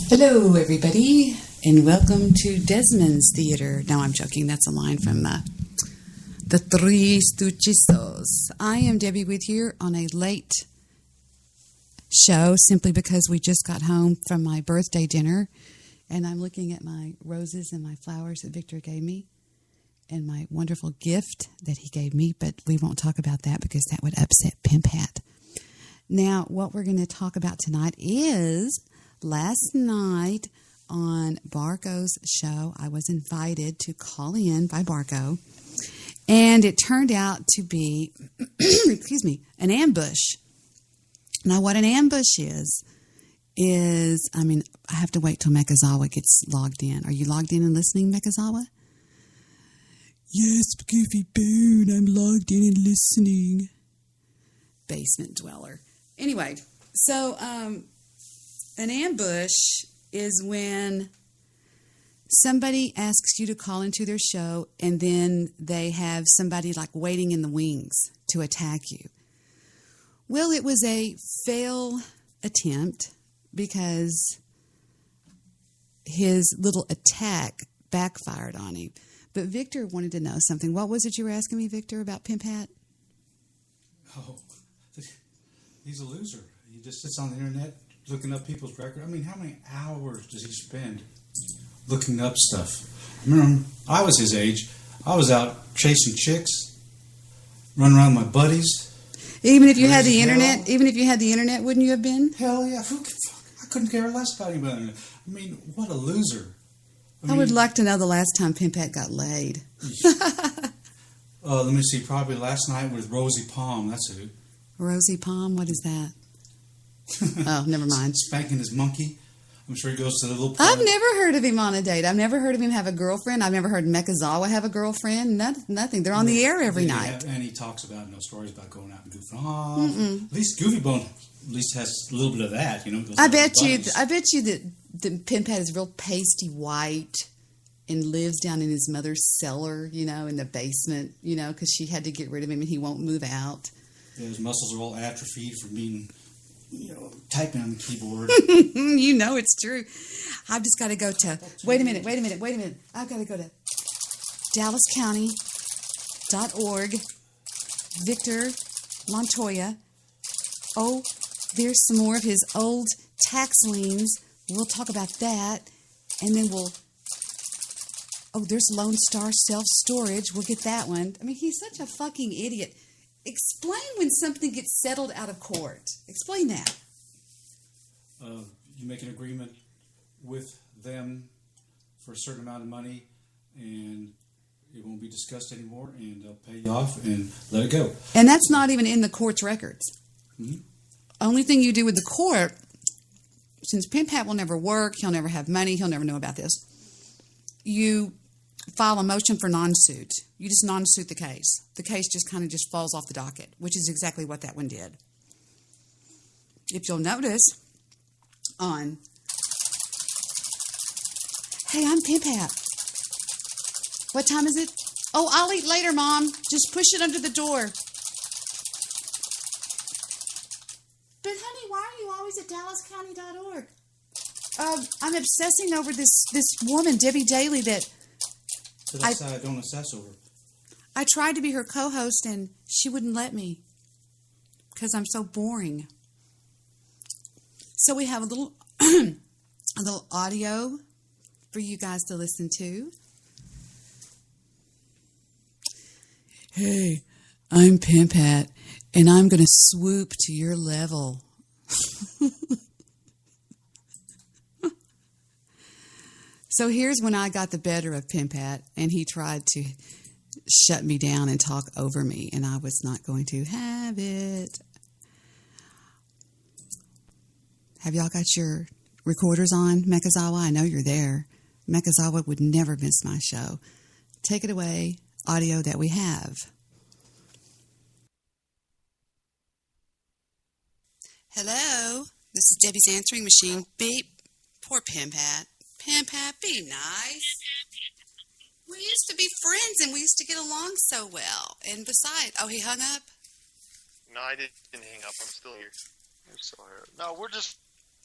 Hello, everybody, and welcome to Desmond's Theater. No, I'm joking. That's a line from the Three Stooges. I am Debbie with you on a late show simply because we just got home from my birthday dinner, and I'm looking at my roses and my flowers that Victor gave me and my wonderful gift that he gave me, but we won't talk about that because that would upset Pimphat. Now, what we're going to talk about tonight is last night on Barco's show, I was invited to call in by Barco, and it turned out to be, an ambush. Now, what an ambush is, I have to wait till Mekazawa gets logged in. Are you logged in and listening, Mekazawa? Yes, Goofy Boone, I'm logged in and listening. Basement dweller. Anyway, so, an ambush is when somebody asks you to call into their show and then they have somebody like waiting in the wings to attack you. Well, it was a fail attempt because his little attack backfired on him. But Victor wanted to know something. What was it you were asking me, Victor, about Pimphat? Oh, he's a loser. He just sits on the internet looking up people's record. I mean, how many hours does he spend looking up stuff? I remember I was his age. I was out chasing chicks, running around with my buddies. Even if you had the internet, wouldn't you have been? Hell yeah. I couldn't care less about anybody. I mean, what a loser. I would like to know the last time Pimphat got laid. Let me see. Probably last night with Rosie Palm. That's who. Rosie Palm? What is that? Oh, never mind. Spanking his monkey. I'm sure he goes to the little... I've never heard of him on a date. I've never heard of him have a girlfriend. I've never heard Mekazawa have a girlfriend. Nothing. They're on the air every night. And he talks about stories about going out and goofing off. At least Goofy Bone has a little bit of that, I bet you that Pimphat is real pasty white and lives down in his mother's cellar, in the basement, because she had to get rid of him and he won't move out. Yeah, his muscles are all atrophied from being... typing on the keyboard. It's true. I've just got to go to... Wait a minute. I've got to go to DallasCounty.org. Victor Montoya. Oh, there's some more of his old tax liens. We'll talk about that. And then there's Lone Star Self-Storage. We'll get that one. I mean, he's such a fucking idiot. Explain when something gets settled out of court. Explain that. You make an agreement with them for a certain amount of money, and it won't be discussed anymore, and they'll pay you off and let it go. And that's not even in the court's records. Mm-hmm. Only thing you do with the court, since Pimphat will never work, he'll never have money, he'll never know about this, you file a motion for non-suit. You just non-suit the case. The case just kind of falls off the docket, which is exactly what that one did. If you'll notice on... Hey, I'm Pimphat. What time is it? Oh, I'll eat later, Mom. Just push it under the door. But, honey, why are you always at DallasCounty.org? I'm obsessing over this woman, Debbie Daly, that... So that's I don't obsess over. I tried to be her co-host, and she wouldn't let me because I'm so boring. So we have a little audio for you guys to listen to. Hey, I'm Pimphat, and I'm going to swoop to your level. So here's when I got the better of Pimphat, and he tried to shut me down and talk over me, and I was not going to have it. Have y'all got your recorders on, Mekazawa? I know you're there. Mekazawa would never miss my show. Take it away, audio that we have. Hello, this is Debbie's answering machine. Beep. Poor Pimphat. Pimphat, be nice. We used to be friends and we used to get along so well. And besides, he hung up? No, I didn't hang up. I'm still here. I'm still here. No, we're just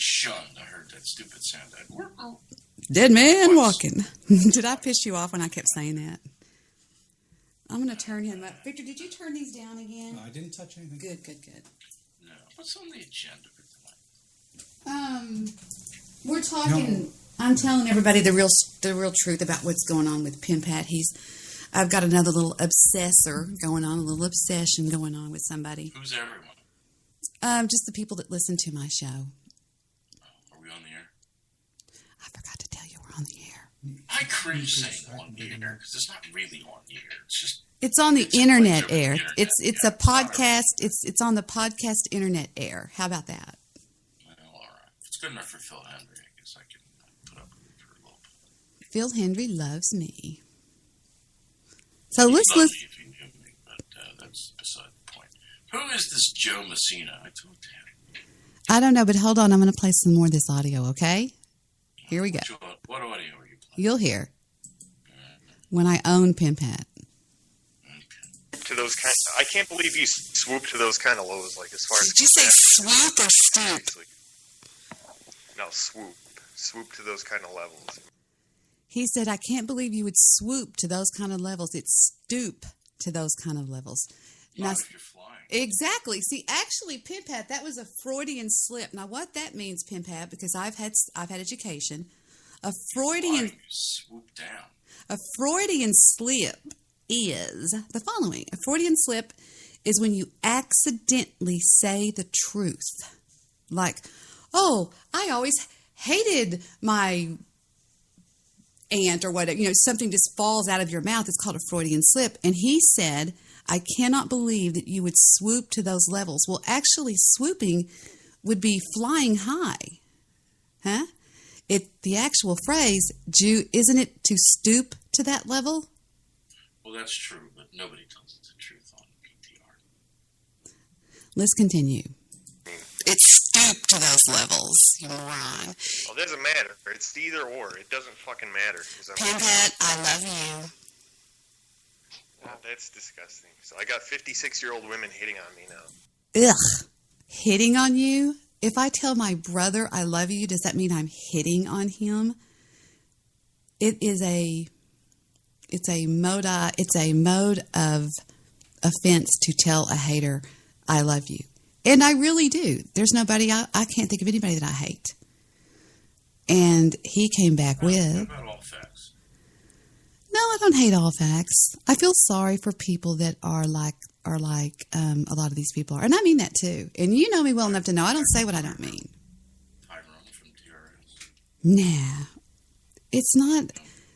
shunned. I heard that stupid sound. Dead man Twice. walking. Did I piss you off when I kept saying that? I'm going to turn him up. Victor, did you turn these down again? I didn't touch anything. Good. No. What's on the agenda for tonight? We're talking. No. I'm telling everybody the real truth about what's going on with Pimphat. I've got another little obsession going on with somebody. Who's everyone? Just the people that listen to my show. Are we on the air? I forgot to tell you we're on the air. I cringe saying on the air because it's not really on the air. It's on the internet air. It's a podcast. It's on the podcast internet air. How about that? Well, all right. If it's good enough for Phil Henry, I guess I can put up with it for a little bit. Phil Henry loves me. So let's listen. If you knew me, but that's beside the point. Who is this Joe Messina? I talked to him. I don't know, but hold on. I'm going to play some more of this audio, okay? Here we go. What audio are you playing? You'll hear. When I own Pimphat. To those I can't believe you swoop to those kind of lows. Like as far as did you say swoop or stoop? No, swoop. Swoop to those kind of levels. He said, I can't believe you would swoop to those kind of levels. It's stoop to those kind of levels. Not if you're flying. Exactly. See, actually, Pimphat, that was a Freudian slip. Now, what that means, Pimphat, because I've had education, a Freudian swoop down. A Freudian slip is the following. A Freudian slip is when you accidentally say the truth. Like, oh, I always hated my aunt or whatever. Something just falls out of your mouth. It's called a Freudian slip. And he said, I cannot believe that you would swoop to those levels. Well, actually, swooping would be flying high. Huh? The actual phrase, isn't it to stoop to that level? Well, that's true, but nobody tells the truth on PTR. Let's continue. It's stoop to those levels, you moron. Well, it doesn't matter. It's either or. It doesn't fucking matter. Pimphat, I love you. Oh, that's disgusting. So I got 56-year-old women hitting on me now. Ugh. Hitting on you? If I tell my brother I love you, does that mean I'm hitting on him? It's a mode of offense to tell a hater I love you. And I really do. There's nobody, I can't think of anybody that I hate. And he came back with... What about all facts? No, I don't hate all facts. I feel sorry for people that are like a lot of these people are. And I mean that too. And you know me well enough to know I don't say what I don't mean. Tyrone from TRS. Nah. It's not...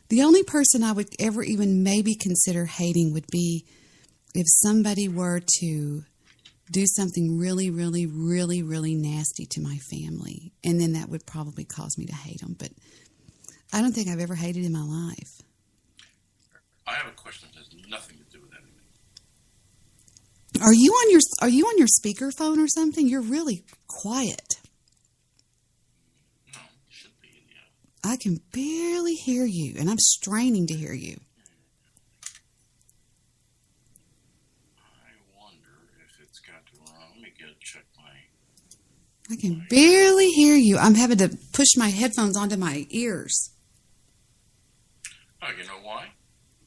The only person I would ever even maybe consider hating would be if somebody were to do something really, really, really, really nasty to my family. And then that would probably cause me to hate them. But I don't think I've ever hated in my life. I have a question that has nothing to do with anything. Are you on your speakerphone or something? You're really quiet. No, it should be. Yeah. I can barely hear you, and I'm straining to hear you. I wonder if it's got to run. Let me check my... I can barely hear you. I'm having to push my headphones onto my ears. Oh, you know why?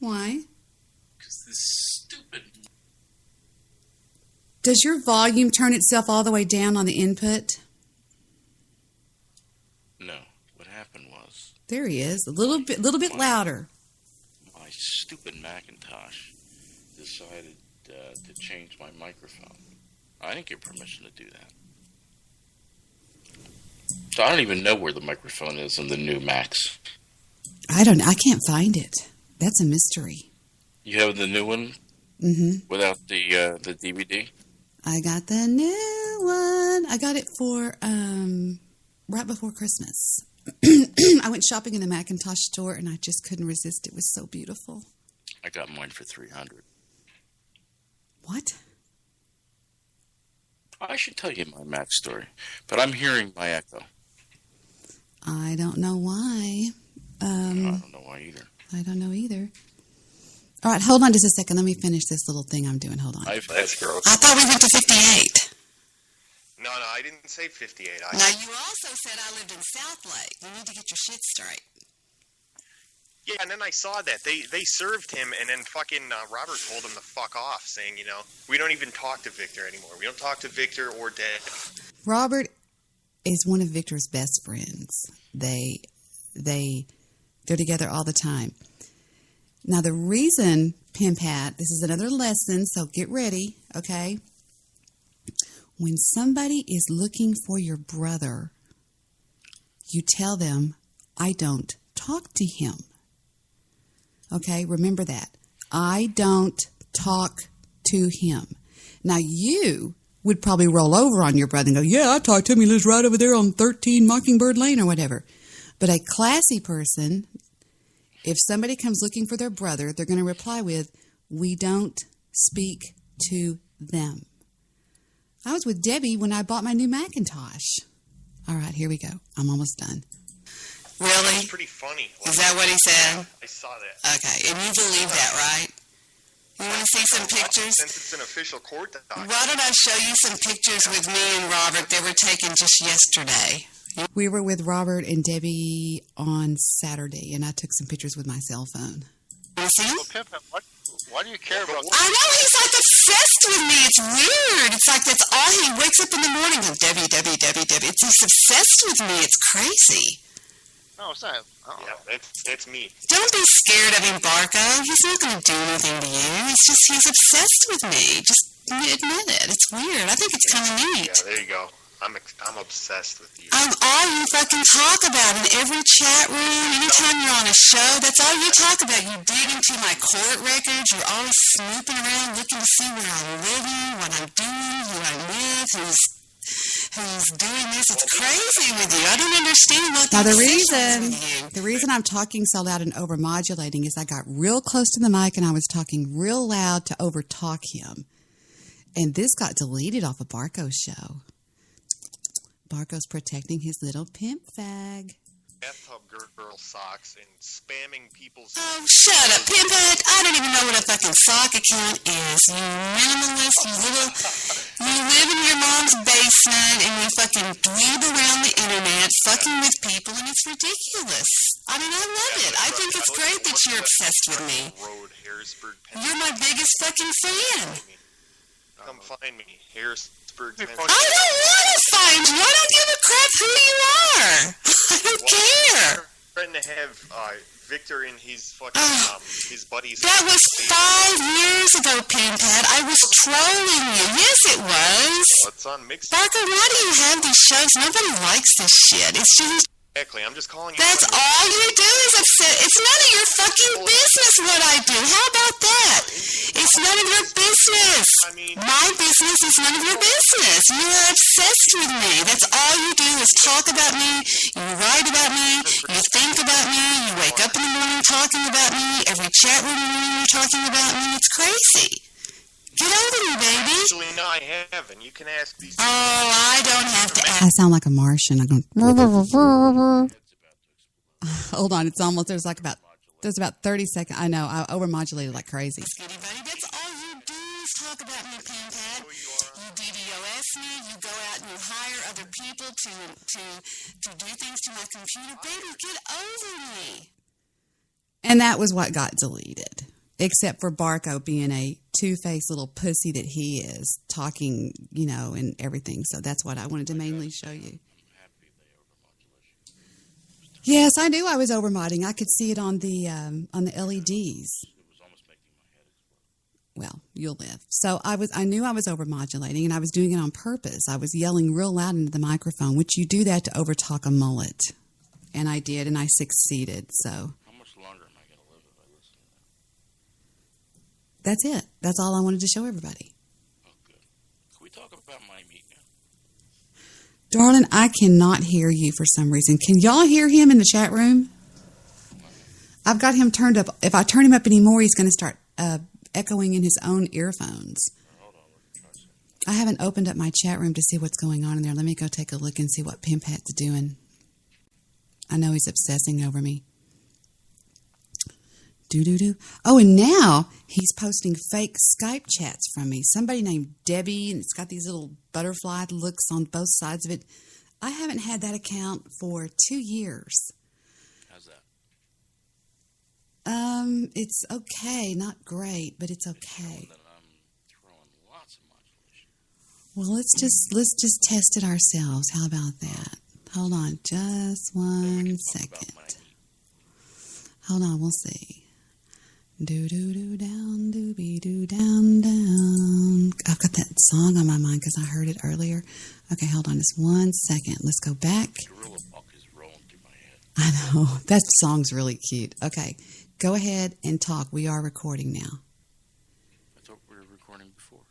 Why? Because this stupid... Does your volume turn itself all the way down on the input? No. What happened was... There he is. A little bit louder. My stupid Macintosh decided to change my microphone. I didn't get permission to do that. So I don't even know where the microphone is on the new Macs. I can't find it. That's a mystery. You have the new one? Mm-hmm. Without the DVD? I got the new one. I got it for right before Christmas. I went shopping in the Macintosh store and I just couldn't resist. It was so beautiful. I got mine for $300. What? I should tell you my Mac story, but I'm hearing my echo. I don't know why. I don't know why either. I don't know either. All right, hold on just a second. Let me finish this little thing I'm doing. Hold on. That's gross. I thought we went to 58. No, I didn't say 58. Now, you also said I lived in South Lake. You need to get your shit straight. Yeah, and then I saw that. They served him, and then fucking Robert told him to fuck off, saying, we don't even talk to Victor anymore. We don't talk to Victor or Dad. Robert is one of Victor's best friends. They're together all the time. Now, the reason, Pimphat, this is another lesson, so get ready, okay? When somebody is looking for your brother, you tell them, I don't talk to him. Okay, remember that. I don't talk to him. Now, you would probably roll over on your brother and go, yeah, I talked to him. He lives right over there on 13 Mockingbird Lane or whatever. But a classy person, if somebody comes looking for their brother, they're going to reply with, we don't speak to them. I was with Debbie when I bought my new Macintosh. All right, here we go. I'm almost done. Really? It's pretty funny. Is that what he said? I saw that. Okay, and you believe that, right? You want to see some pictures? Since it's an official court document. Why don't I show you some pictures with me and Robert that were taken just yesterday? We were with Robert and Debbie on Saturday, and I took some pictures with my cell phone. You see? Well, Pimphat, why do you care about? I know, he's like obsessed with me. It's weird. It's like that's all he wakes up in the morning with. Debbie. He's obsessed with me. It's crazy. No, it's not. Yeah, that's me. Don't be scared of him, Barco. He's not going to do anything to you. He's obsessed with me. Just admit it. It's weird. I think it's kind of neat. Yeah, there you go. I'm obsessed with you. I'm all you fucking talk about in every chat room, anytime you're on a show. That's all you talk about. You dig into my court records. You're always snooping around looking to see where I'm living, what I'm doing, who I'm with, who's doing this. It's crazy with you. I don't understand what now the reason I'm talking so loud and overmodulating is I got real close to the mic and I was talking real loud to overtalk him. And this got deleted off of Barco's show. Barco's protecting his little pimp fag. Bathtub girl socks and spamming people's... Oh, shut up, Pimphat. I don't even know what a fucking sock account is. You minimalist, you live in your mom's basement and you fucking dweeb around the internet fucking with people and it's ridiculous. I mean, I love it. I think it's great that you're obsessed with me. You're my biggest fucking fan. Come find me, Harrisburg. I don't want to find you. I don't give a crap who you are. I don't care. Trying to have Victor and his fucking his buddies. That was 5 years ago, Pimphat. I was trolling you. Yes, it was. Well, it's on mixed. Barker, why do you have these shows? Nobody likes this shit. It's just... Exactly. I'm just calling you. That's all you do is upset. It's none of your fucking business what I do. How about that? It's none of your business. I mean, my business is none of your business. You are obsessed with me. That's all you do is talk about me. You write about me. You think about me. You wake up in the morning talking about me. Every chat room you're talking about me. It's crazy. Get over me, baby. Actually, no, I haven't. You can ask these. Oh, I don't have to ask. I sound like a Martian. I'm going. Hold on, it's almost. There's about 30 seconds. I know. I overmodulated like crazy. That's all you do is talk about me, Pimphat. You DDoS me. You go out and you hire other people to do things to my computer. Baby, get over me. And that was what got deleted. Except for Barco being a two-faced little pussy that he is, talking, and everything. So that's what I wanted to mainly show you. Yes, I knew I was overmodding. I could see it on the LEDs. Well, you'll live. So I knew I was overmodulating, and I was doing it on purpose. I was yelling real loud into the microphone, which you do that to overtalk a mullet. And I did, and I succeeded. So How much longer am I going to live if I listen to that? that's it. That's all I wanted to show everybody. Oh, good. Can we talk about my meat now? Darling, I cannot hear you for some reason. Can y'all hear him in the chat room? I've got him turned up. If I turn him up anymore, he's going to start echoing in his own earphones. Hold on, let me try something. I haven't opened up my chat room to see what's going on in there. Let me go take a look and see what Pimphat's doing. I know he's obsessing over me. Do. Oh, and now he's posting fake Skype chats from me. Somebody named Debbie, and it's got these little butterfly looks on both sides of it. I haven't had that account for 2 years. How's that? It's okay. Not great, but it's okay. That I'm throwing lots of modulation. Well, let's just test it ourselves. How about that? Hold on just one second. Hold on, we'll see. Do down, doobie do down. I've got that song on my mind because I heard it earlier. Okay, hold on just 1 second. Let's go back. Gorilla Buck is rolling through my head. I know. That song's really cute. Okay, go ahead and talk. We are recording now. I thought we were recording before.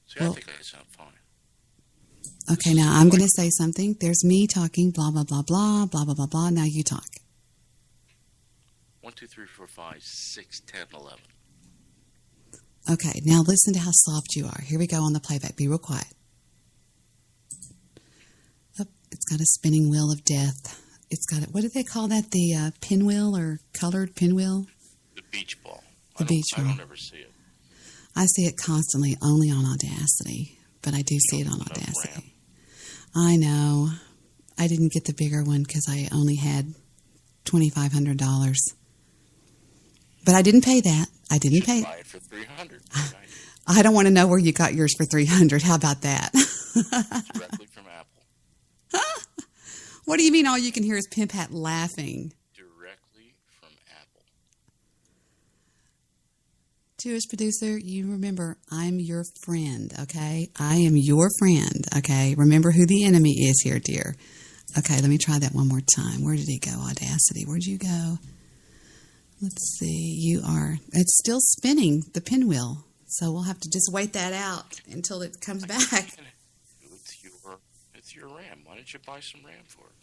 See, Well, I think I sound fine. Okay, now I'm going to say something. There's me talking, blah, blah, blah, blah, blah, blah, blah, blah. Now you talk. 1, 2, 3, 4, 5, 6, 10, 11. Okay, now listen to how soft you are. Here we go on the playback. Be real quiet. Oh, it's got a spinning wheel of death. It's got what do they call that? The pinwheel or colored pinwheel? The beach ball. The beach ball. I don't ever see it. I see it constantly, only on Audacity, but I do see it on Audacity. I know. I didn't get the bigger one because I only had $2,500. But I didn't pay that. I didn't pay. Buy it for $300. I don't want to know where you got yours for $300. How about that? Directly from Apple. What do you mean all you can hear is Pimphat laughing? Directly from Apple. Jewish producer, you remember, I'm your friend, okay? I am your friend, okay? Remember who the enemy is here, dear. Okay, let me try that one more time. Where did he go? Audacity. Where'd you go? Let's see. It's still spinning, the pinwheel. So we'll have to just wait that out until it comes back. It's your RAM. Why don't you buy some RAM for it?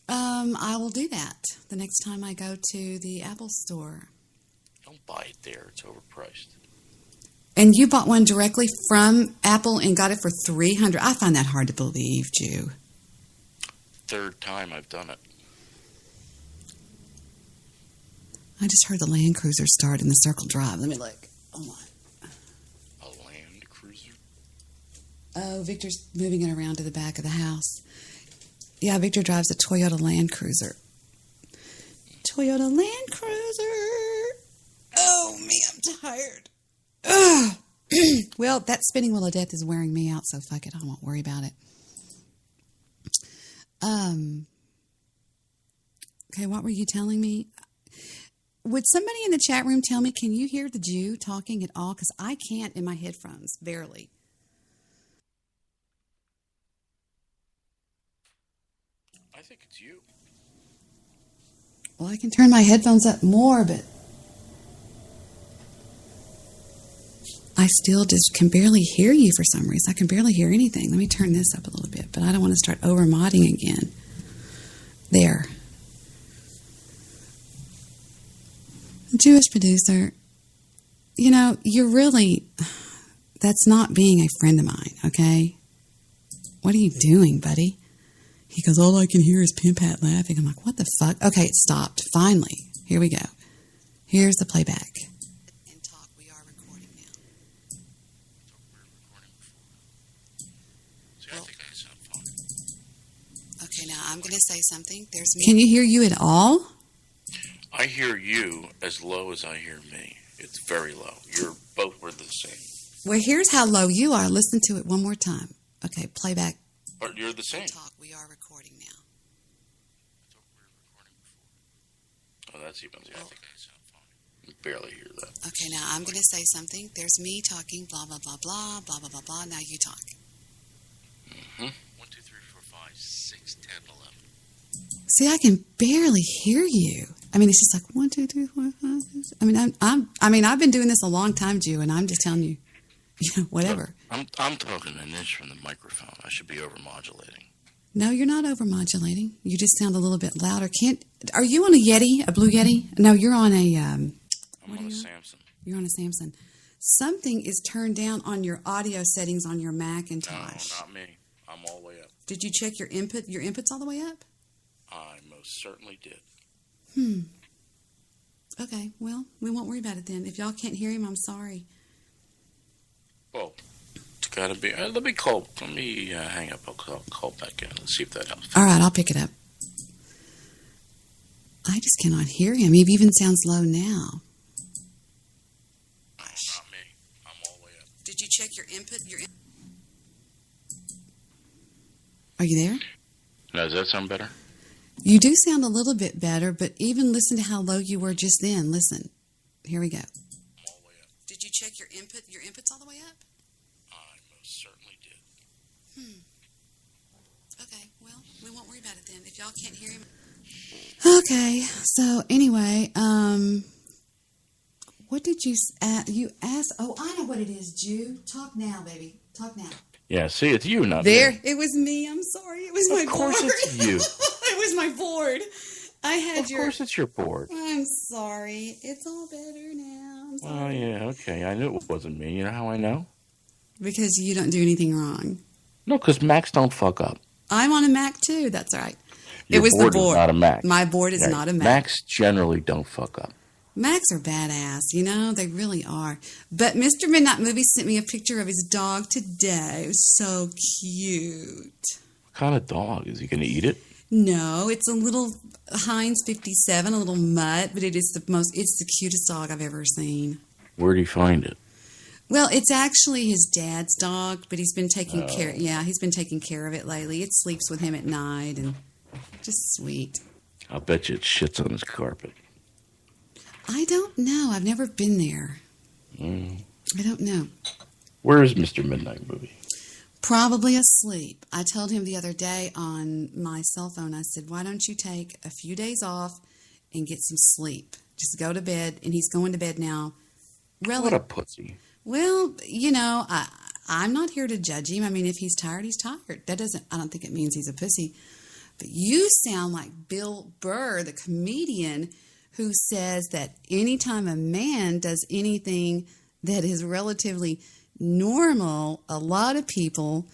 I will do that the next time I go to the Apple store. Don't buy it there. It's overpriced. And you bought one directly from Apple and got it for $300. I find that hard to believe, Jew. Third time I've done it. I just heard the Land Cruiser start in the Circle Drive. Let me look. Hold on. A Land Cruiser? Oh, Victor's moving it around to the back of the house. Yeah, Victor drives a Toyota Land Cruiser. Toyota Land Cruiser. Oh, me, I'm tired. Ugh. Well, that spinning wheel of death is wearing me out, so fuck it. I won't worry about it. Okay, what were you telling me? Would somebody in the chat room tell me, can you hear the Jew talking at all? Because I can't in my headphones, barely. I think it's you. Well, I can turn my headphones up more, but I still just can barely hear you for some reason. I can barely hear anything. Let me turn this up a little bit, but I don't want to start over-modding again. There. Jewish producer, you know, that's not being a friend of mine, okay? What are you doing, buddy? He goes, all I can hear is Pimphat laughing. I'm like, what the fuck? Okay, it stopped. Finally. Here we go. Here's the playback. And talk. We are recording now. I thought we were recording before. See, I think I sound fine. Okay, now I'm going to say something. Can you hear you at all? I hear you as low as I hear me. It's very low. We're the same. Well, here's how low you are. Listen to it one more time. Okay, playback. But you're the same. Talk. We are recording now. I thought we were recording before. Oh, that's even. I think I sound fine. You barely hear that. Okay, now I'm going to say something. There's me talking, blah, blah, blah, blah, blah, blah, blah, blah. Now you talk. 1, 2, 3, 4, 5, 6, 10, 11. See, I can barely hear you. I mean, it's just like 1, 2, 3, 4, 5, 6. I mean, I've been doing this a long time, Jew, and I'm just telling you, whatever. I'm talking an inch from the microphone. I should be over-modulating. No, you're not over-modulating. You just sound a little bit louder. Are you on a Yeti, a Blue Yeti? No, you're on a... I'm on a Samsung. You're on a Samsung. Something is turned down on your audio settings on your Macintosh. No, not me. I'm all the way up. Did you check your input? Your input's all the way up? I most certainly did. Okay, well, we won't worry about it then. If y'all can't hear him, I'm sorry. Well, it's got to be. Let me call. Let me hang up. I'll call back in. Let's see if that helps. All right, I'll pick it up. I just cannot hear him. He even sounds low now. Not me. I'm all the way up. Did you check your input? Are you there? Now, does that sound better? You do sound a little bit better, but even listen to how low you were just then. Listen. Here we go. I'm all the way up. Did you check your input? Your input's all the way up? I most certainly did. Okay, well, we won't worry about it then. If y'all can't hear him. Okay, so anyway, what did you ask? Oh, I know what it is, Jew. Talk now, baby. Talk now. Yeah, see, it's you, not There, me. it was me. I'm sorry. It was my board. Of course it's you. It was my board. I had Of course it's your board. I'm sorry. It's all better now. I'm sorry. Oh, yeah, okay. I knew it wasn't me. You know how I know? Because you don't do anything wrong. No, because Macs don't fuck up. I'm on a Mac too. That's right. Your It was board the board. is not a Mac. My board is Yeah, not a Mac. Macs generally don't fuck up. Macs are badass, you know, they really are. But Mr. Midnight Movie sent me a picture of his dog today. It was so cute. What kind of dog? Is he going to eat it? No, it's a little Heinz 57, a little mutt, but it's the cutest dog I've ever seen. Where'd he find it? Well, it's actually his dad's dog, but he's been taking care. Yeah, he's been taking care of it lately. It sleeps with him at night, and just sweet. I'll bet you it shits on his carpet. I don't know. I've never been there. I don't know. Where is Mr. Midnight Movie? Probably asleep. I told him the other day on my cell phone, I said, why don't you take a few days off and get some sleep? Just go to bed. And he's going to bed now. What a pussy. Well, you know, I'm not here to judge him. I mean, if he's tired, he's tired. I don't think it means he's a pussy. But you sound like Bill Burr, the comedian, who says that anytime a man does anything that is relatively normal, a lot of people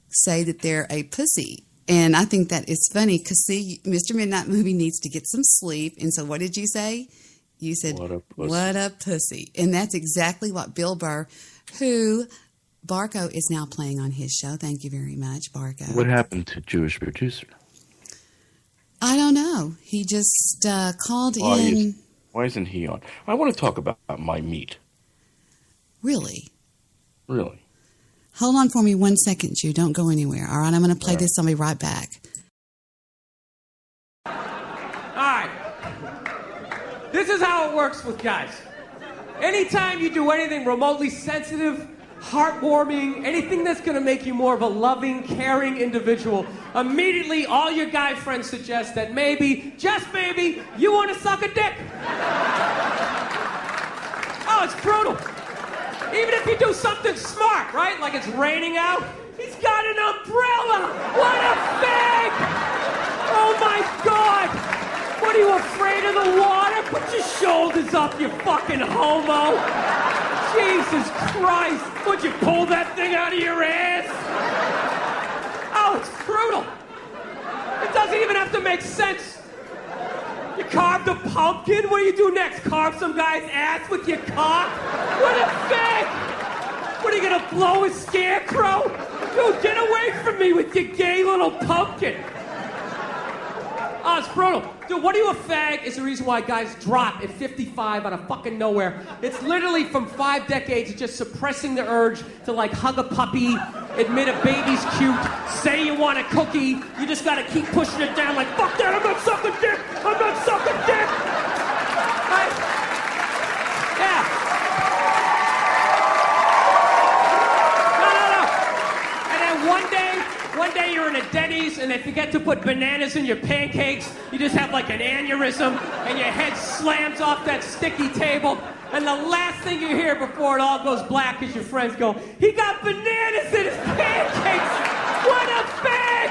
say that they're a pussy. And I think that is funny because, see, Mr. Midnight Movie needs to get some sleep. And so what did you say? You said, What a pussy. What a pussy. And that's exactly what Bill Burr, who Barco is now playing on his show. Thank you very much, Barco. What happened to Jewish producer? I don't know. He just called in. Why isn't he on? I want to talk about my meat. Really? Really? Hold on for me 1 second, Jew. Don't go anywhere. All right, I'm going to play All right. this. I'll be right back. All right. This is how it works with guys. Anytime you do anything remotely sensitive, heartwarming, anything that's going to make you more of a loving, caring individual, immediately all your guy friends suggest that maybe, just maybe, you want to suck a dick. Oh, it's brutal. Even if you do something smart, right? Like it's raining out, he's got an umbrella. What a fag! Oh my God! What are you afraid of the water? Put your shoulders up, you fucking homo! Jesus Christ! Would you pull that thing out of your ass? Oh, it's brutal. It doesn't even have to make sense. You carved a pumpkin? What do you do next? Carve some guy's ass with your cock? What a fag! What are you gonna blow a scarecrow? Dude, get away from me with your gay little pumpkin. Oh, it's brutal. Dude, what are you a fag is the reason why guys drop at 55 out of fucking nowhere. It's literally from 5 decades of just suppressing the urge to like hug a puppy, admit a baby's cute, say you want a cookie. You just gotta keep pushing it down like, fuck that, I'm not sucking dick! I'm not sucking dick! Right? Yeah. No. And then one day you're in a Denny's and they forget to put bananas in your pancakes. You just have like an aneurysm and your head slams off that sticky table. And the last thing you hear before it all goes black is your friends go, he got bananas in his pancakes! What a fag!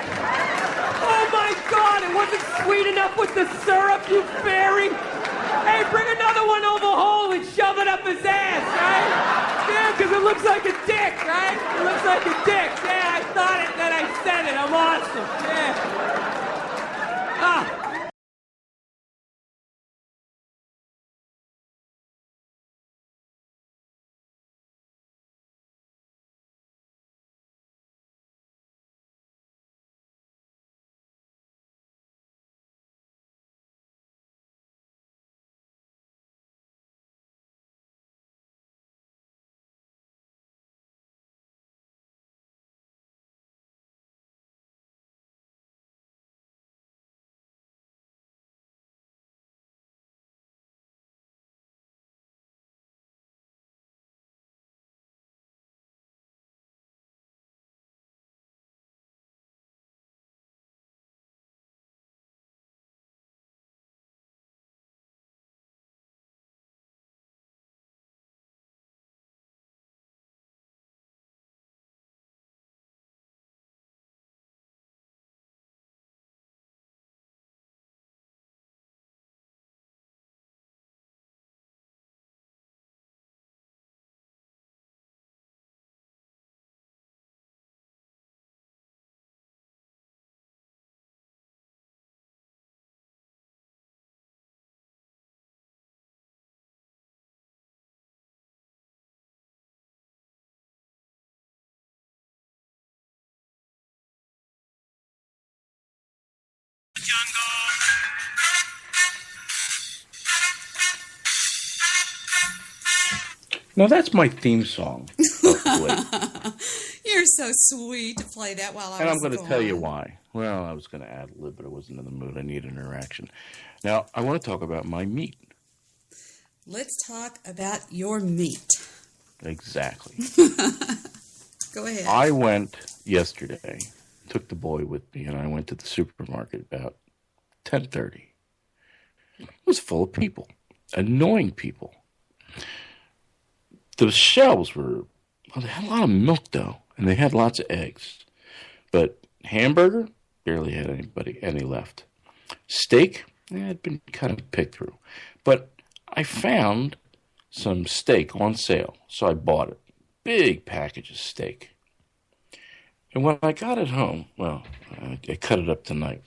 Oh my God, it wasn't sweet enough with the syrup, you fairy! Hey, bring another one over whole and shove it up his ass, right? Yeah, because it looks like a dick, right? It looks like a dick. Yeah, I thought it, then I said it. I'm awesome. Yeah. Ah. Now that's my theme song. You're so sweet to play that while I And was I'm going to gone. tell you why. Well, I was going to add a little, but I wasn't in the mood. I need interaction. Now, I want to talk about my meat. Let's talk about your meat. Exactly. Go ahead. I went yesterday, took the boy with me, and I went to the supermarket about 10:30. It was full of people, annoying people. The shelves were, well, they had a lot of milk, though, and they had lots of eggs. But hamburger, barely had any left. Steak, had been kind of picked through. But I found some steak on sale, so I bought it. Big package of steak. And when I got it home, well, I cut it up tonight.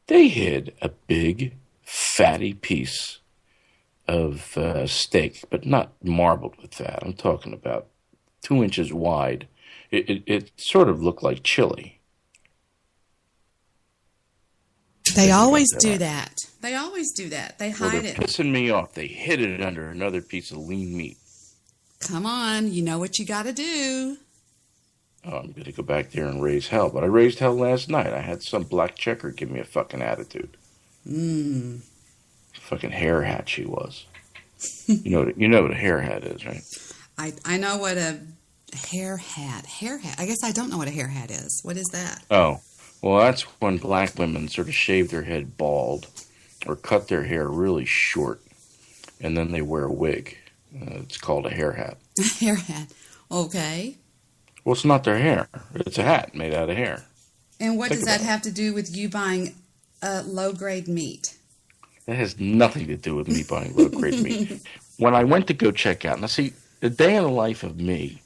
They hid a big, fatty piece of steak, but not marbled with fat. I'm talking about 2 inches wide. It sort of looked like chili. They always do that. They always do that. They Well, hide they're it. pissing me off. They hid it under another piece of lean meat. Come on, you know what you got to do. Oh, I'm going to go back there and raise hell. But I raised hell last night. I had some black checker give me a fucking attitude. Fucking hair hat she was. You know what a hair hat is, right? I know what a hair hat. I guess I don't know what a hair hat is. What is that? Oh, well, that's when black women sort of shave their head bald or cut their hair really short, and then they wear a wig. It's called a hair hat. Hair hat. Okay. Well, it's not their hair. It's a hat made out of hair. And what Think does that about it. have to do with you buying low-grade meat? That has nothing to do with me buying low-grade meat. When I went to go check out, now see, the day in the life of me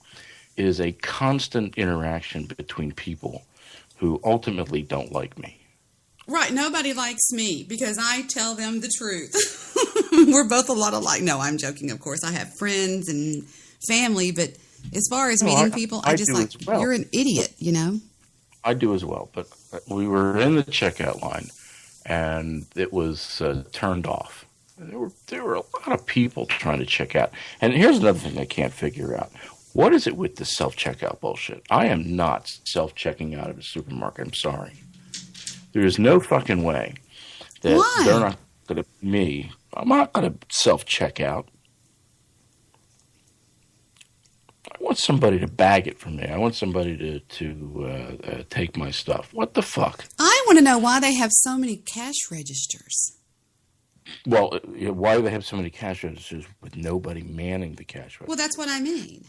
is a constant interaction between people who ultimately don't like me. Right. Nobody likes me because I tell them the truth. We're both a lot alike. No, I'm joking, of course. I have friends and family, but as far as meeting people, I just do like, as well. you're an idiot, you know? I do as well, but we were in the checkout line, and it was turned off. There were a lot of people trying to check out. And here's another thing I can't figure out. What is it with the self-checkout bullshit? I am not self-checking out of a supermarket. I'm sorry. There is no fucking way that Why? they're not going to me. I'm not going to self-check out. I want somebody to bag it for me. I want somebody to take my stuff. What the fuck? I want to know why they have so many cash registers. Well, why do they have so many cash registers with nobody manning the cash register? Well, that's what I mean.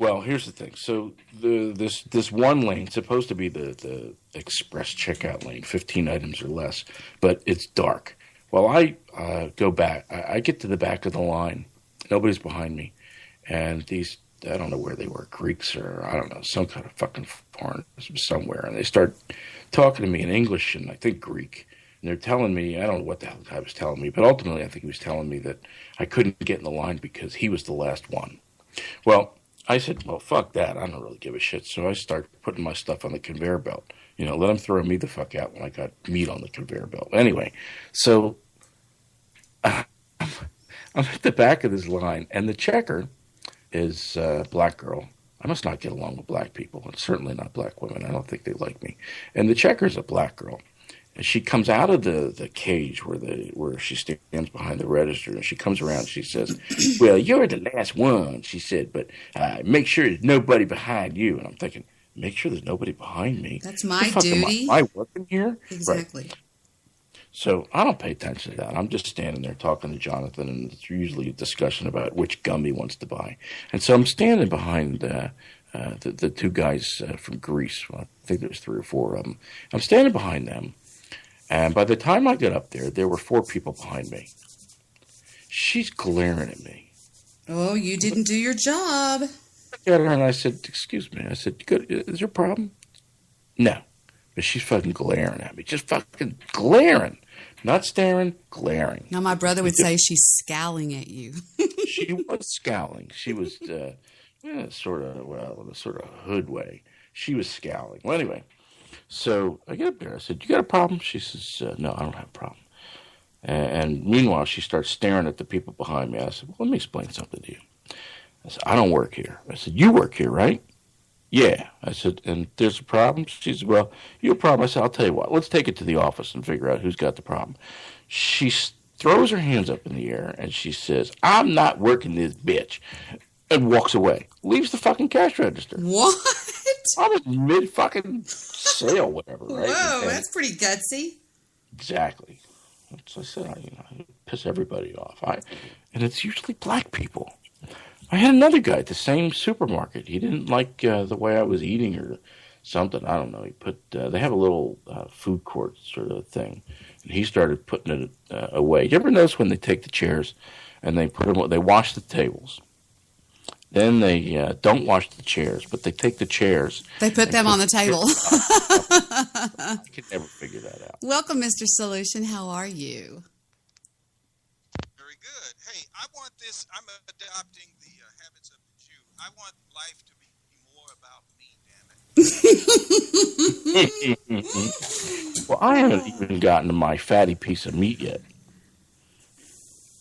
Well, here's the thing. So this one lane, supposed to be the express checkout lane, 15 items or less, but it's dark. Well, I go back. I get to the back of the line. Nobody's behind me. And these, I don't know where they were, Greeks or, I don't know, some kind of fucking foreigners somewhere. And they start talking to me in English and I think Greek. And they're telling me, I don't know what the hell the guy was telling me, but ultimately I think he was telling me that I couldn't get in the line because he was the last one. Well, I said, well, fuck that. I don't really give a shit. So I start putting my stuff on the conveyor belt. You know, let them throw me the fuck out when I got meat on the conveyor belt. Anyway, so I'm at the back of this line, and the checker is a black girl. I must not get along with black people, and certainly not black women. I don't think they like me. And the checker's a black girl. And she comes out of the cage where she stands behind the register, and she comes around and she says, well, you're the last one, she said, but make sure there's nobody behind you. And I'm thinking, make sure there's nobody behind me? That's my The fuck duty. Am I working here? Exactly. Right. So I don't pay attention to that. I'm just standing there talking to Jonathan, and it's usually a discussion about which gum he wants to buy. And so I'm standing behind the two guys from Greece. Well, I think there's 3 or 4 of them. I'm standing behind them. And by the time I got up there were 4 people behind me. She's glaring at me. Oh, you didn't do your job. I looked at her and I said, excuse me. I said, is there a problem? No. But she's fucking glaring at me. Just fucking glaring. Not staring, glaring. Now, my brother would say she's scowling at you. She was scowling. She was sort of hood way. She was scowling. Well, anyway. So I get up there. I said, "You got a problem?" She says, "No, I don't have a problem." And meanwhile, she starts staring at the people behind me. I said, "Well, let me explain something to you." I said, "I don't work here." I said, "You work here, right?" "Yeah." I said, "And there's a problem?" She said, "Well, you have a problem." I said, "I'll tell you what. Let's take it to the office and figure out who's got the problem." She throws her hands up in the air and she says, "I'm not working this bitch," and walks away. Leaves the fucking cash register. What? I was mid fucking sale, whatever, right? Whoa, And that's pretty gutsy. exactly. So I said, I piss everybody off. And it's usually black people. I had another guy at the same supermarket. He didn't like the way I was eating or something. I don't know. He put they have a little food court sort of thing, and he started putting it away. You ever notice when they take the chairs and they put them? They wash the tables. Then they don't wash the chairs, but they take the chairs. They put them on the table. I could never figure that out. Welcome, Mr. Solution. How are you? Very good. Hey, I want this. I'm adopting the habits of the Jew. I want life to be more about me, damn it. Well, I haven't even gotten to my fatty piece of meat yet.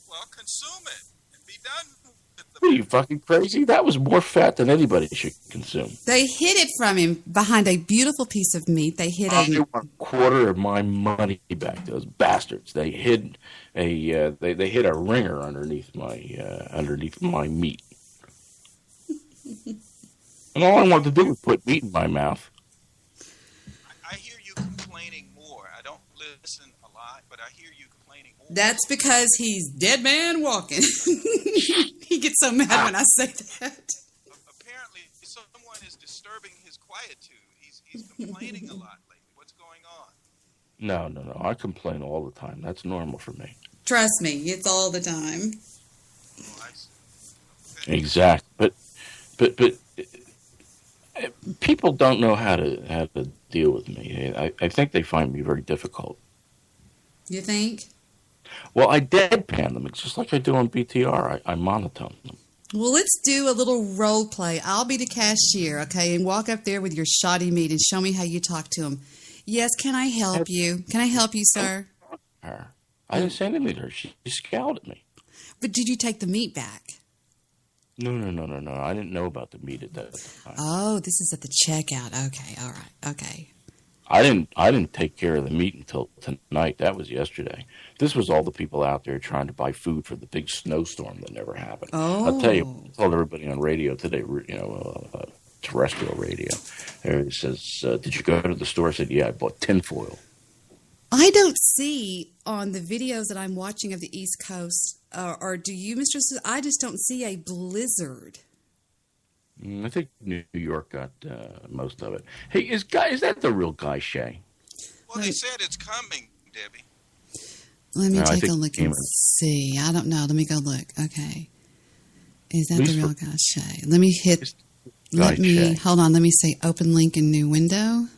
Well, consume it and be done with Are you fucking crazy? That was more fat than anybody should consume. They hid it from him behind a beautiful piece of meat. They hid I a... want a quarter of my money back. Those bastards. They hid they hid a ringer underneath my meat. And all I wanted to do was put meat in my mouth. I hear you complaining more. I don't listen a lot, but I hear you complaining more. That's because he's dead man walking. He gets so mad when I say that. Apparently, someone is disturbing his quietude. He's complaining a lot lately. What's going on? No. I complain all the time. That's normal for me. Trust me, it's all the time. Oh, I see. Okay. Exactly. But people don't know how to deal with me. I think they find me very difficult. You think? Well, I deadpan them. It's just like I do on BTR. I monotone them. Well, let's do a little role play. I'll be the cashier, okay? And walk up there with your shoddy meat and show me how you talk to him. Yes, can I help you? Can I help you, sir? Her. I didn't say anything to her. She scowled at me. But did you take the meat back? No. I didn't know about the meat at that time. Oh, this is at the checkout. Okay, all right, okay. I didn't take care of the meat until tonight. That was yesterday. This was all the people out there trying to buy food for the big snowstorm that never happened. Oh. I'll tell you, I told everybody on radio today, terrestrial radio. It says, "Did you go to the store?" I said, "Yeah, I bought tinfoil." I don't see on the videos that I'm watching of the East Coast, or do you, Mr. I just don't see a blizzard. I think New York got most of it. Hey, is that the real Guy Shay? Well, they said it's coming, Debbie. Let me No, I take think a look it came and see. I don't know. Let me go look. Okay. Is that At the least real Guy Shay? Let me hit. It's Let Guy me Shay. hold on. Let me say open link in new window.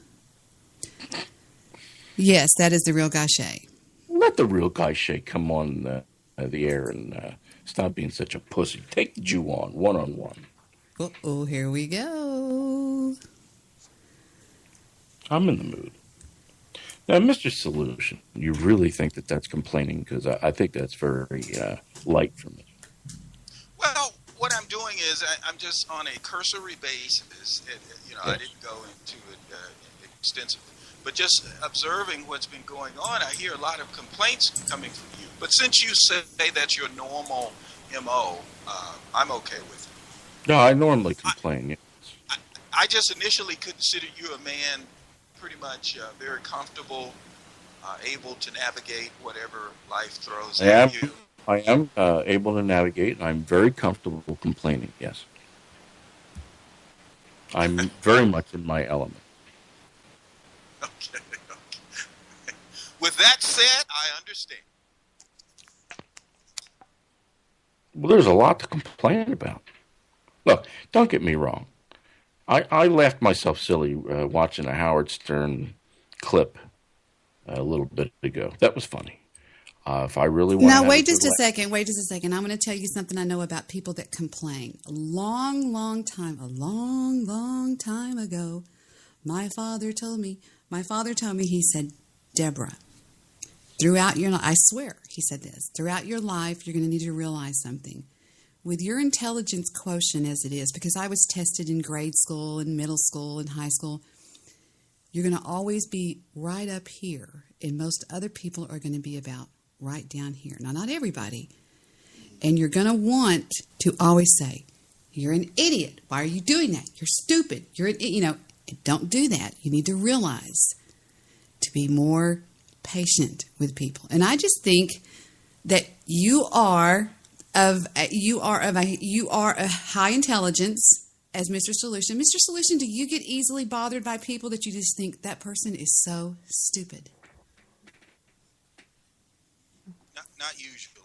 Yes, that is the real Guy Shay. Let the real Guy Shay come on the air and stop being such a pussy. Take the Jew on, one-on-one. Oh, here we go. I'm in the mood. Now, Mr. Solution, you really think that that's complaining? Because I think that's very light for me. Well, what I'm doing is I'm just on a cursory basis. I didn't go into it extensively. But just observing what's been going on, I hear a lot of complaints coming from you. But since you say that's your normal MO, I'm okay with it. No, I normally complain. I just initially consider you a man pretty much very comfortable, able to navigate whatever life throws at you. I am able to navigate, and I'm very comfortable complaining, yes. I'm very much in my element. Okay. With that said, I understand. Well, there's a lot to complain about. Look, don't get me wrong. I laughed myself silly watching a Howard Stern clip a little bit ago. That was funny. If I really want Now, to wait just a second. Wait just a second. I'm going to tell you something I know about people that complain. A long, long time ago, my father told me, My father told me, he said, Deborah, throughout your life, I swear, he said this, throughout your life, you're going to need to realize something. With your intelligence quotient as it is, because I was tested in grade school and middle school and high school, you're going to always be right up here, and most other people are going to be about right down here. Now, not everybody. And you're going to want to always say, you're an idiot. Why are you doing that? You're stupid. Don't do that. You need to realize to be more patient with people. And I just think that you are of a high intelligence as Mr. Solution. Mr. Solution, do you get easily bothered by people that you just think that person is so stupid? Not usually.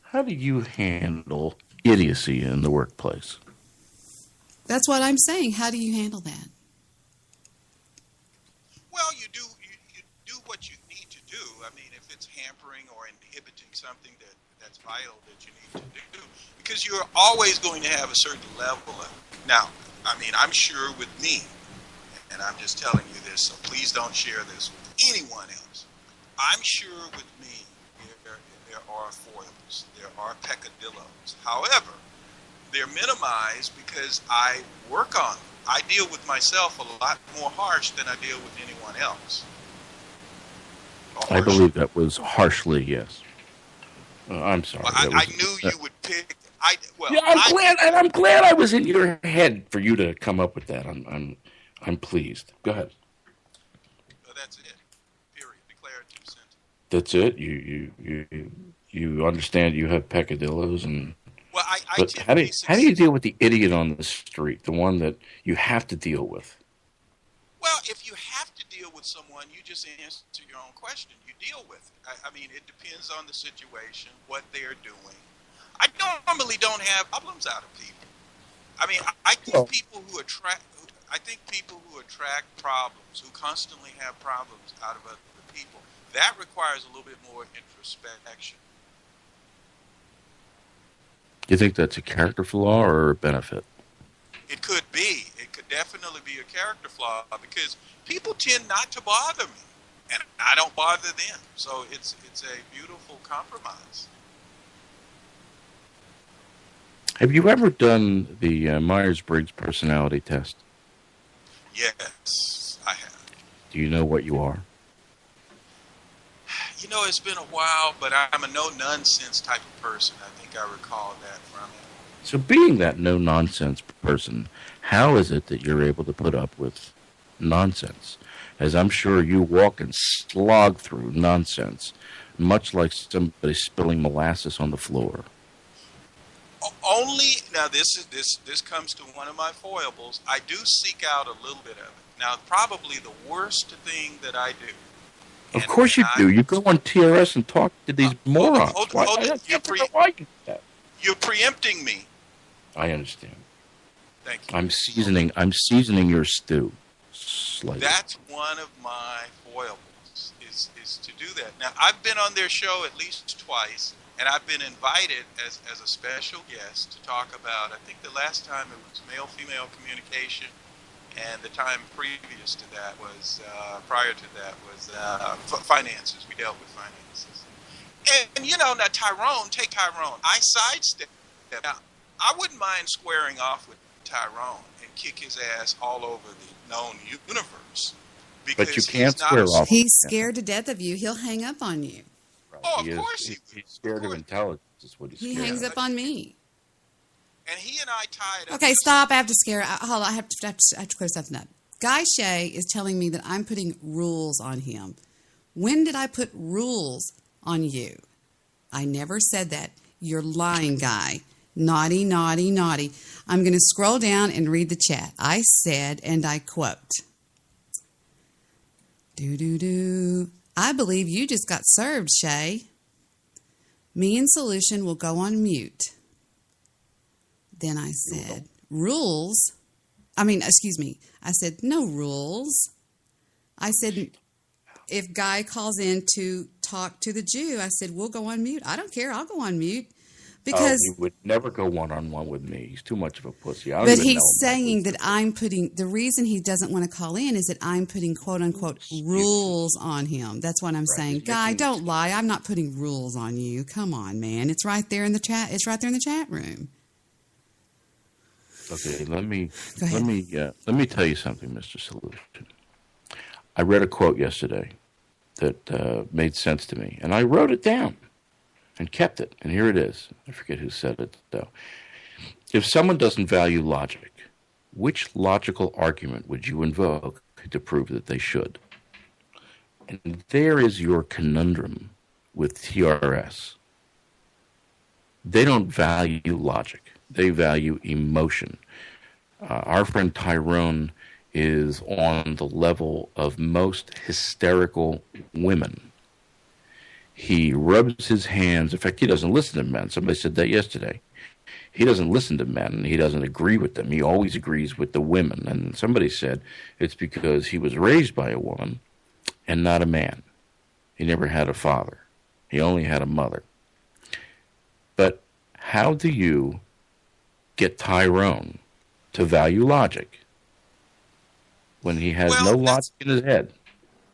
How do you handle idiocy in the workplace? That's what I'm saying. How do you handle that? Well, you do what you need to do. I mean, if it's hampering or inhibiting something that's vital that you need to do, because you're always going to have a certain level of. Now, I mean, I'm sure with me, and I'm just telling you this, so please don't share this with anyone else. I'm sure with me, there are foibles, there are peccadillos. However, they're minimized because I work on them. I deal with myself a lot more harsh than I deal with anyone else. I believe that was harshly, yes. I'm sorry. Well, I knew you would pick. I'm glad I was in your head for you to come up with that. I'm pleased. Go ahead. Well, that's it. Period. Declarative sentence. That's it. You understand you have peccadillos and. Well, But how do you deal with the idiot on the street, the one that you have to deal with? Well, if you have to deal with someone, you just answer your own question. You deal with it. I mean, it depends on the situation, what they're doing. I normally don't have problems out of people. I mean, I think people who attract problems, who constantly have problems out of other people, that requires a little bit more introspection. Do you think that's a character flaw or a benefit? It could be. It could definitely be a character flaw because people tend not to bother me, and I don't bother them. So it's a beautiful compromise. Have you ever done the Myers-Briggs personality test? Yes, I have. Do you know what you are? You know, it's been a while, but I'm a no-nonsense type of person. I think I recall that from it. So being that no-nonsense person, how is it that you're able to put up with nonsense? As I'm sure you walk and slog through nonsense, much like somebody spilling molasses on the floor. Only, now this comes to one of my foibles. I do seek out a little bit of it. Now, probably the worst thing that I do. Of course you do. You go on TRS and talk to these morons. You're preempting me. I understand. Thank you. I'm seasoning your stew slightly. That's one of my foibles, is to do that. Now, I've been on their show at least twice, and I've been invited as a special guest to talk about, I think the last time it was male-female communication, and the time previous to that was, prior to that was finances. We dealt with finances. And you know, now take Tyrone. I sidestepped. Now, I wouldn't mind squaring off with Tyrone and kick his ass all over the known universe. But you can't square off. He's scared to death of you. He'll hang up on you. Right. Oh, of course he's scared of intelligence. Is what He hangs up on me. And he and I tied up. Okay, stop. I have to scare. Hold on. I have to clear something up. Guy Shea is telling me that I'm putting rules on him. When did I put rules on you? I never said that. You're lying, Guy. Naughty, naughty, naughty. I'm going to scroll down and read the chat. I said, and I quote, I believe you just got served, Shay. Me and Solution will go on mute. Then I said, rules? I said, no rules. I said, if Guy calls in to talk to the Jew, I said, we'll go on mute. I don't care. I'll go on mute. Because he would never go one-on-one with me. He's too much of a pussy. I don't but even he's know him. saying that I'm putting the reason he doesn't want to call in is that I'm putting quote unquote rules on him. That's what I'm saying. He's Guy, making don't lie. I'm not putting rules on you. Come on, man. It's right there in the chat. It's right there in the chat room. Okay, let me Go ahead. let me tell you something, Mr. Solution. I read a quote yesterday that made sense to me, and I wrote it down and kept it. And here it is. I forget who said it, though. If someone doesn't value logic, which logical argument would you invoke to prove that they should? And there is your conundrum with TRS. They don't value logic. They value emotion. Our friend Tyrone is on the level of most hysterical women. He rubs his hands. In fact, he doesn't listen to men. Somebody said that yesterday. He doesn't listen to men. He doesn't agree with them. He always agrees with the women. And somebody said it's because he was raised by a woman and not a man. He never had a father. He only had a mother. But how do you get Tyrone to value logic when he has no logic in his head?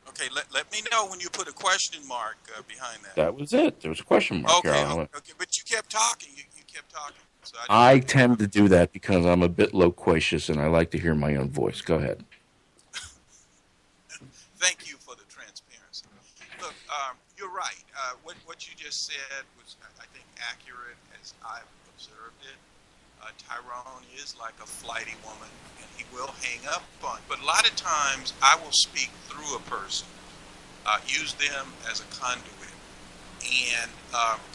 Okay, let me know when you put a question mark behind that. That was it. There was a question mark. Okay, Carol. okay, but you kept talking. You kept talking. So I tend to do that because I'm a bit loquacious and I like to hear my own voice. Go ahead. Thank you for the transparency. Look, you're right. What you just said was, I think, accurate as I've observed it. Tyrone is like a flighty woman, and he will hang up on. But a lot of times, I will speak through a person, use them as a conduit, and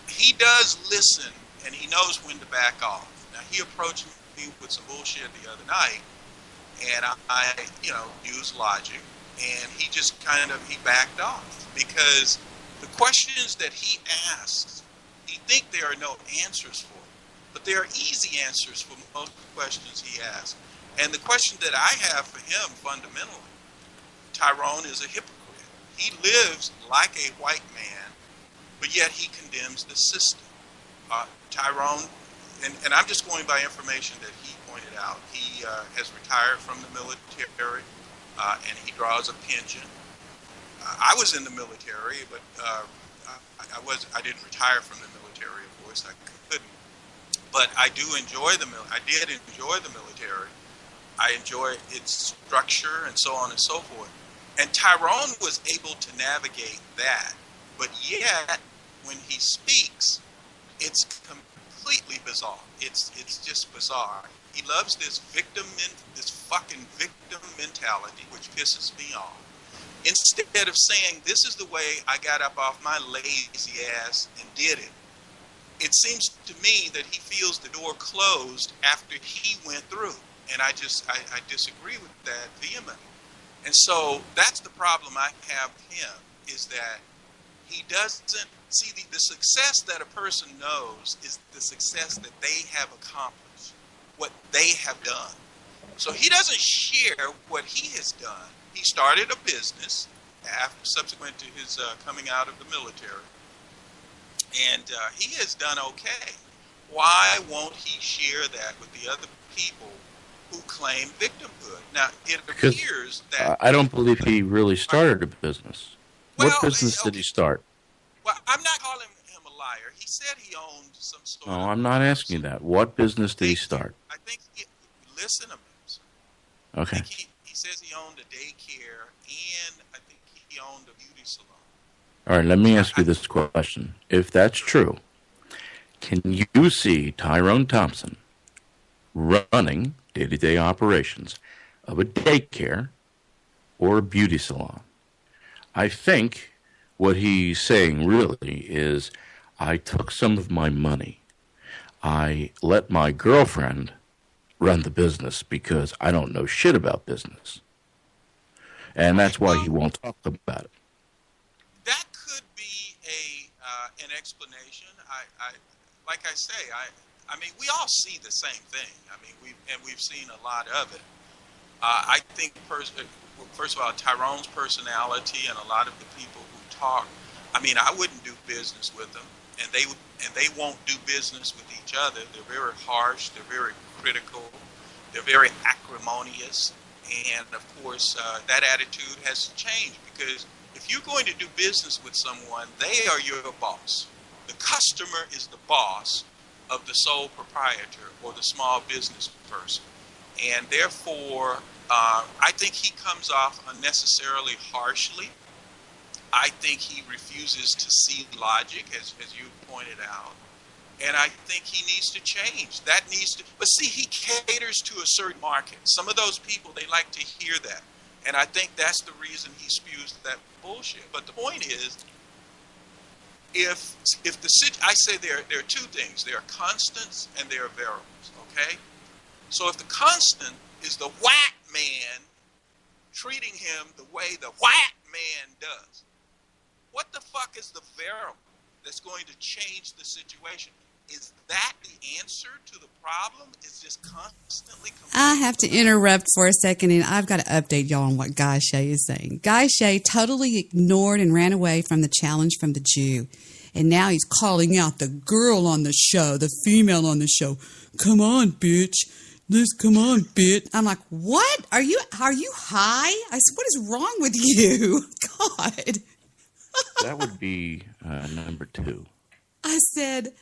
he does listen, and he knows when to back off. Now, he approached me with some bullshit the other night, and I used logic, and he just he backed off because the questions that he asks, he think there are no answers for. But there are easy answers for most questions he asks. And the question that I have for him fundamentally, Tyrone is a hypocrite. He lives like a white man, but yet he condemns the system. Tyrone, and I'm just going by information that he pointed out, he has retired from the military, and he draws a pension. I was in the military, but I didn't retire from the military, of course. I couldn't. But I do enjoy I did enjoy the military. I enjoy its structure and so on and so forth. And Tyrone was able to navigate that. But yet, when he speaks, it's completely bizarre. It's just bizarre. He loves this fucking victim mentality, which pisses me off. Instead of saying, this is the way I got up off my lazy ass and did it. It seems to me that he feels the door closed after he went through. And I disagree with that vehemently. And so that's the problem I have with him, is that he doesn't see the success that a person knows is the success that they have accomplished, what they have done. So he doesn't share what he has done. He started a business subsequent to his coming out of the military. And he has done okay. Why won't he share that with the other people who claim victimhood? Now, it appears that... I don't believe he really started a business. Well, what business did he start? Well, I'm not calling him a liar. He said he owned some sort of... No, I'm not asking you that. What business did he start? I think listen to me, sir. Okay. I think he says he owned a daycare, and I think he owned a beauty salon. All right, let me ask you this question. If that's true, can you see Tyrone Thompson running day-to-day operations of a daycare or a beauty salon? I think what he's saying really is, I took some of my money. I let my girlfriend run the business because I don't know shit about business. And that's why he won't talk about it. That could be an explanation. Like I say, I mean, we all see the same thing. I mean, we've seen a lot of it. I think, first of all, Tyrone's personality and a lot of the people who talk, I mean, I wouldn't do business with them. and they won't do business with each other. They're very harsh. They're very critical. They're very acrimonious. And of course, that attitude has to change, because if you're going to do business with someone, they are your boss. The customer is the boss of the sole proprietor or the small business person. And therefore, I think he comes off unnecessarily harshly. I think he refuses to see logic, as you pointed out. And I think he needs to change. But see, he caters to a certain market. Some of those people, they like to hear that. And I think that's the reason he spews that bullshit. But the point is, I say there are two things. There are constants and there are variables, okay? So if the constant is the white man treating him the way the white man does, what the fuck is the variable that's going to change the situation? Is that the answer to the problem? Is just constantly I have to interrupt for a second, and I've got to update y'all on what Guy Shay is saying. Guy Shay totally ignored and ran away from the challenge from the Jew. And now he's calling out the girl on the show, the female on the show. Come on, bitch. Come on, bitch. I'm like, what? Are you high? I said, what is wrong with you? God. That would be number 2. I said,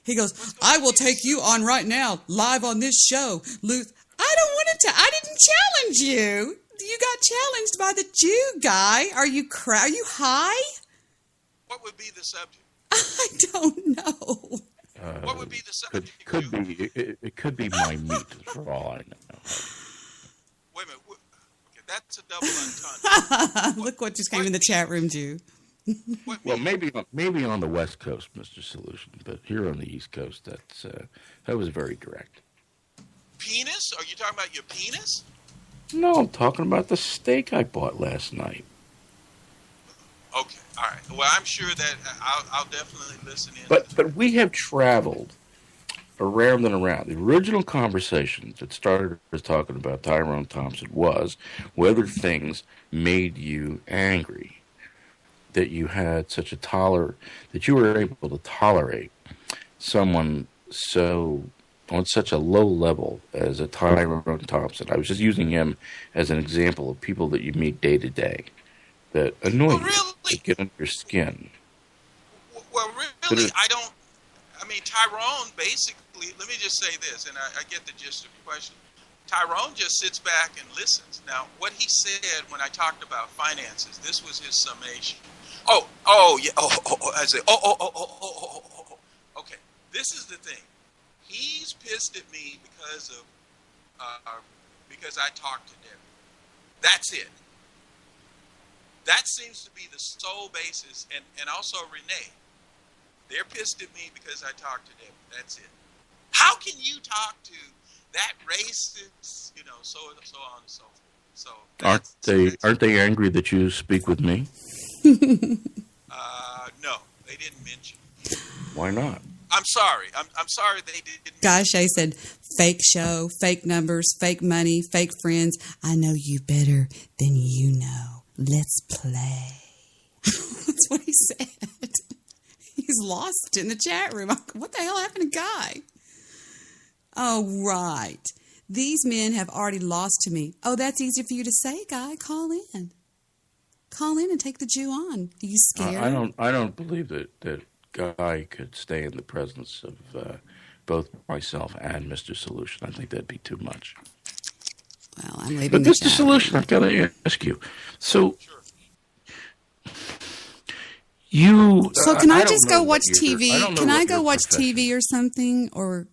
he goes, I will take you on right now, live on this show. Luth, I don't want to. I didn't challenge you. You got challenged by the Jew guy. Are you high? What would be the subject? I don't know. What would be the subject? It could be my meat, for all I know. Wait a minute. Okay, that's a double entendre. Look what just came in the chat room, Jew. Well, maybe on the West Coast, Mr. Solution, but here on the East Coast, that was very direct. Penis? Are you talking about your penis? No, I'm talking about the steak I bought last night. Okay, all right. Well, I'm sure that I'll definitely listen in. But we have traveled around and around. The original conversation that started us talking about Tyrone Thompson was whether things made you angry, that you had that you were able to tolerate someone on such a low level as a Tyrone Thompson. I was just using him as an example of people that you meet day to day that annoy you, that get under your skin. Well, really, Tyrone basically, let me just say this, and I get the gist of your question. Tyrone just sits back and listens. Now, what he said when I talked about finances, this was his summation. I say, okay. This is the thing. He's pissed at me because I talked to Debbie. That's it. That seems to be the sole basis, and also Renee. They're pissed at me because I talked to Debbie. That's it. How can you talk to that racist, so on and so forth? So aren't they angry that you speak with me? No, they didn't mention. Why not? I'm sorry. I'm sorry they didn't. Guy Shay said, fake show, fake numbers, fake money, fake friends. I know you better than you know. Let's play. That's what he said. He's lost in the chat room. What the hell happened to Guy? Oh, right. These men have already lost to me. Oh, that's easy for you to say, Guy. Call in. Call in and take the Jew on. Are you scared? I don't believe that Guy could stay in the presence of both myself and Mr. Solution. I think that'd be too much. Well, I'm leaving but the Mr. chat. Solution, I've got to ask you. So, So can I just go watch TV? Can I go watch TV or something? Or,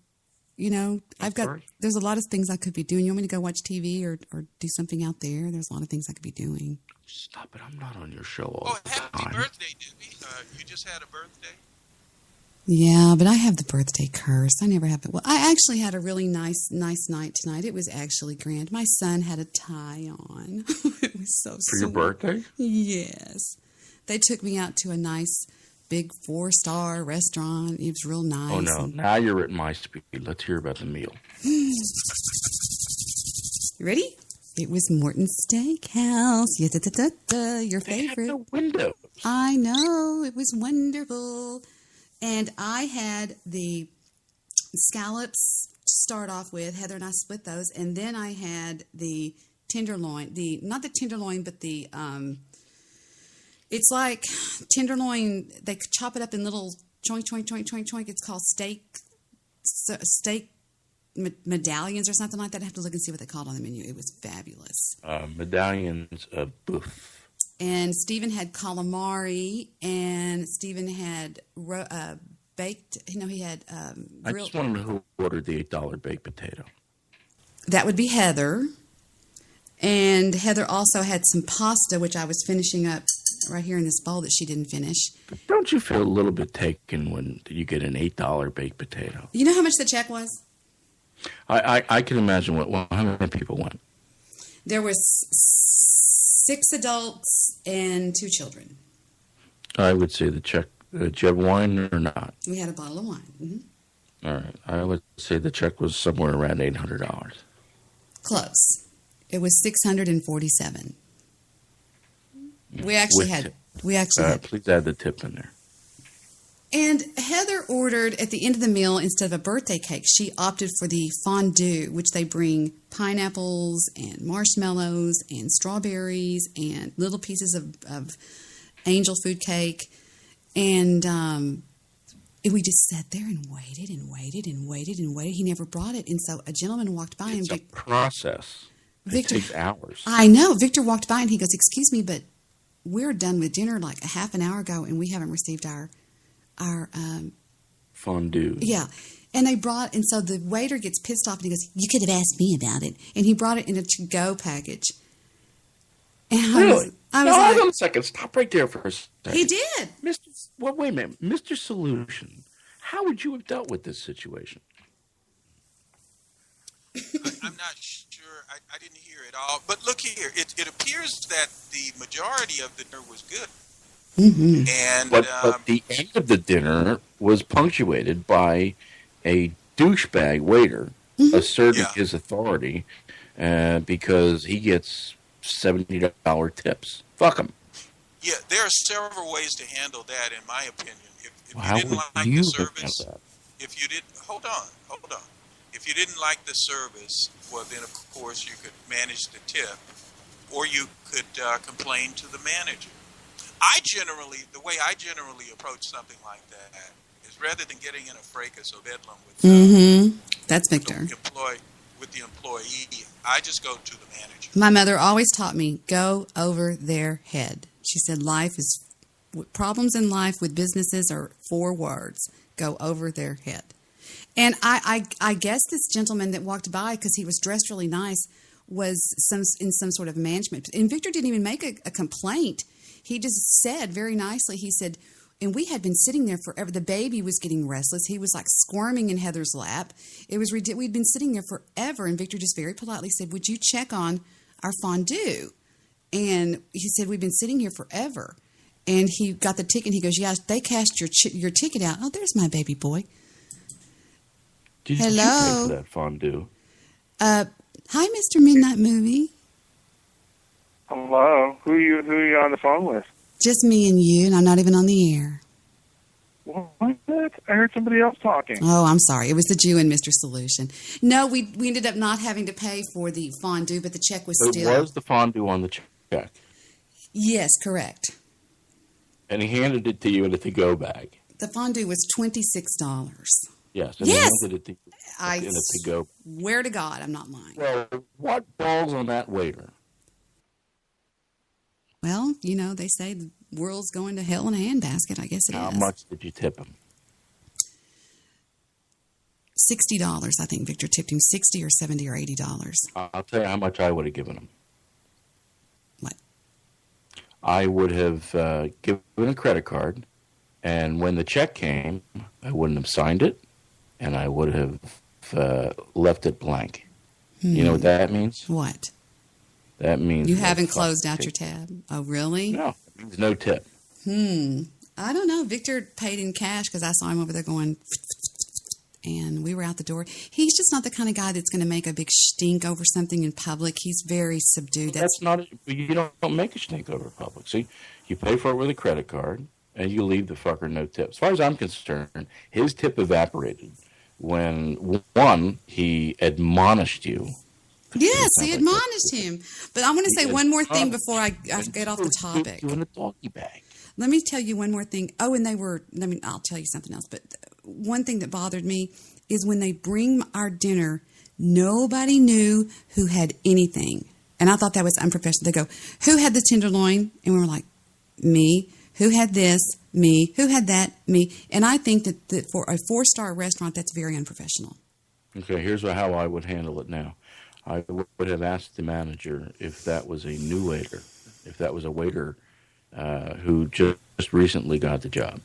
there's a lot of things I could be doing. You want me to go watch TV or do something out there? There's a lot of things I could be doing. Stop it. I'm not on your show all the time. Happy birthday, Debbie. You just had a birthday? Yeah, but I have the birthday curse. I never have it. Well, I actually had a really nice night tonight. It was actually grand. My son had a tie on. It was so sweet. For your birthday? Yes. They took me out to a nice, big 4-star restaurant. It was real nice. Oh, no. Now you're at my speed. Let's hear about the meal. You ready? It was Morton's Steakhouse. Your favorite. They had no windows. I know. It was wonderful. And I had the scallops to start off with. Heather and I split those. And then I had the tenderloin. Not the tenderloin, but the... it's like tenderloin. They chop it up in little choink. It's called steak medallions or something like that. I have to look and see what they called on the menu. It was fabulous. Medallions of boeuf. And Stephen had calamari, and Stephen had baked. He had I just want to know who ordered the $8 baked potato. That would be Heather. And Heather also had some pasta, which I was finishing up right here in this bowl that she didn't finish. But don't you feel a little bit taken when you get an $8 baked potato? You know how much the check was? I can imagine how many people went. There was 6 adults and 2 children. I would say the check. Did you have wine or not? We had a bottle of wine. Mm-hmm. All right. I would say the check was somewhere around $800. Close. It was $647. We actually had. Please add the tip in there. And Heather ordered at the end of the meal, instead of a birthday cake, she opted for the fondue, which they bring pineapples and marshmallows and strawberries and little pieces of angel food cake. And we just sat there and waited and waited and waited and waited. He never brought it. And so a gentleman walked by. It's a process. Victor, it takes hours. I know. Victor walked by and he goes, "Excuse me, but we're done with dinner like a half an hour ago and we haven't received our fondue." Yeah. And so the waiter gets pissed off and he goes, "You could have asked me about it." And he brought it in a to-go package. And really? I was hold on a second. Stop right there for a second. He did. Wait a minute. Mr. Solution, how would you have dealt with this situation? I'm not sure. I didn't hear it all. But look here. It appears that the majority of the dinner was good. Mm-hmm. And but the end of the dinner was punctuated by a douchebag waiter asserting his authority because he gets $70 tips. Fuck him. Yeah, there are several ways to handle that, in my opinion. If How you didn't would like you the service, that? if you didn't, hold on. If you didn't like the service, well, then of course you could manage the tip, or you could complain to the manager. The way I generally approach something like that is, rather than getting in a fracas or bedlam with That's Victor. With the employee, I just go to the manager. My mother always taught me, go over their head. She said problems in life with businesses are 4 words. Go over their head. And I guess this gentleman that walked by, because he was dressed really nice, was in some sort of management. And Victor didn't even make a complaint. He just said very nicely, he said, and we had been sitting there forever. The baby was getting restless. He was like squirming in Heather's lap. It was ridiculous. We'd been sitting there forever. And Victor just very politely said, "Would you check on our fondue?" And he said, "We've been sitting here forever." And he got the ticket. And he goes, "Yeah, they cashed your ticket out." Oh, there's my baby boy. Did you pay for that fondue? Hi, Mr. Midnight Movie. Hello. Who are you on the phone with? Just me and you, and I'm not even on the air. What? I heard somebody else talking. Oh, I'm sorry. It was the Jew and Mr. Solution. No, we ended up not having to pay for the fondue, but the check was still... It was the fondue on the check. Yes, correct. And he handed it to you in a to-go bag. The fondue was $26. Yes. And yes! He handed it to you in a to-go. Swear to God, I'm not lying. Well, what balls on that waiter? Well, they say the world's going to hell in a handbasket. I guess it is. How much did you tip him? $60. I think Victor tipped him $60 or $70 or $80. I'll tell you how much I would have given him. What? I would have given a credit card, and when the check came, I wouldn't have signed it, and I would have left it blank. You know what that means? What? That means... You haven't closed out your tab. Oh, really? No, it means no tip. I don't know. Victor paid in cash because I saw him over there going... And we were out the door. He's just not the kind of guy that's going to make a big stink over something in public. He's very subdued. That's not... You don't make a stink over public. See, you pay for it with a credit card, and you leave the fucker no tip. As far as I'm concerned, his tip evaporated when, one, he admonished you. Yes, he admonished him. But I want to say one more thing before I get off the topic. You in a doggy bag. Let me tell you one more thing. Oh, and I'll tell you something else. But one thing that bothered me is when they bring our dinner, nobody knew who had anything. And I thought that was unprofessional. They go, who had the tenderloin? And we were like, me. Who had this? Me. Who had that? Me. And I think that for a 4-star restaurant, that's very unprofessional. Okay, here's how I would handle it now. I would have asked the manager if that was a new waiter, if that was a waiter who just recently got the job.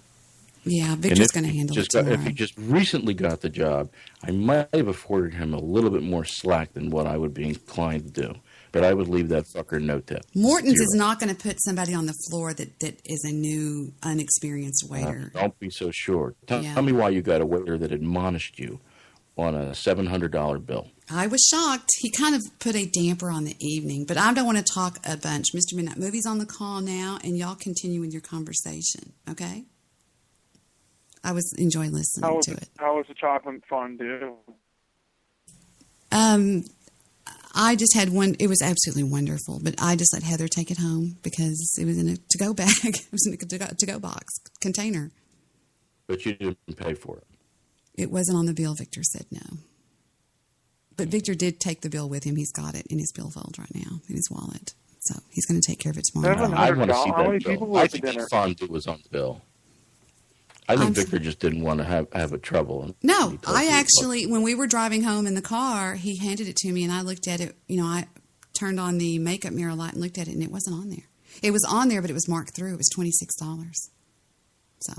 Yeah, Victor's going to handle it tomorrow. If he just recently got the job, I might have afforded him a little bit more slack than what I would be inclined to do. But I would leave that fucker no tip. Morton's is not going to put somebody on the floor that is a new, unexperienced waiter. Don't be so sure. Tell me why you got a waiter that admonished you on a $700 bill. I was shocked. He kind of put a damper on the evening. But I don't want to talk a bunch. Mr. Midnight Movie's on the call now, and y'all continue with your conversation, okay? I was enjoying listening to it. How was the chocolate fondue? I just had one. It was absolutely wonderful, but I just let Heather take it home because it was in a to-go bag. It was in a to-go box container. But you didn't pay for it. It wasn't on the bill. Victor said no. But Victor did take the bill with him. He's got it in his billfold right now, in his wallet. So he's going to take care of it tomorrow. I want to see that bill. I think the fondue was on the bill. I think Victor just didn't want to have a trouble. No, I actually, when we were driving home in the car, he handed it to me, and I looked at it. You know, I turned on the makeup mirror light and looked at it, and it wasn't on there. It was on there, but it was marked through. It was $26. So,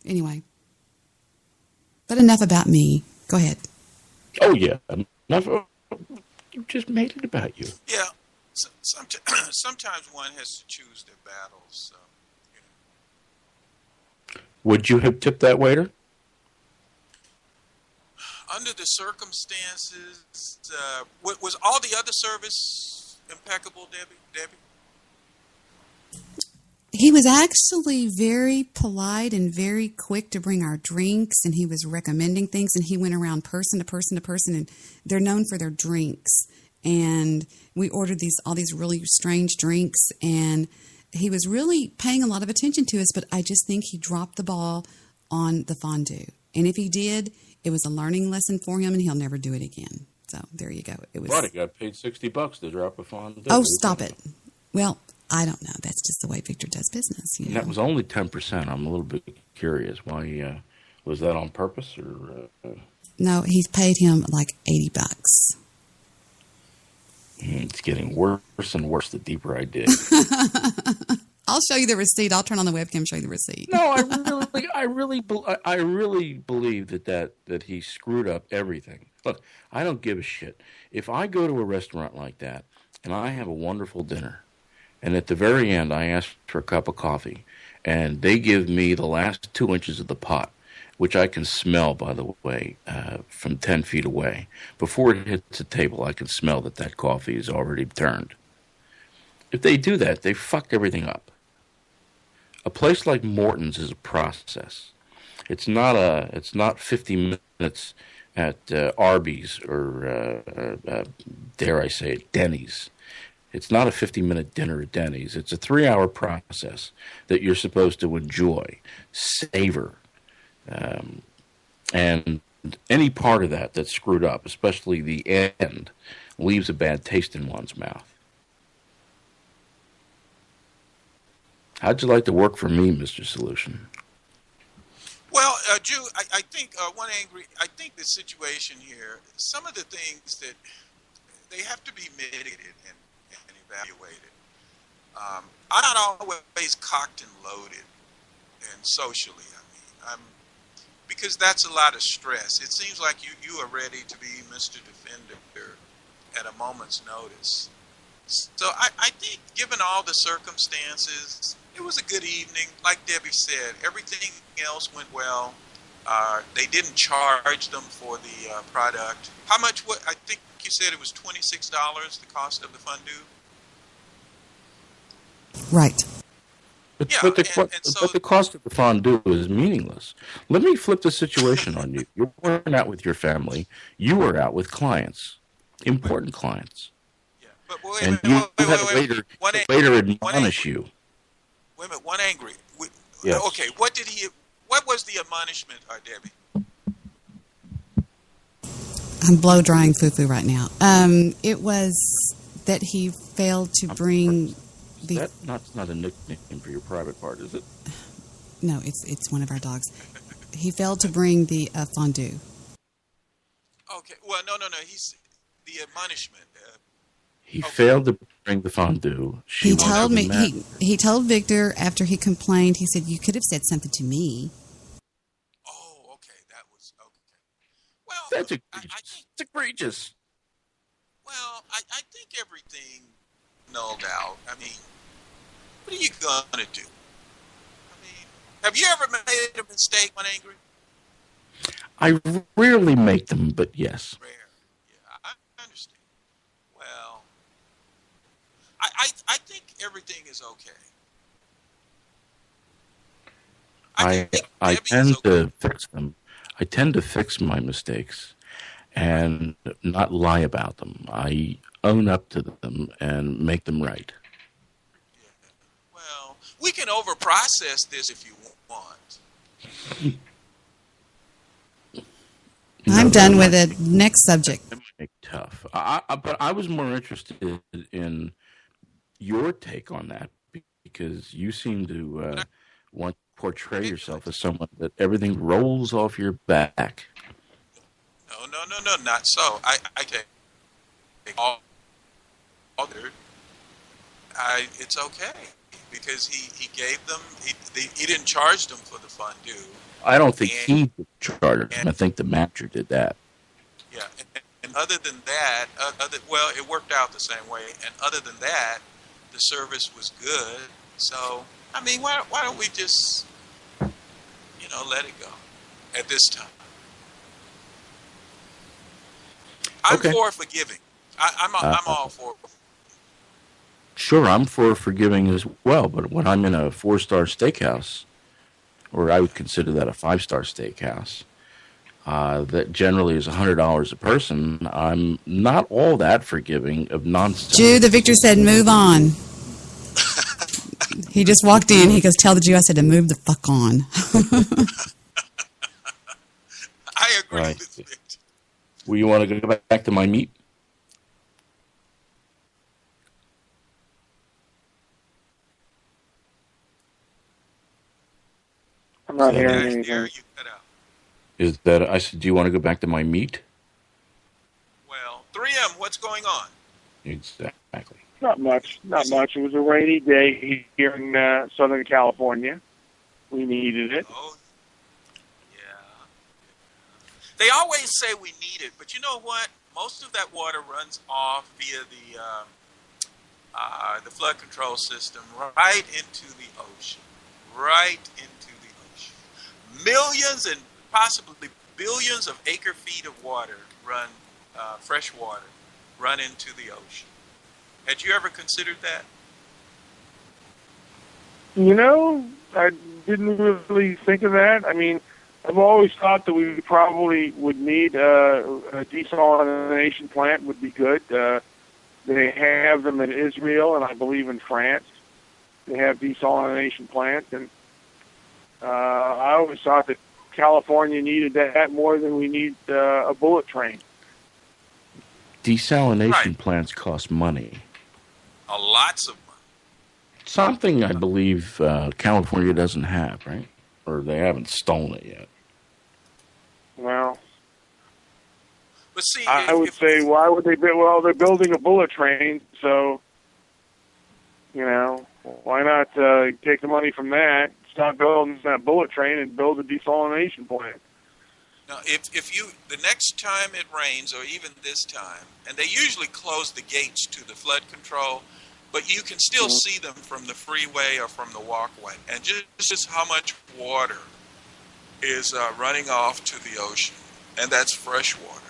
anyway. But enough about me. Go ahead. Oh, yeah. Enough. You just made it about you. Yeah. Sometimes one has to choose their battles, so. Would you have tipped that waiter? Under the circumstances, was all the other service impeccable, Debbie? He was actually very polite and very quick to bring our drinks, and he was recommending things, and he went around person to person to person, and they're known for their drinks. And we ordered all these really strange drinks, and he was really paying a lot of attention to us, but I just think he dropped the ball on the fondue. And if he did, it was a learning lesson for him, and he'll never do it again. So there you go. It was. Right, he got paid $60 to drop a fondue. Oh, stop it. Well, I don't know. That's just the way Victor does business. You know? That was only 10%. I'm a little bit curious. Why was that on purpose or? No, he's paid him like $80. It's getting worse and worse the deeper I dig. I'll show you the receipt. I'll turn on the webcam and show you the receipt. No, I really believe that he screwed up everything. Look, I don't give a shit. If I go to a restaurant like that and I have a wonderful dinner, and at the very end I ask for a cup of coffee, and they give me the last 2 inches of the pot, which I can smell, by the way, from 10 feet away. Before it hits the table, I can smell that coffee is already turned. If they do that, they fucked everything up. A place like Morton's is a process. It's not 50 minutes at Arby's or, dare I say it, Denny's. It's not a 50-minute dinner at Denny's. It's a 3-hour process that you're supposed to enjoy, savor. And any part of that that's screwed up, especially the end, leaves a bad taste in one's mouth. How'd you like to work for me, Mr. Solution? Well, Drew, I think I think the situation here, some of the things that they have to be mitigated and evaluated. I'm not always cocked and loaded, and socially, because that's a lot of stress. It seems like you are ready to be Mr. Defender at a moment's notice. So I think, given all the circumstances, it was a good evening. Like Debbie said, everything else went well. They didn't charge them for the product. How much? I think you said it was $26, the cost of the fondue? Right. But, Yeah, but, the, and so but the cost of the fondue is meaningless. Let me flip the situation on you. You weren't out with your family. You were out with clients, important clients. yeah. But wait a And minute, you had a wait. waiter, One, the waiter one admonish angry. you. Wait a minute, one angry. Yes. Okay, what did he? What was the admonishment, Debbie? I'm blow drying foo-foo right now. It was that he failed to bring the. That's not a nickname for your private part, is it? No, it's one of our dogs. He failed to bring the fondue. Okay, well, no. He's the admonishment. He Okay. failed to bring the fondue. She He went told to the me mat. he told Victor after he complained. He said, "You could have said something to me." Oh, okay, that was okay. Well, That's I egregious. think. It's egregious. Well, I think everything nulled out. I mean, what are you gonna do? I mean, have you ever made a mistake when angry? I rarely make them, but yes. Rare. Yeah, I understand. Well, I think everything is okay. I think I Debbie is tend okay. to fix them. I tend to fix my mistakes and not lie about them. I own up to them and make them right. Well, we can overprocess this if you want. I'm done with it. Next subject. That might make it tough. But I was more interested in your take on that because you seem to want to portray yourself as someone that everything rolls off your back. No, not so. I take all other. It's okay because he gave them. He didn't charge them for the fondue. I don't think he charged him. I think the manager did that. Yeah, and other than that, well, it worked out the same way. And other than that, the service was good. So, I mean, why don't we just, let it go at this time? I'm Okay. for forgiving. I'm all for. Sure, I'm for forgiving as well, but when I'm in a 4-star steakhouse, or I would consider that a 5-star steakhouse, that generally is $100 a person, I'm not all that forgiving of nonsense. Jew, the Victor said, "Move on." He just walked in. He goes, "Tell the Jew I said to move the fuck on." I agree Right. with Victor. Well, you want to go back to my meat? I'm not Yeah, hearing There anything. you cut out. Is that I said? Do you want to go back to my meat? Well, 3M, what's going on? Exactly. Not much. Not much. It was a rainy day here in Southern California. We needed it. Oh, yeah. They always say we need it, but you know what? Most of that water runs off via the flood control system right into the ocean. Right into the ocean. Millions and possibly billions of acre feet of water run, fresh water, run into the ocean. Had you ever considered that? I didn't really think of that. I mean, I've always thought that we probably would need a desalination plant would be good. They have them in Israel, and I believe in France. They have desalination plants, and I always thought that California needed that more than we need a bullet train. Desalination Right. plants cost money. Lots of money. Something I believe California doesn't have, right? Or they haven't stolen it yet. Well, But see, I would say, why would they build? Well, they're building a bullet train, so why not take the money from that, stop building that bullet train, and build a desalination plant? now, if the next time it rains, or even this time, and they usually close the gates to the flood control, but you can still see them from the freeway or from the walkway, and just how much water is running off to the ocean, and that's fresh water.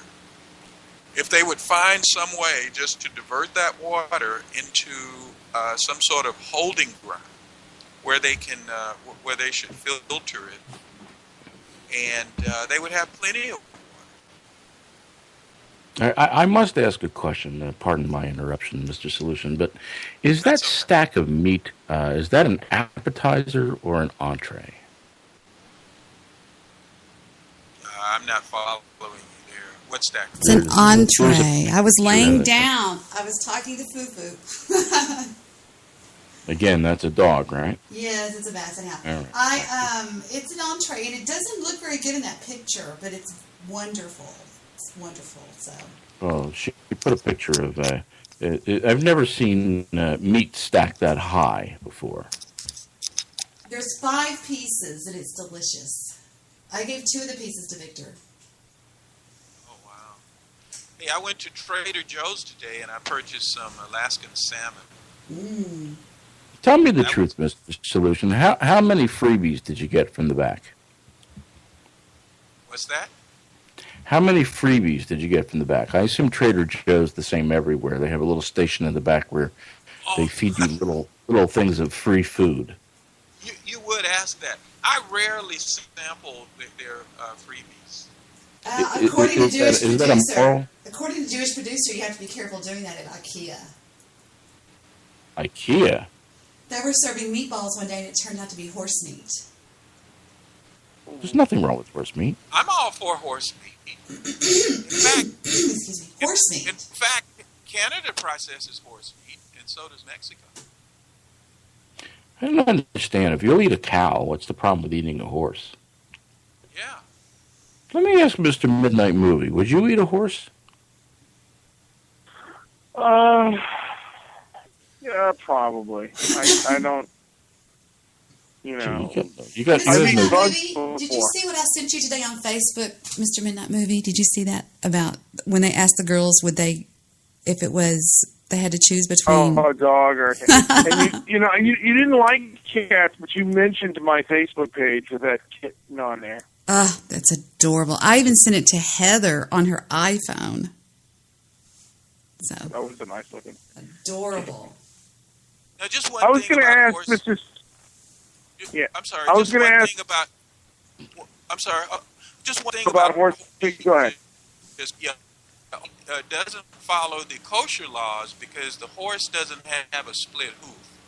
If they would find some way just to divert that water into some sort of holding ground, where they can where they should filter it, and they would have plenty of. I must ask a question. Pardon my interruption, Mr. Solution, but is that stack of meat, is that an appetizer or an entree? I'm not following you there. What's that? It's an entree. I was laying down. I was talking to Fufu. Again, that's a dog, right? Yes, it's a basset hound. Right. It's an entree, and it doesn't look very good in that picture, but it's wonderful. It's wonderful. So. Oh, she put a picture of. I've never seen meat stacked that high before. There's 5 pieces, and it's delicious. I gave 2 of the pieces to Victor. Oh wow! Hey, I went to Trader Joe's today, and I purchased some Alaskan salmon. Mm. Tell me the truth, Mr. Solution. How many freebies did you get from the back? What's that? How many freebies did you get from the back? I assume Trader Joe's the same everywhere. They have a little station in the back where they feed you little things of free food. You would ask that. I rarely sample their freebies. According to Jewish is that a moral? According to Jewish producer, you have to be careful doing that at IKEA. IKEA? They were serving meatballs one day, and it turned out to be horse meat. There's nothing wrong with horse meat. I'm all for horse meat. In fact, excuse me, horse meat. In fact, Canada processes horse meat, and so does Mexico. I don't understand. If you'll eat a cow, what's the problem with eating a horse? Yeah. Let me ask Mr. Midnight Movie. Would you eat a horse? Yeah, probably. I don't. You know. You got. Did you see what I sent you today on Facebook, Mr. Midnight Movie? Did you see that about when they asked the girls if it was they had to choose between a dog or and you didn't like cats, but you mentioned my Facebook page with that kitten on there. Oh, that's adorable. I even sent it to Heather on her iPhone. So that was a nice looking. Adorable. Now, just one I was going to ask Mr. Yeah. I'm sorry. I was going to ask about. I'm sorry. Just one thing about horse. Go ahead. Doesn't follow the kosher laws because the horse doesn't have a split hoof.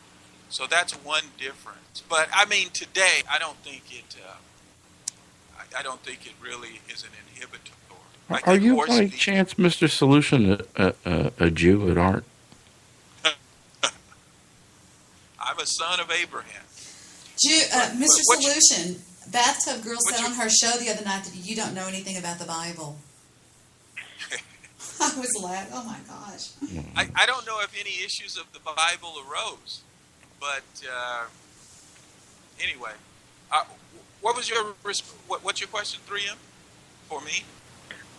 So that's one difference. But I mean, today I don't think it. I don't think it really is an inhibitor. Are you by chance, Mr. Solution, a Jew at heart? I'm a son of Abraham. Mr. Solution, Bathtub Girl said on her show the other night that you don't know anything about the Bible. I was laughing. Oh my gosh. I don't know if any issues of the Bible arose, but anyway, what's your question, 3M, for me?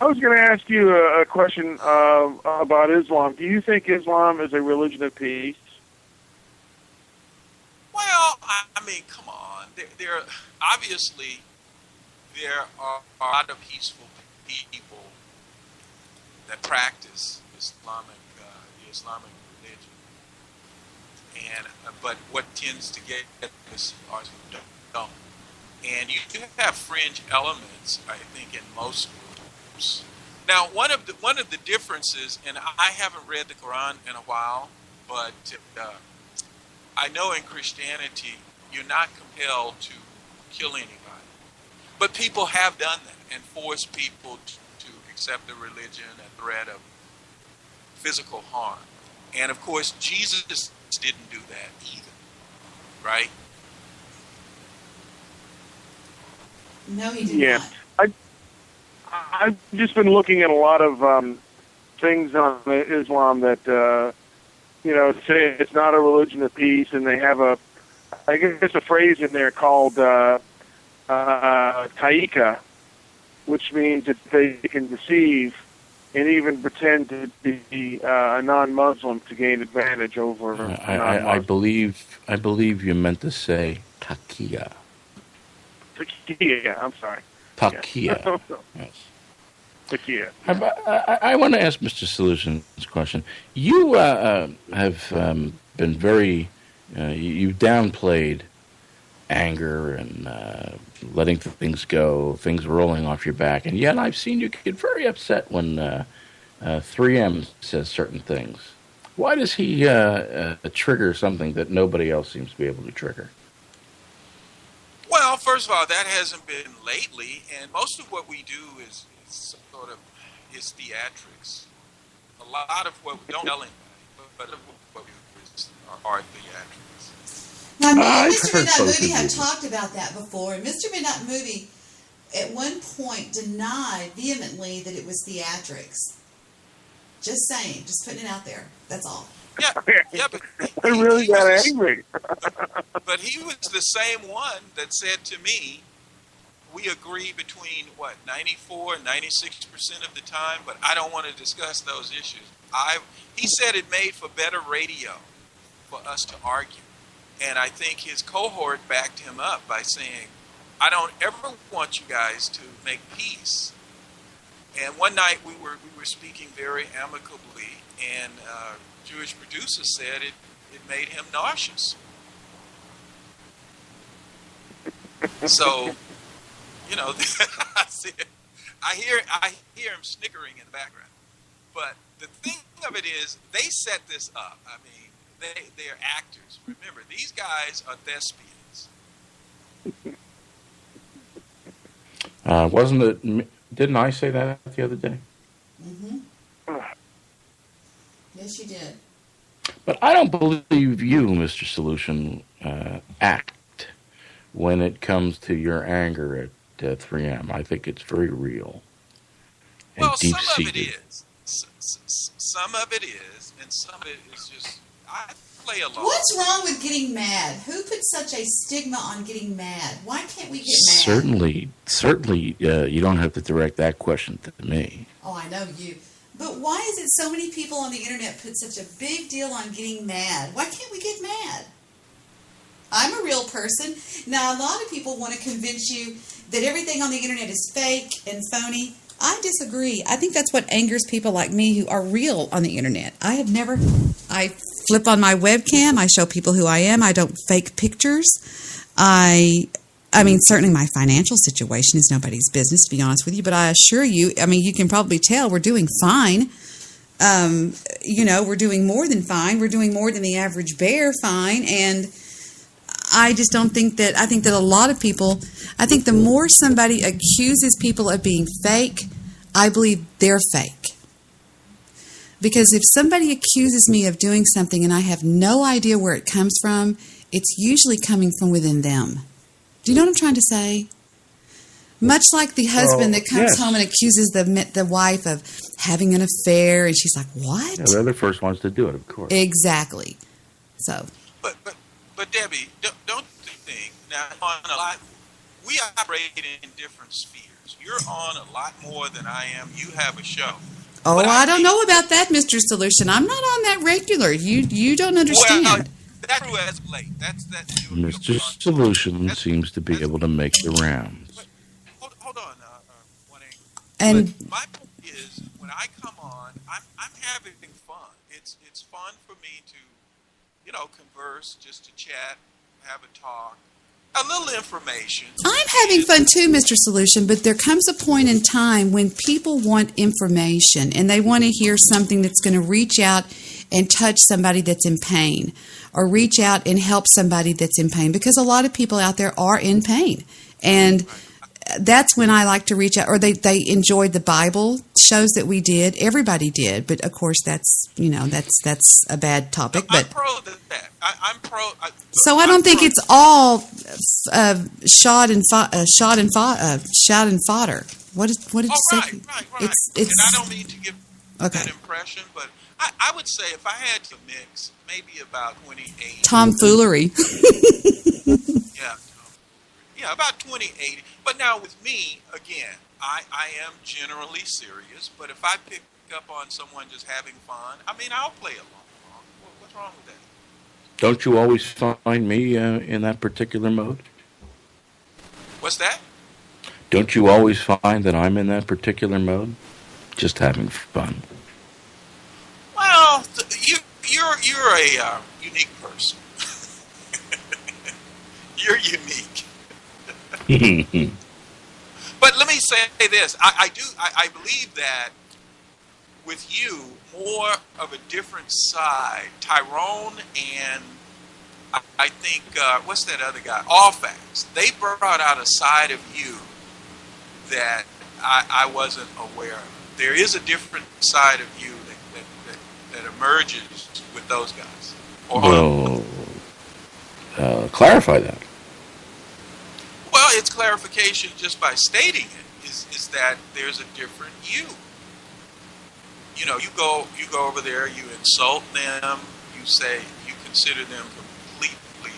I was going to ask you a question about Islam. Do you think Islam is a religion of peace? Well, I mean, come on. There obviously there are a lot of peaceful people that practice the Islamic religion, and but what tends to get this are who don't. And you do have fringe elements, I think, in most groups. Now, one of the differences, and I haven't read the Quran in a while, but I know in Christianity you're not compelled to kill anybody. But people have done that and forced people to accept the religion at threat of physical harm. And of course, Jesus didn't do that either, right? No, he did not. I've just been looking at a lot of things on Islam that say it's not a religion of peace, and they have a phrase in there called taika, which means that they can deceive and even pretend to be a non-Muslim to gain advantage over I believe you meant to say takia. Takia, I'm sorry. Takia. Yes. Takia. I want to ask Mr. Solution this question. You have been very, you downplayed anger and letting things go, things rolling off your back. And yet I've seen you get very upset when 3M says certain things. Why does he trigger something that nobody else seems to be able to trigger? Well, first of all, that hasn't been lately, and most of what we do is sort of is theatrics. A lot of what we don't tell anybody, but what we do is are theatrics. Now, me and I've Mr. heard Midnight both Movie of have you. talked about that before. And Mr. Midnight Movie, at one point, denied vehemently that it was theatrics. Just saying, just putting it out there. That's all. Yeah, but I really got angry. But he was the same one that said to me, we agree between, 94 and 96% of the time, but I don't want to discuss those issues. He said it made for better radio for us to argue. And I think his cohort backed him up by saying, I don't ever want you guys to make peace. And one night we were speaking very amicably, and Jewish producer said it made him nauseous. So, I hear him snickering in the background. But the thing of it is, they set this up. I mean, they're actors. Remember, these guys are thespians. Wasn't it? Didn't I say that the other day? Mm-hmm. Yes, you did. But I don't believe you, Mr. Solution, act when it comes to your anger at 3M. I think it's very real and Well, some deep-seated. of it is. Some of it is, and some of it is just, I play along. What's wrong with getting mad? Who put such a stigma on getting mad? Why can't we get mad? Certainly, you don't have to direct that question to me. Oh, I know you. But why is it so many people on the internet put such a big deal on getting mad? Why can't we get mad? I'm a real person. Now, a lot of people want to convince you that everything on the internet is fake and phony. I disagree. I think that's what angers people like me who are real on the internet. I flip on my webcam. I show people who I am. I don't fake pictures. I mean, certainly my financial situation is nobody's business, to be honest with you. But I assure you, I mean, you can probably tell we're doing fine. We're doing more than fine. We're doing more than the average bear fine. And I just don't think that, I think that a lot of people, I think the more somebody accuses people of being fake, I believe they're fake. Because if somebody accuses me of doing something and I have no idea where it comes from, it's usually coming from within them. Do you know what I'm trying to say? Much like the husband that comes home and accuses the wife of having an affair, and she's like, what? Yeah, they're the first ones to do it, of course. Exactly. So. But Debbie, don't you think, now, on a lot, we operate in different spheres. You're on a lot more than I am. You have a show. Oh, But I don't know about that, Mr. Solution. I'm not on that regular. You don't understand. Well, that's true as of late. That's Mr. Solution seems to be able to make the rounds. Hold on, 1A. And But my point is, when I come on, I'm having fun. It's fun for me to, converse, just to chat, have a talk, a little information. I'm having fun too, Mr. Solution, but there comes a point in time when people want information and they want to hear something that's going to reach out and touch somebody that's in pain, or reach out and help somebody that's in pain, because a lot of people out there are in pain. And that's when I like to reach out, or they enjoyed the Bible shows that we did. Everybody did, but of course that's a bad topic. I'm But pro that. I'm pro. so I don't think it's all shot and fodder. What did you say? Right. It's and I don't mean to give okay. that impression, but I would say if I had to mix, maybe about 2080. Tomfoolery. Yeah, about 2080. But now with me, again, I am generally serious, but if I pick up on someone just having fun, I mean, I'll play along. What's wrong with that? Don't you always find me in that particular mode? What's that? Don't you always find that I'm in that particular mode? Just having fun. Well, you're a unique person. You're unique. But let me say this: I believe that with you, more of a different side. Tyrone and I think what's that other guy? Allfax. They brought out a side of you that I wasn't aware of. There is a different side of you that emerges with those guys. Well, clarify that. Well, it's clarification just by stating it. Is that there's a different you. You know, you go over there, you insult them, you say you consider them completely,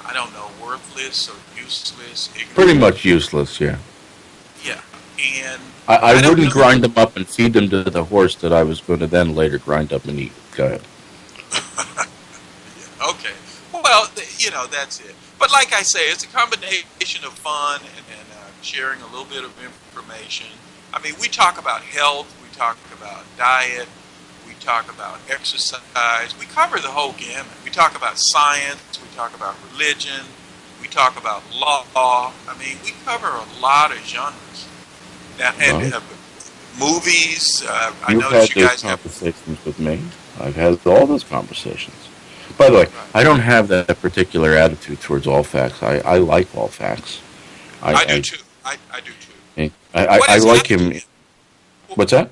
I don't know, worthless or useless. Ignorant. Pretty much useless, yeah. Yeah, and I wouldn't grind them up and feed them to the horse that I was going to then later grind up and eat. Go ahead. Yeah, okay. Well, you know, that's it. But like I say, it's a combination of fun and sharing a little bit of information. I mean, we talk about health, we talk about diet, we talk about exercise. We cover the whole gamut. We talk about science, we talk about religion, we talk about law. I mean, we cover a lot of genres. Now, and movies. I know that you guys have conversations with me. I've had all those conversations. By the way, I don't have that particular attitude towards Allfax. I like Allfax. I do too. I do too. I like him. What's that?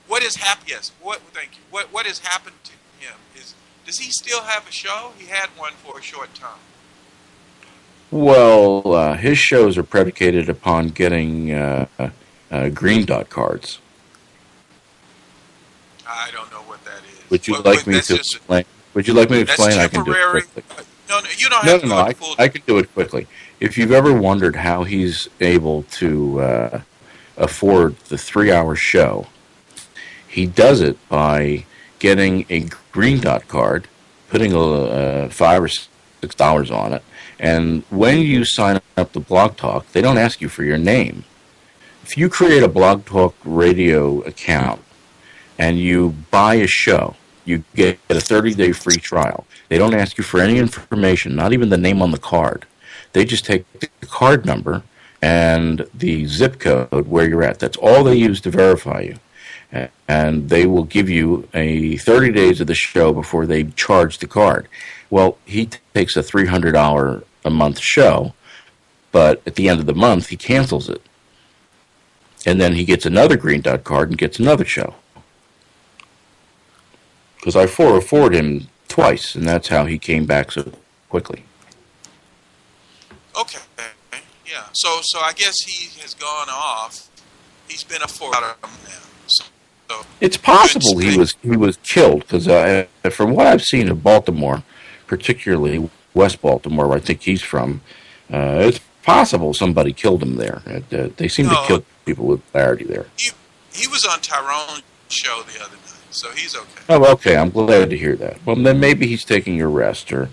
What is happened? Yes. Thank you. What has happened to him? Does he still have a show? He had one for a short time. Well, his shows are predicated upon getting green dot cards. I don't know what that is. Would you like me to explain? Would you like me to explain? I can do it quickly. No, you don't have to do it full. I can do it quickly. If you've ever wondered how he's able to afford the 3-hour show, he does it by getting a green dot card, putting $5 or $6 on it, and when you sign up to Blog Talk, they don't ask you for your name. If you create a Blog Talk radio account and you buy a show, you get a 30-day free trial. They don't ask you for any information, not even the name on the card. They just take the card number and the zip code where you're at. That's all they use to verify you. And they will give you a 30 days of the show before they charge the card. Well, he takes a $300 a month show, but at the end of the month, he cancels it. And then he gets another green dot card and gets another show. Because I forward him twice, and that's how he came back so quickly. Okay, yeah. So I guess he has gone off. He's been a forwarder now. So it's possible he was killed because from what I've seen of Baltimore, particularly West Baltimore, where I think he's from, it's possible somebody killed him there. They seem to kill people with clarity there. He was on Tyrone's show the other night. So he's okay. Oh, okay. I'm glad to hear that. Well, then maybe he's taking a rest, or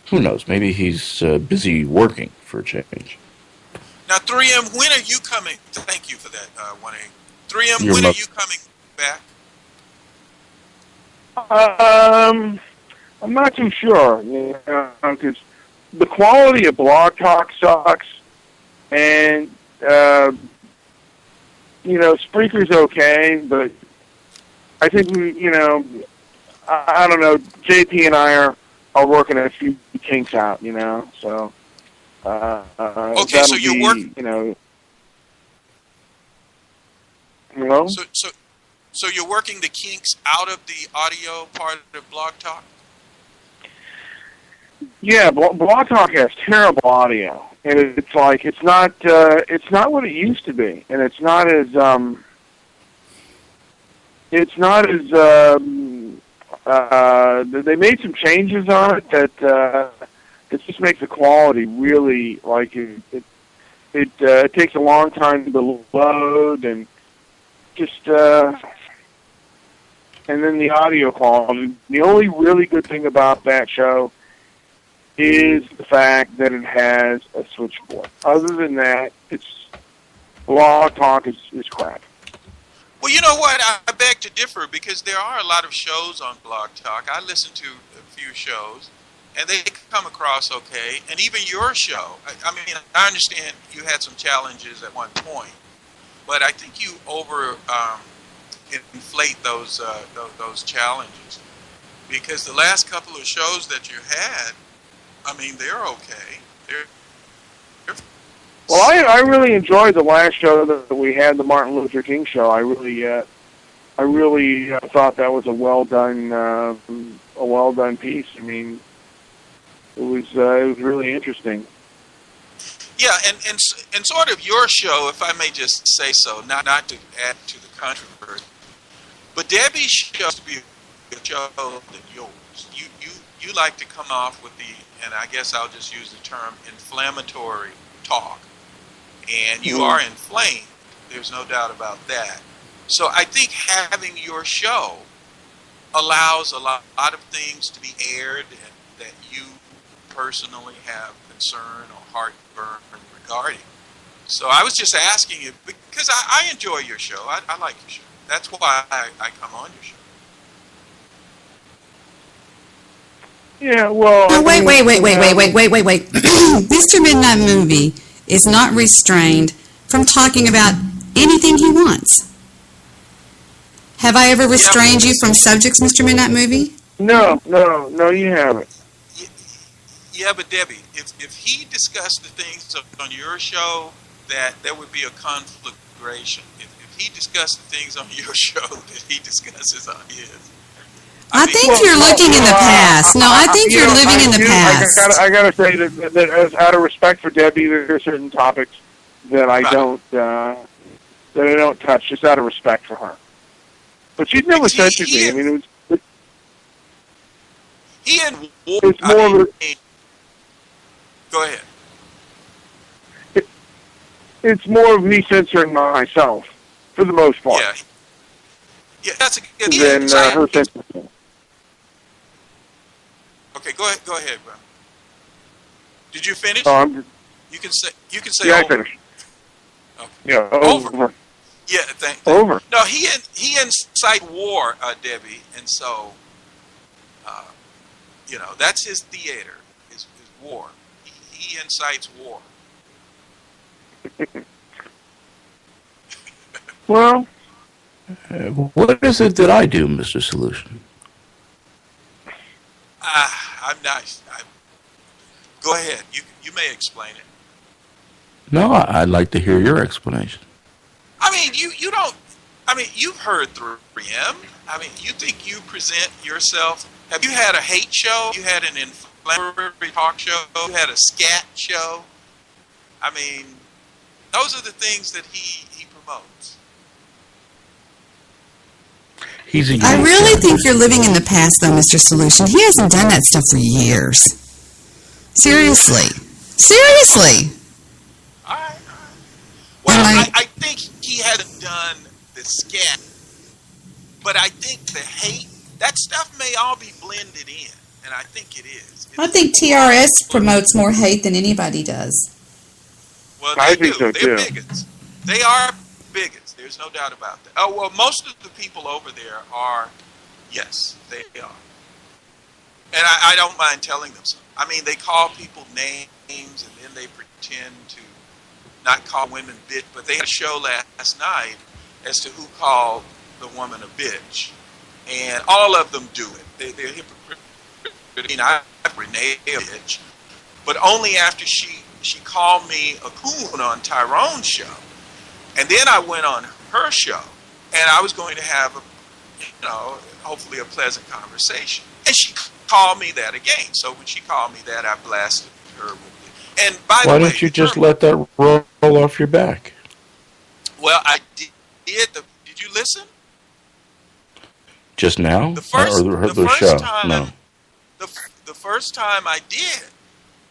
who knows? Maybe he's busy working for a change. Now, 3M, when are you coming? Thank you for that, 1A. 3M, when are you coming back? I'm not too sure, because the quality of Blog Talk sucks, and Spreaker's okay, but I think I don't know. JP and I are working a few kinks out, So okay, so you're working. Hello. So you're working the kinks out of the audio part of Blog Talk. Yeah, Blog Talk has terrible audio, and it's like it's not what it used to be, and it's not as they made some changes on it that just makes the quality really like it takes a long time to load and just and then the audio quality. The only really good thing about that show is the fact that it has a switchboard. Other than that, it's Blog Talk is crap. Well, you know what? I beg to differ because there are a lot of shows on Blog Talk. I listen to a few shows, and they come across okay, and even your show. I mean, I understand you had some challenges at one point, but I think you inflate those challenges, because the last couple of shows that you had, I mean, they're okay. Well, I really enjoyed the last show that we had, the Martin Luther King show. I really thought that was a well done piece. I mean, it was really interesting. Yeah, and sort of your show, if I may just say so, not to add to the controversy, but Debbie's show to be a show than yours. You like to come off with and I guess I'll just use the term inflammatory talk, and you are inflamed. There's no doubt about that. So I think having your show allows a lot of things to be aired and that you personally have concern or heartburn regarding. So I was just asking you, because I enjoy your show. I like your show. That's why I come on your show. Yeah, well... No, wait. Mr. Midnight Movie is not restrained from talking about anything he wants. Have I ever restrained you from subjects, Mr. Midnight Movie? No, you haven't. Yeah, but Debbie, if he discussed the things on your show, that there would be a conflagration. If he discussed the things on your show that he discusses on his. I think you're looking in the past. No, I think you're living in the past. I gotta say that as out of respect for Debbie, there are certain topics that I don't touch, just out of respect for her. But she'd never censored me. I mean, it's more. Go ahead. It's more of me censoring myself, for the most part. Yeah, that's a good. Than her censoring. Okay, go ahead, bro. Did you finish? You can say. Yeah, over. I finished. Okay. Yeah, over. Yeah, thank over. No, he incite war, Debbie, and so, that's his theater, is war. He incites war. Well, what is it that I do, Mr. Solution? I'm not. Go ahead. You may explain it. No, I'd like to hear your explanation. I mean, you don't. I mean, you've heard 3M. I mean, you think you present yourself? Have you had a hate show? You had an inflammatory talk show? You had a scat show? I mean, those are the things that he promotes. I really think you're living in the past, though, Mr. Solution. He hasn't done that stuff for years. Seriously. All right. Well, I think he hasn't done the scat, but I think the hate, that stuff may all be blended in, and I think it is. I think TRS promotes more hate than anybody does. Well, I think so, They're too. bigots. They are bigots. There's no doubt about that. Oh, well, most of the people over there are, yes, they are. And I don't mind telling them so. I mean, they call people names, and then they pretend to not call women bitch, but they had a show last night as to who called the woman a bitch. And all of them do it. They're hypocrites. I mean, I Renee a bitch, but only after she called me a coon on Tyrone's show. And then I went on her show, and I was going to have, hopefully a pleasant conversation. And she called me that again. So when she called me that, I blasted her with it. And by the way, why don't you just let that roll off your back? Well, I did. Did you listen? Just now? The first show? time, No. The first time I did,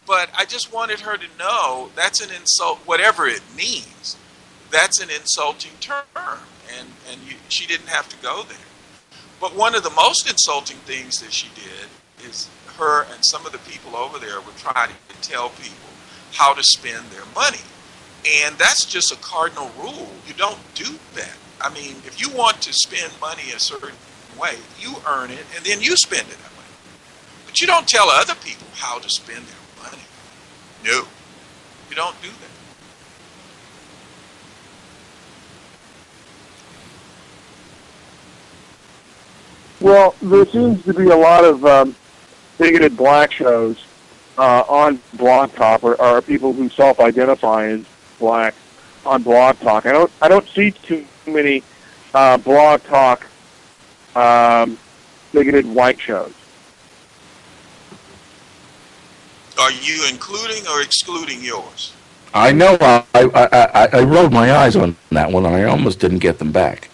but I just wanted her to know that's an insult, whatever it means. That's an insulting term, and she didn't have to go there. But one of the most insulting things that she did is her and some of the people over there were trying to tell people how to spend their money. And that's just a cardinal rule. You don't do that. I mean, if you want to spend money a certain way, you earn it, and then you spend it that way. But But you don't tell other people how to spend their money. No, you don't do that. Well, there seems to be a lot of bigoted black shows on Blog Talk, or people who self-identify as black on Blog Talk. I don't see too many Blog Talk bigoted white shows. Are you including or excluding yours? I know. I rolled my eyes on that one, and I almost didn't get them back.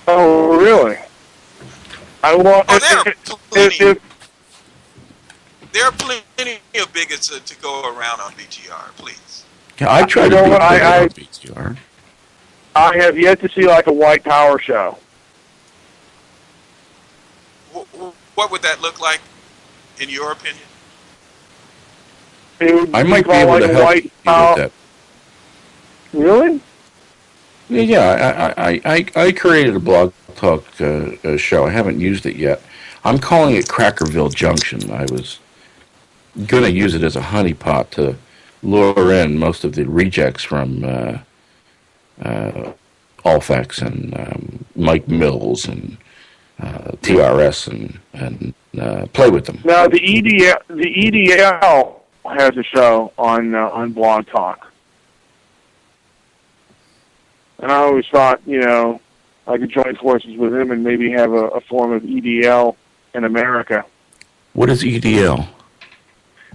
Oh, really? There are plenty of bigots to go around on BTR, please. Yeah, I tried to be on BTR. I have yet to see like a white power show. What would that look like, in your opinion? I might be able to help you with that. Really? Yeah, I created a Blog Talk show. I haven't used it yet. I'm calling it Crackerville Junction. I was going to use it as a honeypot to lure in most of the rejects from Allfax and Mike Mills and TRS and play with them. Now the EDL has a show on Blog Talk, and I always thought I could join forces with him and maybe have a form of EDL in America. What is EDL?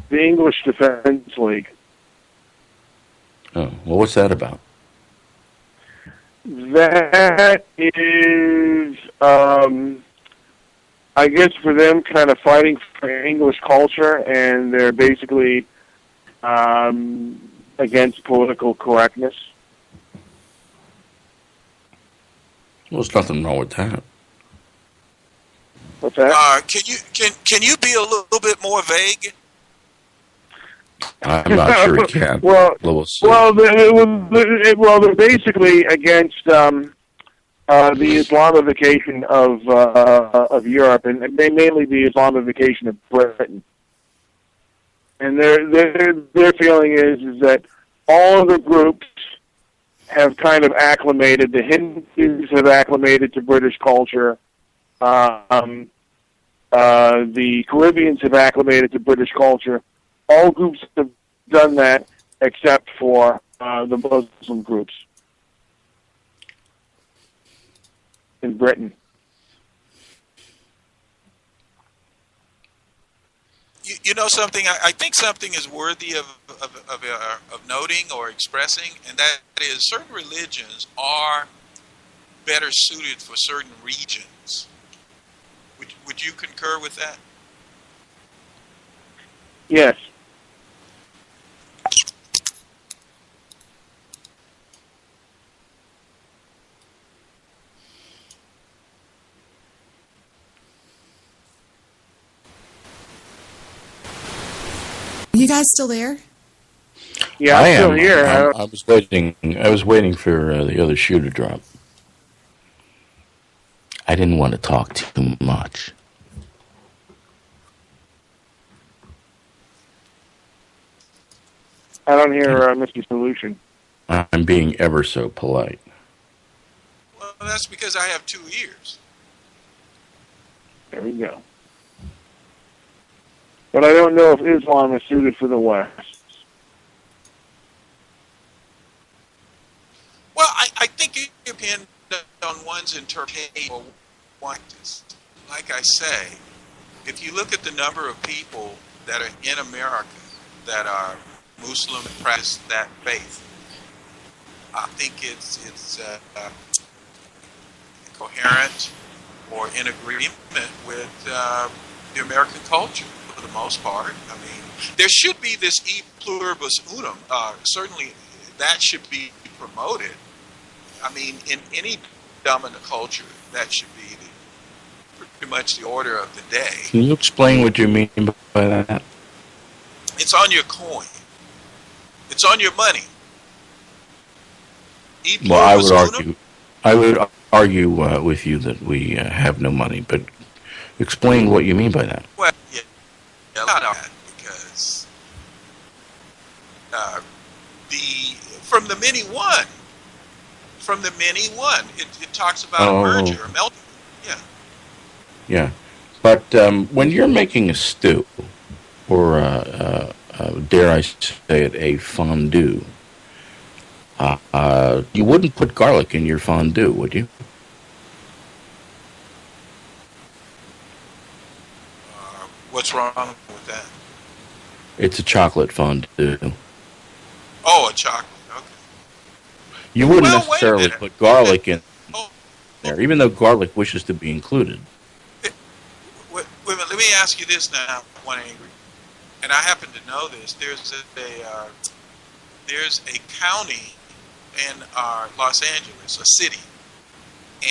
The English Defense League. Oh, well, what's that about? That is, I guess for them, kind of fighting for English culture, and they're basically against political correctness. Well, there's nothing wrong with that. What's that? Can you be a little bit more vague? I'm not sure he can. Well, they're basically against the Islamification of Europe, and mainly the Islamification of Britain. And their feeling is that all of the groups have kind of acclimated. The Hindus have acclimated to British culture. The Caribbeans have acclimated to British culture. All groups have done that except for the Muslim groups in Britain. You know something? I think something is worthy of noting or expressing, and that is certain religions are better suited for certain regions. Would you concur with that? Yes. You guys still there? Yeah, I'm still here. I was waiting. I was waiting for the other shoe to drop. I didn't want to talk too much. I don't hear Mr. Solution. I'm being ever so polite. Well, that's because I have 2 ears. There we go. But I don't know if Islam is suited for the West. Well, I think it depends on one's interpretation or what is. Like I say, if you look at the number of people that are in America that are Muslim and practice that faith, I think it's coherent or in agreement with the American culture for the most part. I mean, there should be this e pluribus unum. Certainly, that should be promoted. I mean, in any dominant culture, that should be pretty much the order of the day. Can you explain what you mean by that? It's on your coin. It's on your money. Well, I would argue with you that we have no money, but Explain what you mean by that. Well, yeah, a lot of that because the from the mini one, it talks about a merger, a melting. Yeah. Yeah, but when you're making a stew, or dare I say it, a fondue, you wouldn't put garlic in your fondue, would you? What's wrong with that? It's a chocolate fondue. Oh, a chocolate. Okay. You wouldn't Well, necessarily wait a minute. put garlic in Oh, there, even though garlic wishes to be included. wait a minute. Let me ask you this now, One Angry. And I happen to know this. There's a county in Los Angeles, a city,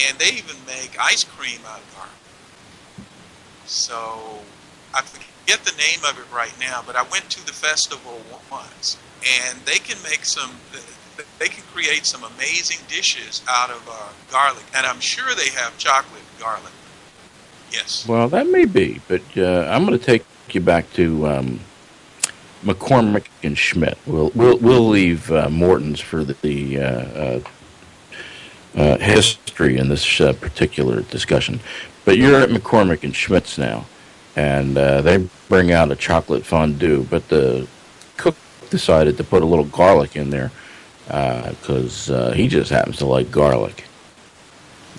and they even make ice cream out of garlic. So I forget the name of it right now, but I went to the festival once, and they can create some amazing dishes out of garlic, and I'm sure they have chocolate garlic. Yes. Well, that may be, but I'm going to take you back to McCormick and Schmidt. We'll leave Morton's for the history in this particular discussion. But you're at McCormick and Schmidt's now, and they bring out a chocolate fondue, but the cook decided to put a little garlic in there because he just happens to like garlic.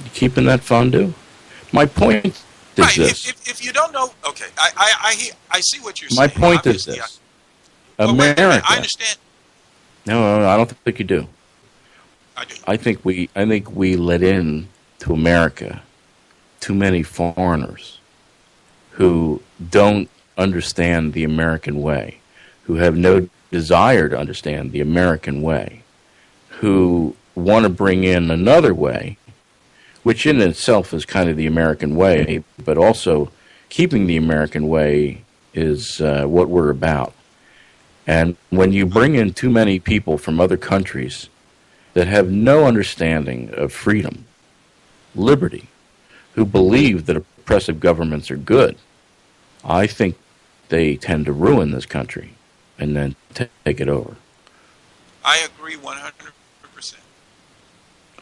You keeping that fondue? My point is Right. this. If you don't know, okay, I see what you're saying. My point is Obviously, this. Well, wait a minute, America. I understand. No, I don't think you do. I do. I think we let in to America too many foreigners who don't understand the American way, who have no desire to understand the American way, who want to bring in another way, which in itself is kind of the American way, but also keeping the American way is what we're about. And when you bring in too many people from other countries that have no understanding of freedom, liberty, who believe that oppressive governments are good, I think they tend to ruin this country and then take it over. I agree 100%.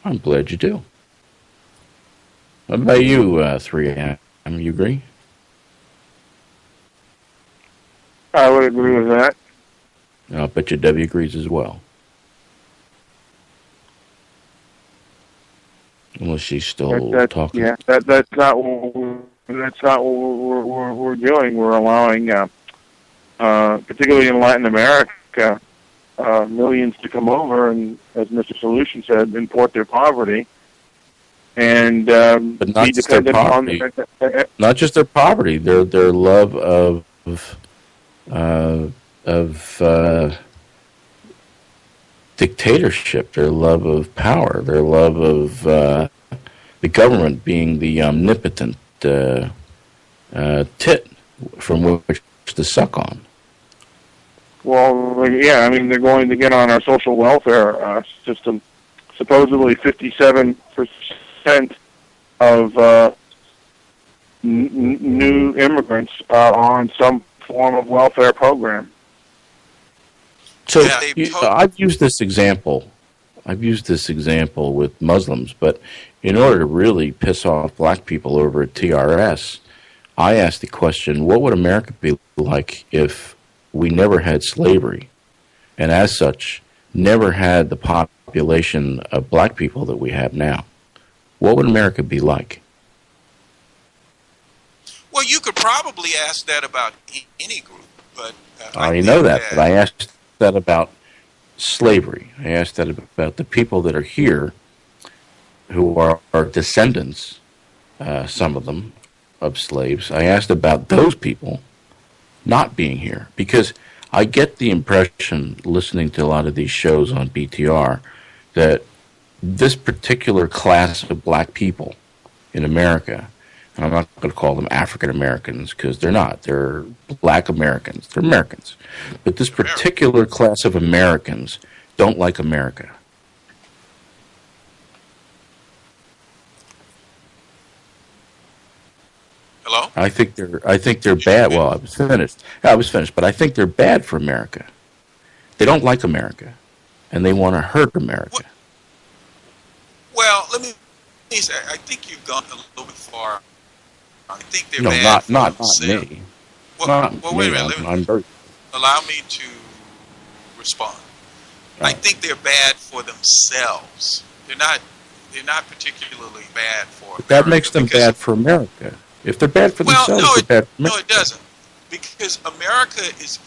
I'm glad you do. What about you, 3M? You agree? I would agree with that. I'll bet you Debbie agrees as well. Unless she's still talking. Yeah, that's not what we're doing. We're allowing, particularly in Latin America, millions to come over and, as Mr. Solution said, import their poverty and but not be just their dependent poverty. on. Not just their poverty. Their love of dictatorship, their love of power, their love of the government being the omnipotent tit from which to suck on. Well, yeah, I mean, they're going to get on our social welfare system. Supposedly 57% of new immigrants are on some form of welfare program. So Yeah, I've used this example. With Muslims, but in order to really piss off black people over at TRS, I asked the question, what would America be like if we never had slavery, and as such, never had the population of black people that we have now? What would America be like? Well, you could probably ask that about any group, but I already know that, but I asked that about slavery. I asked that about the people that are here who are descendants, some of them, of slaves. I asked about those people not being here because I get the impression, listening to a lot of these shows on BTR, that this particular class of black people in America, and I'm not going to call them African Americans because they're not. They're black Americans. They're Americans. But this particular class of Americans don't like America. Hello? I think they're bad. Well, I was finished. But I think they're bad for America. They don't like America, and they want to hurt America. Well, let me say, I think you've gone a little bit far. I think they're No, bad not for me. Well, Not wait me. a minute. I'm very. Allow me to respond. I think they're bad for themselves. They're not particularly bad for America. That makes them bad for America. If they're bad for themselves, they're bad for America. No, it doesn't. Because America is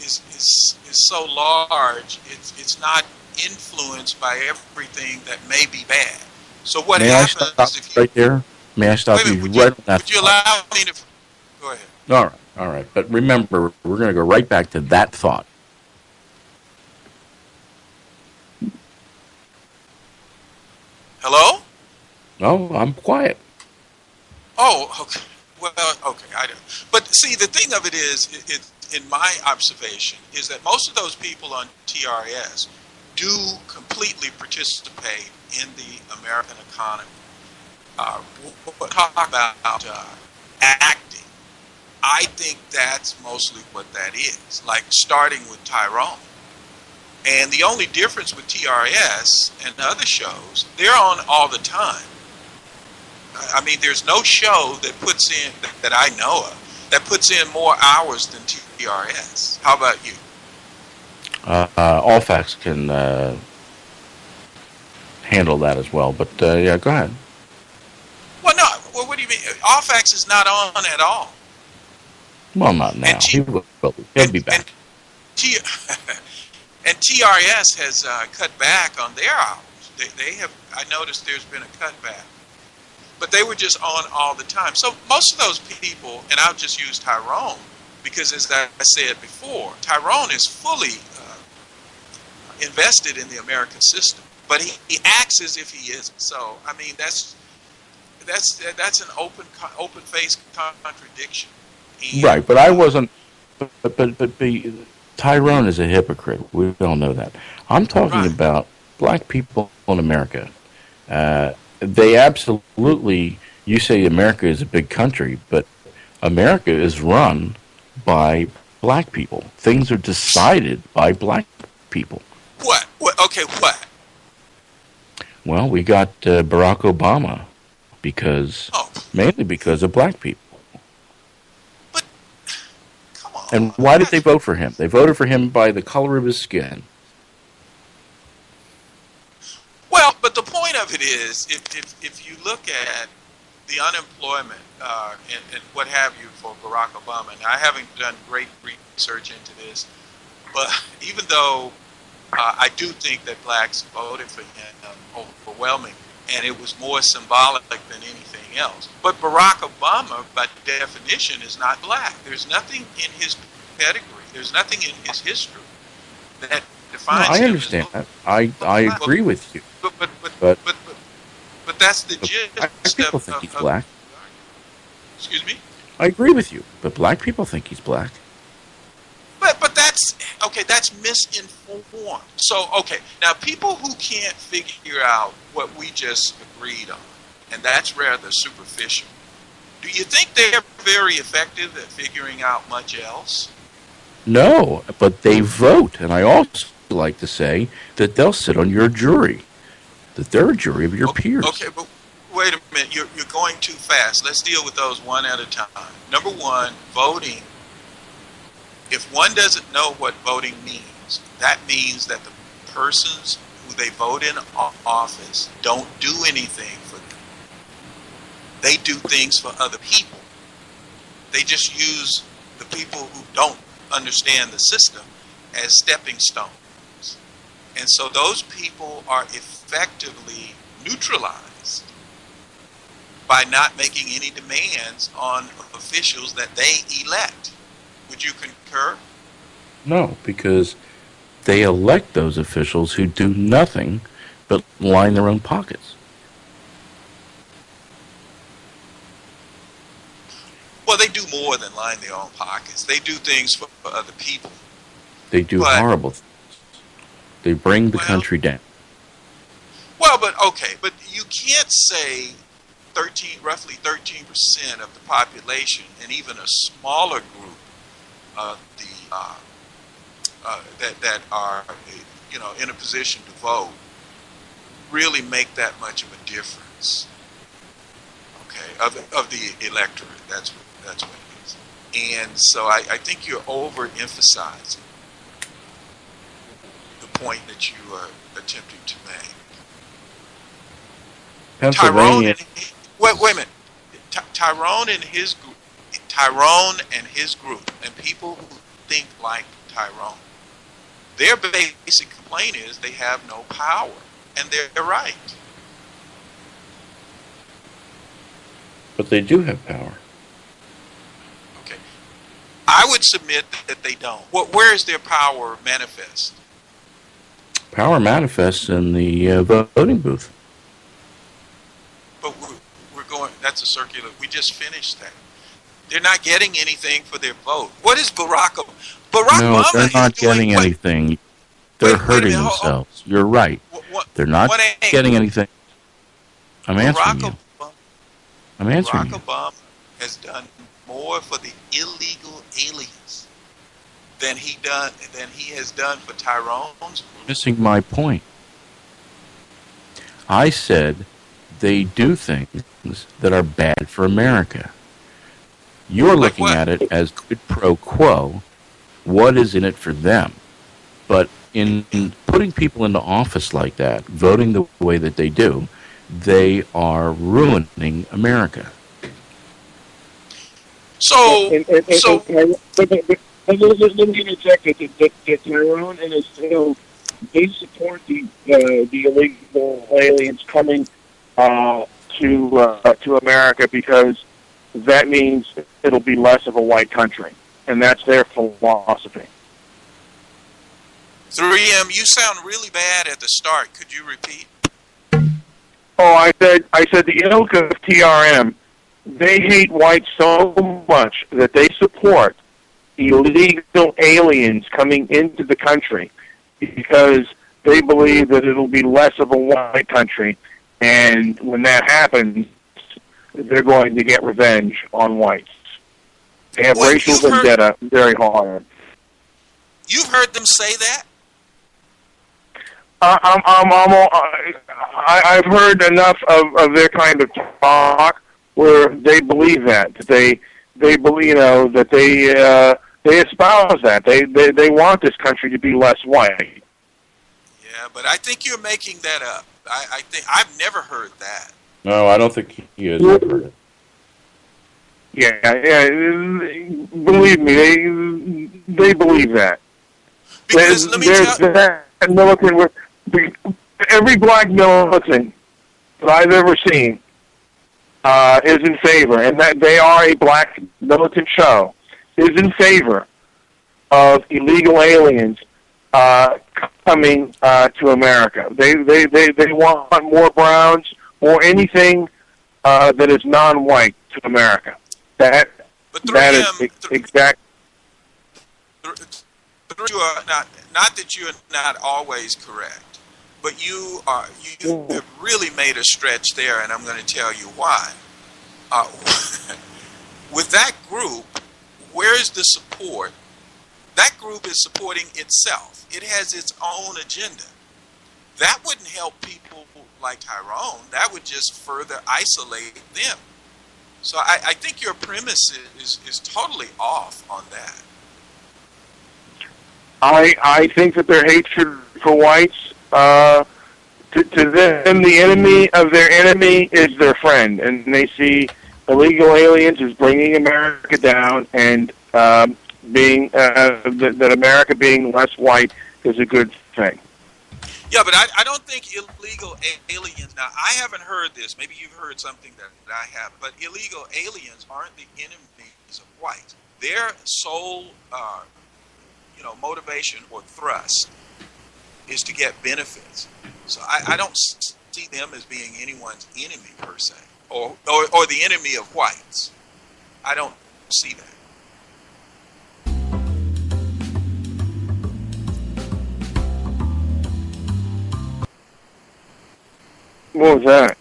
so large, it's not influenced by everything that may be bad. So what happens if you... Right there? May I stop you right on that? Would you allow me to... Go ahead. All right. But remember, we're going to go right back to that thought. Hello? No, I'm quiet. Oh, okay. Well, okay, I don't. But see, the thing of it is, in my observation, is that most of those people on TRS do completely participate in the American economy. We'll talk about acting. I think that's mostly what that is, like starting with Tyrone. And the only difference with TRS and other shows, they're on all the time. I mean, there's no show that puts in, that I know of, that puts in more hours than TRS. How about you? All Facts can handle that as well. But, yeah, go ahead. Well, no. Well, what do you mean? All Facts is not on at all. Well, not now. He'll be back. And TRS has cut back on their hours. They have. I noticed there's been a cutback. But they were just on all the time. So most of those people, and I'll just use Tyrone, because as I said before, Tyrone is fully invested in the American system. But he acts as if he isn't. So, I mean, that's an open-faced contradiction. Right, but I wasn't... But Tyrone is a hypocrite. We all know that. I'm talking about black people in America. They absolutely, you say America is a big country, but America is run by black people. Things are decided by black people. What? Okay, what? Well, we got Barack Obama mainly because of black people. But, come on. And why did they vote for him? They voted for him by the color of his skin. Well, but the point of it is, if you look at the unemployment and what have you for Barack Obama, and I haven't done great research into this, but even though I do think that blacks voted for him overwhelmingly, and it was more symbolic than anything else. But Barack Obama, by definition, is not black. There's nothing in his pedigree. There's nothing in his history that defines him. I understand that. I agree with you. But that's the gist. Black people think he's black. Excuse me? I agree with you, but black people think he's black. But that's okay. That's misinformed. So okay, now people who can't figure out what we just agreed on, and that's rather superficial. Do you think they're very effective at figuring out much else? No, but they vote, and I also like to say that they'll sit on your jury, that they're a jury of your peers. Okay, but wait a minute. You're going too fast. Let's deal with those one at a time. Number one, voting. If one doesn't know what voting means, that means that the persons who they vote in office don't do anything for them. They do things for other people. They just use the people who don't understand the system as stepping stones. And so those people are effectively neutralized by not making any demands on officials that they elect. Would you concur? No, because they elect those officials who do nothing but line their own pockets. Well, they do more than line their own pockets. They do things for other people. They do horrible things. They bring the country down. Well, but okay, but you can't say roughly 13% of the population, and even a smaller group of the that are in a position to vote, really make that much of a difference. Okay, of the electorate. That's what it is. And so I think you're overemphasizing the point that you are attempting to make. Pennsylvania. Wait a minute. Tyrone and his group, and people who think like Tyrone, their basic complaint is they have no power, and they're right. But they do have power. Okay, I would submit that they don't. Where is their power manifest? Power manifests in the voting booth. But we're going. That's a circular. We just finished that. They're not getting anything for their vote. What is Barack Obama? No, they're not getting anything. They're hurting themselves. You're right. They're not getting anything. I'm answering you. Barack Obama has done more for the illegal aliens than he has done for Tyrone's group. Missing my point. I said they do things that are bad for America. You're looking at it as quid pro quo. What is in it for them? But in putting people into office like that, voting the way that they do, they are ruining America. Let me interject that Tyrone and his they support the illegal aliens coming to America because that means it'll be less of a white country, and that's their philosophy. 3M, you sound really bad at the start. Could you repeat? Oh, I said the ilk of TRM, they hate whites so much that they support illegal aliens coming into the country because they believe that it'll be less of a white country, and when that happens, they're going to get revenge on whites. They have racial vendetta very hard. You've heard them say that? I've heard enough of their kind of talk where they believe that. They believe, that they espouse that. They want this country to be less white. Yeah, but I think you're making that up. I think I've never heard that. No, I don't think he has ever heard it. Yeah, believe me, they believe that. Because let me tell you, every black militant that I've ever seen is in favor, and that they are a black militant show, is in favor of illegal aliens coming to America. They want more browns or anything that is non-white to America. That is exact. You are not that you are not always correct, but you have really made a stretch there, and I'm going to tell you why. With that group, where is the support? That group is supporting itself. It has its own agenda. That wouldn't help people like Tyrone. That would just further isolate them. So I think your premise is totally off on that. I think that their hatred for whites, to them, the enemy of their enemy is their friend, and they see illegal aliens as bringing America down, and being that America being less white is a good thing. Yeah, but I don't think illegal aliens. Now, I haven't heard this. Maybe you've heard something that I have, but illegal aliens aren't the enemies of whites. Their sole motivation or thrust is to get benefits. So I don't see them as being anyone's enemy per se, or the enemy of whites. I don't see that. What was that?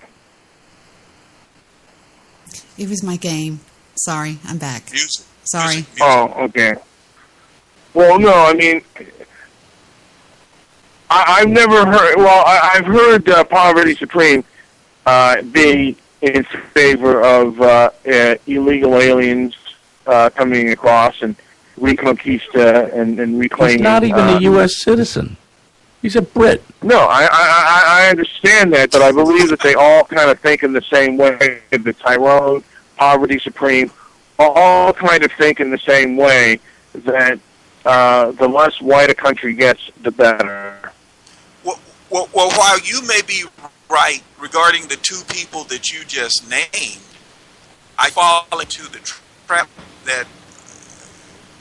It was my game. Sorry, I'm back. Music. Sorry. Music. Oh, okay. Well, no, I mean, I've never heard. Well, I've heard Poverty Supreme be in favor of illegal aliens coming across and reconquista and reclaiming. He's not even a U.S. citizen. He's a Brit. No, I understand that, but I believe that they all kind of think in the same way. The Tyrone, Poverty Supreme, all kind of think in the same way that the less white a country gets, the better. Well, while you may be right regarding the two people that you just named, I fall into the trap that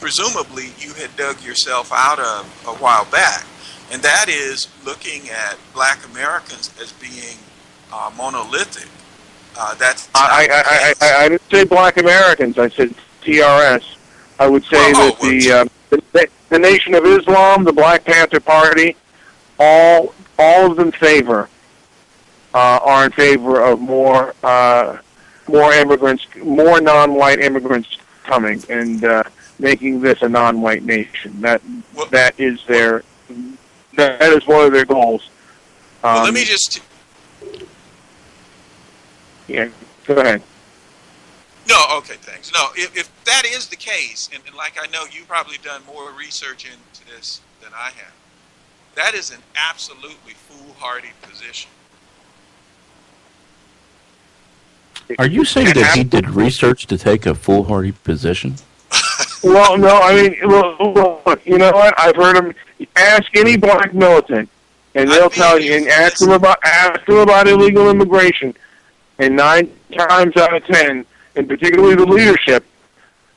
presumably you had dug yourself out of a while back, and that is looking at black Americans as being monolithic. I didn't say black Americans. I said TRS. I would say that the Nation of Islam, the Black Panther Party, all of them are in favor of more immigrants, more non-white immigrants coming and making this a non-white nation. That is one of their goals. Well, let me just. Yeah, go ahead. No, okay, thanks. No, if that is the case, and like I know you've probably done more research into this than I have, that is an absolutely foolhardy position. Are you saying that he did research to take a foolhardy position? Well, no, I mean, look, you know what? I've heard him ask any black militant, and they'll tell you, and ask them about illegal immigration, and 9 times out of 10, and particularly the leadership,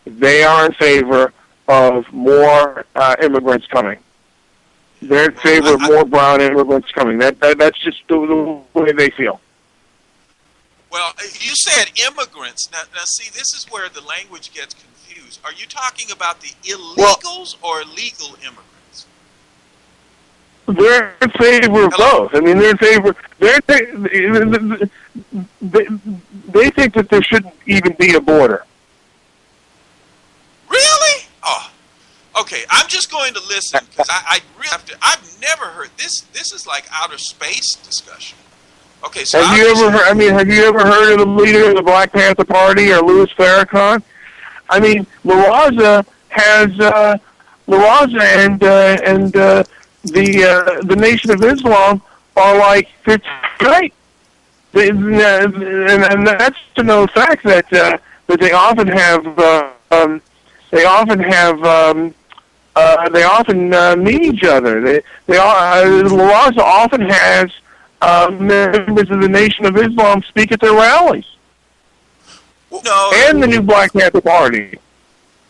they are in favor of more immigrants coming. They're in favor of more brown immigrants coming. That's just the way they feel. Well, you said immigrants. Now, see, this is where the language gets confused. Are you talking about the illegals or legal immigrants? They're in favor of both. I mean, they're in favor. They think that there shouldn't even be a border. Really? Oh, okay. I'm just going to listen because I really have to. I've never heard this. This is like outer space discussion. Okay, so have you ever heard of the leader of the Black Panther Party or Louis Farrakhan? I mean, La Raza and the Nation of Islam are like it's great, and that's to know the fact that they often meet each other. La Raza often has members of the Nation of Islam speak at their rallies. No. And the new Black Panther Party.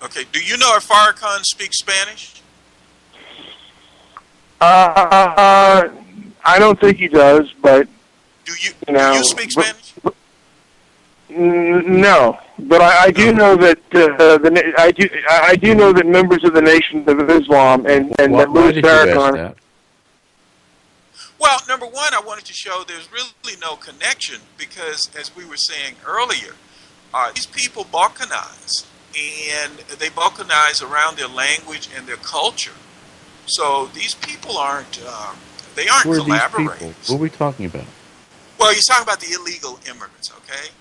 Okay. Do you know if Farrakhan speaks Spanish? I don't think he does, but do you speak Spanish? No, but I do know that I do know that members of the Nation of Islam and that Louis Farrakhan. Well, number one, I wanted to show there's really no connection because, as we were saying earlier, these people balkanize, and they balkanize around their language and their culture. So these people aren't collaborating. What are we talking about? Well, you're talking about the illegal immigrants, okay?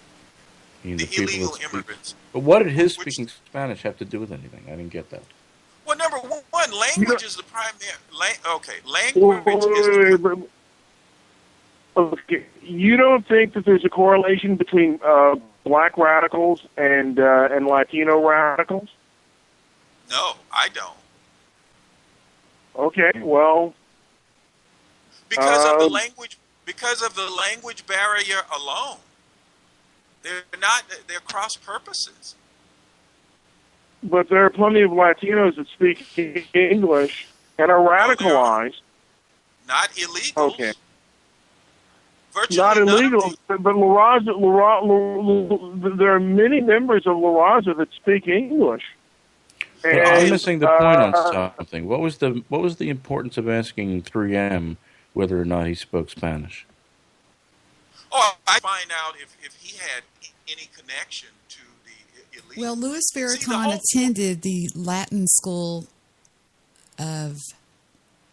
The illegal immigrants. But what did his speaking Spanish have to do with anything? I didn't get that. Well, number one, language is the primary. Language is the. Okay, you don't think that there's a correlation between black radicals and Latino radicals? No, I don't. Okay, well, because of the language barrier alone. They're cross purposes. But there are plenty of Latinos that speak English and are radicalized. Not illegals. Okay. Virtually not illegal, but La Raza, there are many members of La Raza that speak English. And I'm missing the point on something. What was the importance of asking 3M whether or not he spoke Spanish? Oh, I find out if he had any connection to the illegal. Well, Louis See, the Farrakhan whole- attended the Latin School of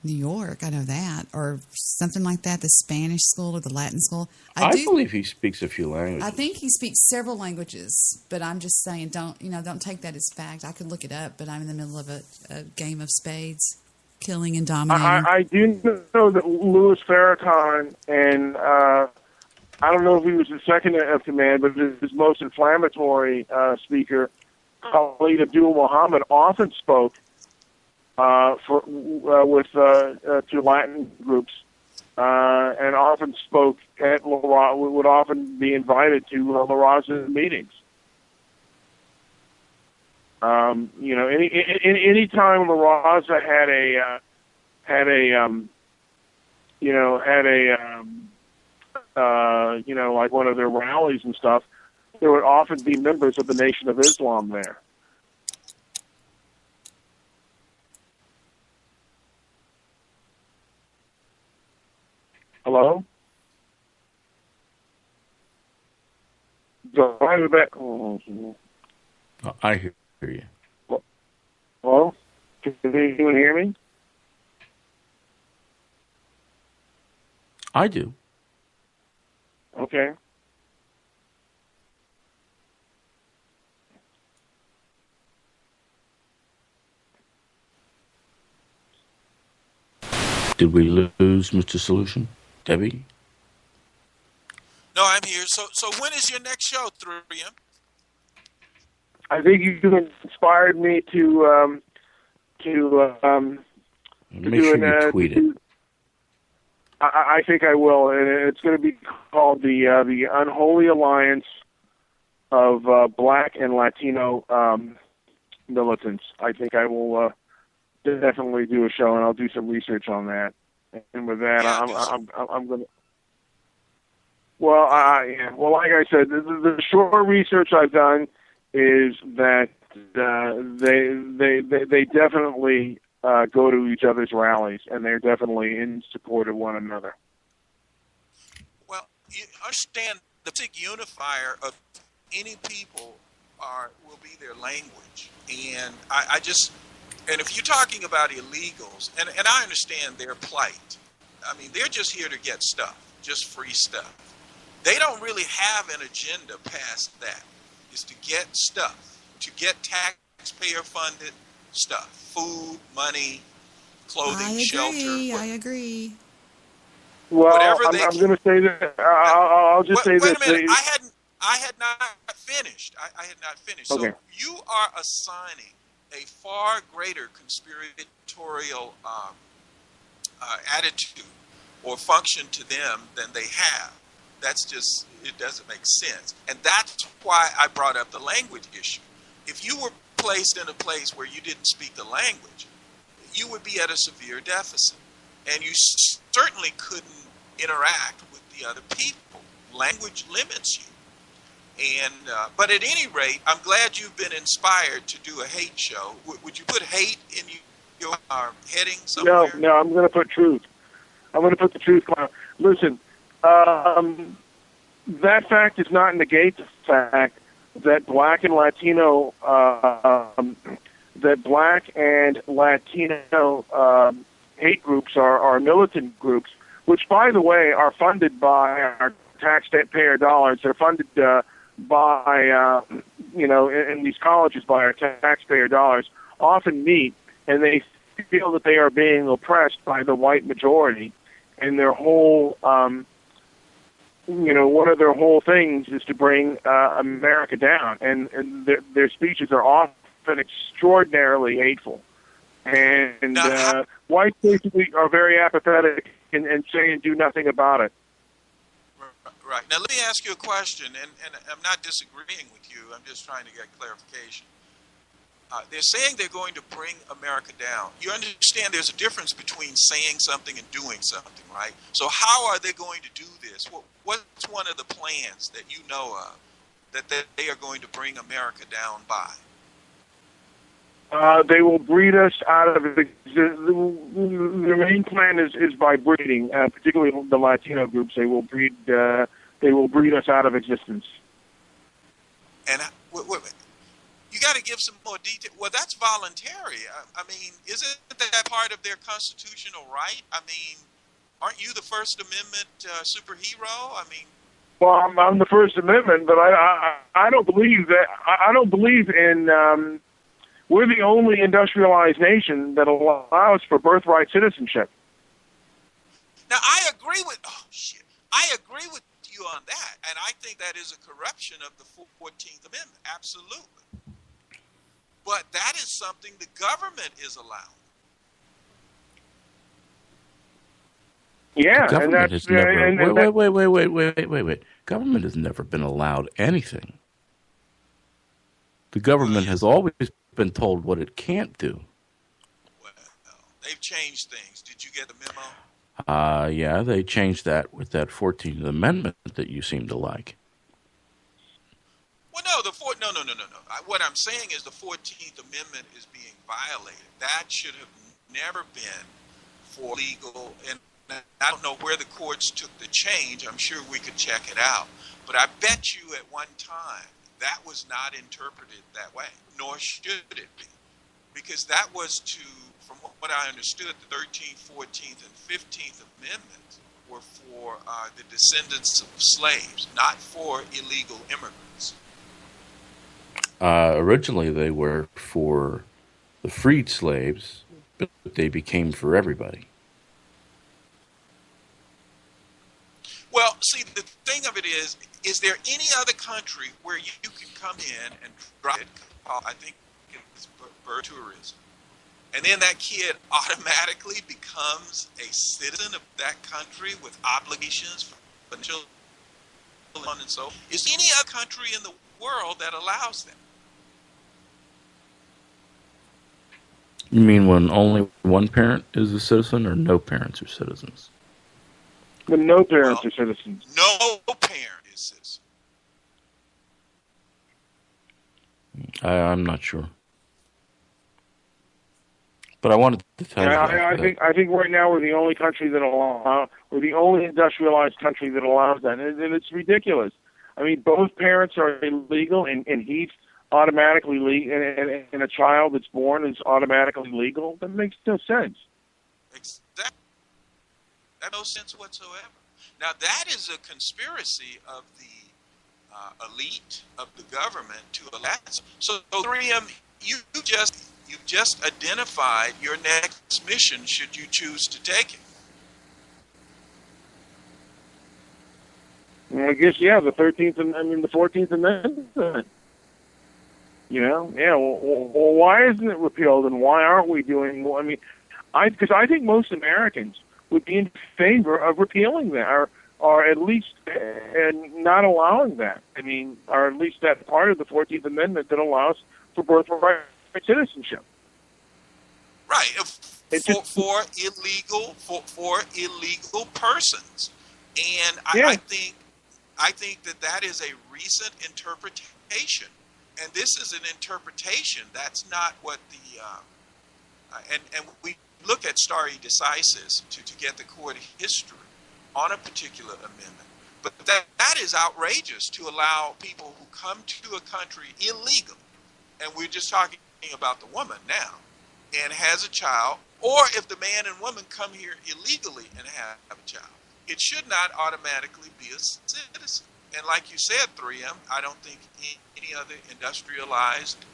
New York. I know that, or something like that. The Spanish school or the Latin school. I believe he speaks a few languages. I think he speaks several languages, but I'm just saying, don't take that as fact. I could look it up, but I'm in the middle of a game of spades, killing and dominating. I do know that Louis Farrakhan, and I don't know if he was the second of command, but his most inflammatory speaker, Khalid Abdul Muhammad, often spoke to Latin groups, and often spoke at La would often be invited to La Raza's meetings. Any time La Raza had like one of their rallies and stuff, there would often be members of the Nation of Islam there. Hello? Go right back. I hear you. Hello? Can anyone hear me? I do. Okay. Did we lose Mr. Solution? Debbie? No, I'm here. So when is your next show, 3M? I think you inspired me to Make sure you tweet it. I think I will, and it's going to be called the Unholy Alliance of Black and Latino militants. I think I will definitely do a show, and I'll do some research on that. And with that, I'm going to. Well, like I said, the short research I've done is that they definitely go to each other's rallies, and they're definitely in support of one another. Well, you understand the basic unifier of any people will be their language, and and if you're talking about illegals, and I understand their plight. I mean, they're just here to get stuff, just free stuff. They don't really have an agenda past that. Is to get stuff, to get taxpayer-funded stuff, food, money, clothing, shelter. I agree. Well, Whatever I'm going to say that. I'll just say wait this. Wait a minute. I had not finished. I had not finished. Okay. So you are assigning a far greater conspiratorial attitude or function to them than they have. That's just, it doesn't make sense. And that's why I brought up the language issue. If you were placed in a place where you didn't speak the language, you would be at a severe deficit. And you certainly couldn't interact with the other people. Language limits you. And but at any rate, I'm glad you've been inspired to do a hate show. Would you put hate in your heading somewhere? No, I'm going to put truth. I'm going to put the truth. Listen, that fact does not negate the fact that Black and Latino hate groups are militant groups, which, by the way, are funded by our taxpayer dollars. They're funded by in these colleges by our taxpayer dollars. Often meet, and they feel that they are being oppressed by the white majority, and their whole one of their whole things is to bring America down, and their speeches are often extraordinarily hateful. And whites basically are very apathetic and say and do nothing about it. Right. Now, let me ask you a question, and I'm not disagreeing with you. I'm just trying to get clarification. They're saying they're going to bring America down. You understand there's a difference between saying something and doing something, right? So how are they going to do this? What's one of the plans that you know of that they are going to bring America down by? They will breed us out of the main plan is by breeding, particularly the Latino groups. They will breed they will breed us out of existence. And you got to give some more detail. Well, that's voluntary. I mean, isn't that part of their constitutional right? I mean, aren't you the First Amendment superhero? I mean, well, I'm the First Amendment, but I don't believe that. I don't believe in. We're the only industrialized nation that allows for birthright citizenship. Now, I agree with. Oh shit! I agree with you on that, and I think that is a corruption of the 14th Amendment. Absolutely. But that is something the government is allowing. Yeah, the government and has that's wait. Government has never been allowed anything. The government has always been told what it can't do. Well, they've changed things. Did you get the memo? Yeah, they changed that with that 14th Amendment that you seem to like. Well, no, no. What I'm saying is the 14th Amendment is being violated. That should have never been for legal. And I don't know where the courts took the change. I'm sure we could check it out. But I bet you at one time that was not interpreted that way, nor should it be. Because that was from what I understood, the 13th, 14th, and 15th Amendments were for the descendants of slaves, not for illegal immigrants. Originally, they were for the freed slaves, but they became for everybody. Well, see, the thing of it is there any other country where you can come in and drop it? I think it's birth tourism. And then that kid automatically becomes a citizen of that country with obligations for children and so on. Is there any other country in the world that allows that? You mean when only one parent is a citizen, or no parents are citizens? When no parents are citizens. No parent is citizen. I'm not sure. But I wanted to tell you. I think right now we're the only country that we're the only industrialized country that allows that, and it's ridiculous. I mean, both parents are illegal, and he's automatically legal, and a child that's born is automatically legal. That makes no sense. Exactly. That makes no sense whatsoever. Now, that is a conspiracy of the elite of the government to allow. So 3M, you've just identified your next mission should you choose to take it. Well, I guess, yeah, the 14th Amendment. You know, yeah. Well, why isn't it repealed, and why aren't we doing more? I mean, because I think most Americans would be in favor of repealing that, or at least not allowing that. I mean, or at least that part of the 14th Amendment that allows for birthright citizenship. Right, for illegal persons, and I think that is a recent interpretation. And this is an interpretation. That's not what the and we look at stare decisis to get the court history on a particular amendment. But that is outrageous to allow people who come to a country illegal, and we're just talking about the woman now, and has a child, or if the man and woman come here illegally and have a child, it should not automatically be a citizen. And like you said, 3M, I don't think any other industrialized,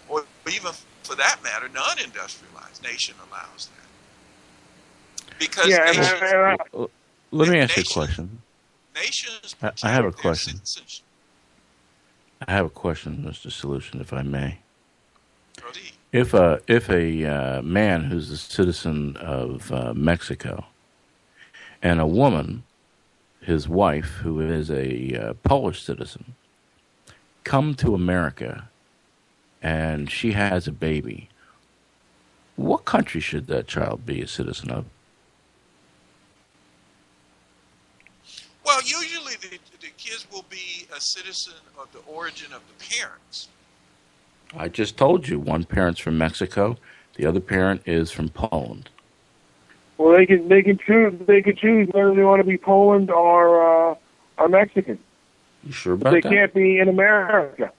or even for that matter, non-industrialized nation allows that. Because let me ask you a question. Nations I have a question. Citizenship. I have a question, Mr. Solution, if I may. Proceed. If a man who's a citizen of Mexico and a woman, his wife, who is a Polish citizen, come to America and she has a baby, what country should that child be a citizen of? Well, usually the kids will be a citizen of the origin of the parents. I just told you, one parent's from Mexico, the other parent is from Poland. Well, they can choose whether they want to be Poland or are Mexican. You sure But about they that? can't be in America.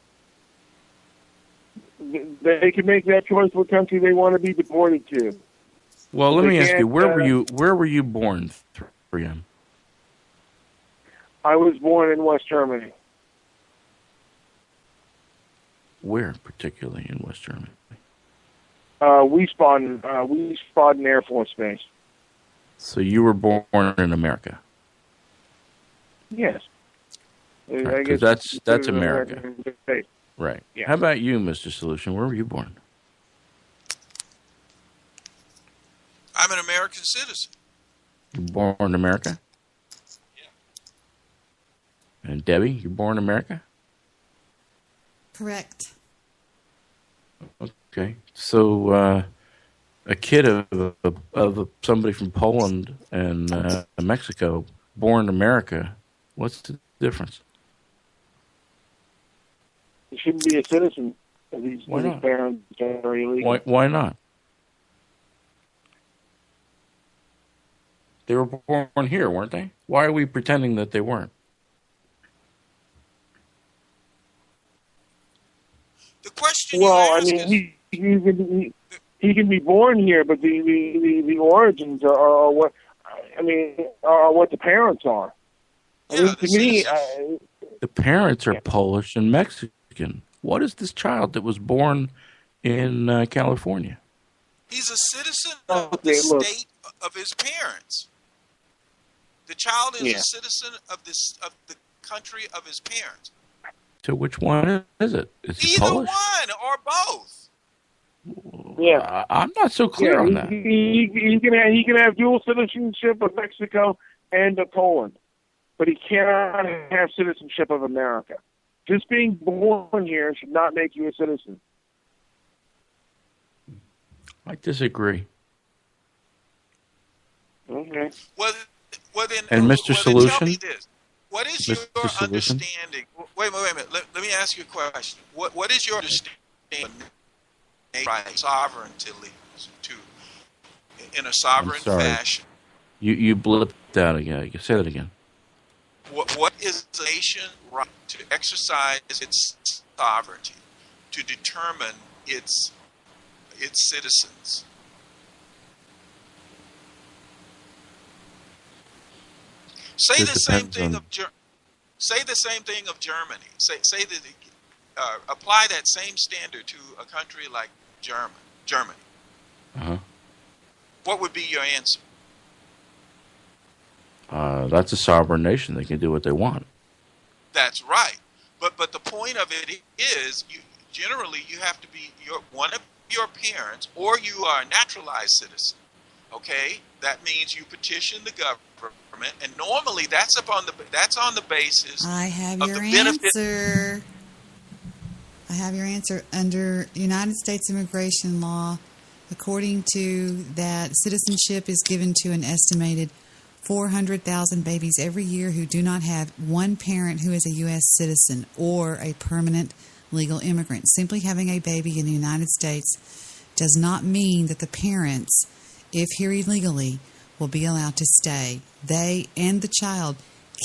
They can make that choice what country they want to be deported to. Well, let They me ask you, can't, where were you born, 3M? I was born in West Germany. Where, particularly in West Germany? Wiesbaden Air Force Base. So you were born in America. Yes. Right, I 'cause guess that's America. States. Right. Yeah. How about you, Mr. Solution? Where were you born? I'm an American citizen. You born in America? Yeah. And Debbie, you're born in America? Correct. Okay. So a kid of somebody from Poland and Mexico born in America, what's the difference? He shouldn't be a citizen if his Why not? parents are illegal. Why not? They were born here, weren't they? Why are we pretending that they weren't? The question Well, you I ask mean, is, he can be born here, but the origins are what are what the parents are. I mean, to me, The parents are Yeah. Polish and Mexican. What is this child that was born in California? he's a citizen of the Okay, look. state of his parents. The child is Yeah. a citizen of the country of his parents. So which one is it? Is he Either Polish? one or both. Yeah. I'm not so clear on that. He can have dual citizenship of Mexico and of Poland, but he cannot have citizenship of America. Just being born here should not make you a citizen. I disagree. Okay. Well then, And Mr. well, then tell Solution? me this. What is your Mr. Solution? understanding? Wait a minute. Let me ask you a question. What is your understanding of right sovereignty in a sovereign sorry. fashion? You blipped out again. You say that again. What is the nation right to exercise its sovereignty to determine its citizens? Say It the same depends thing on- of say the same thing of Germany. Say that apply that same standard to a country like Germany. Uh-huh. What would be your answer? That's a sovereign nation. They can do what they want. That's right. But the point of it is, generally you have to be one of your parents, or you are a naturalized citizen. Okay, that means you petition the government, and normally that's on the basis. I have of your the benefit. answer. I have your answer. Under United States immigration law, according to that, citizenship is given to an estimated 400,000 babies every year who do not have one parent who is a U.S. citizen or a permanent legal immigrant. Simply having a baby in the United States does not mean that the parents, if here illegally, will be allowed to stay. They and the child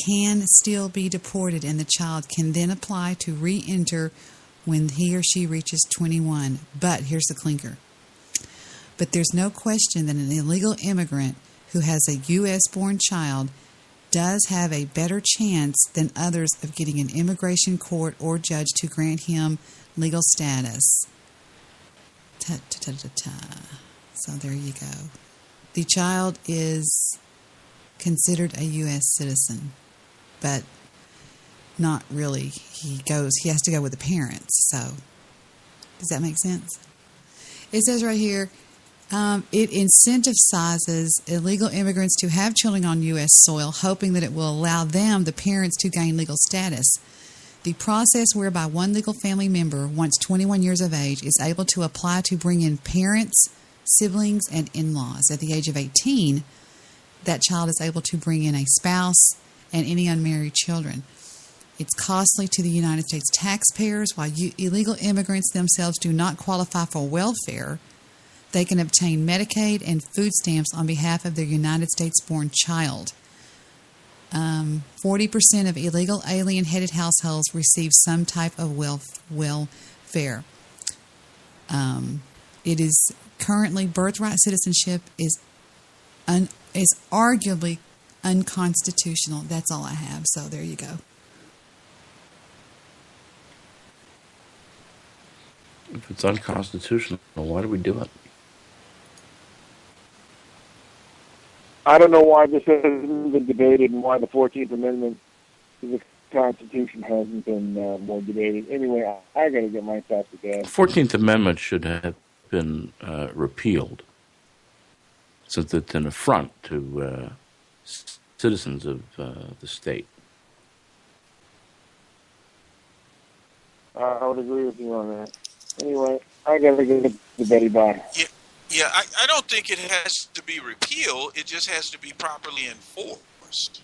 can still be deported, and the child can then apply to re-enter when he or she reaches 21. But here's the clinker. But there's no question that an illegal immigrant who has a U.S.-born child does have a better chance than others of getting an immigration court or judge to grant him legal status. So there you go. The child is considered a U.S. citizen, but not really. He has to go with the parents. So does that make sense? It says right here, it incentivizes illegal immigrants to have children on U.S. soil, hoping that it will allow them, the parents, to gain legal status. The process whereby one legal family member, once 21 years of age, is able to apply to bring in parents, siblings, and in-laws. At the age of 18, that child is able to bring in a spouse and any unmarried children. It's costly to the United States taxpayers. While illegal immigrants themselves do not qualify for welfare, they can obtain Medicaid and food stamps on behalf of their United States-born child. 40% of illegal alien-headed households receive some type of welfare. It is currently birthright citizenship is arguably unconstitutional. That's all I have. So there you go. If it's unconstitutional, why do we do it? I don't know why this hasn't been debated and why the 14th Amendment to the Constitution hasn't been more debated. Anyway, I got to get myself to bed. The 14th Amendment should have been repealed, since it's an affront to citizens of the state. I would agree with you on that. Anyway, I got to get to bed. Bye. Yeah, I don't think it has to be repealed. It just has to be properly enforced.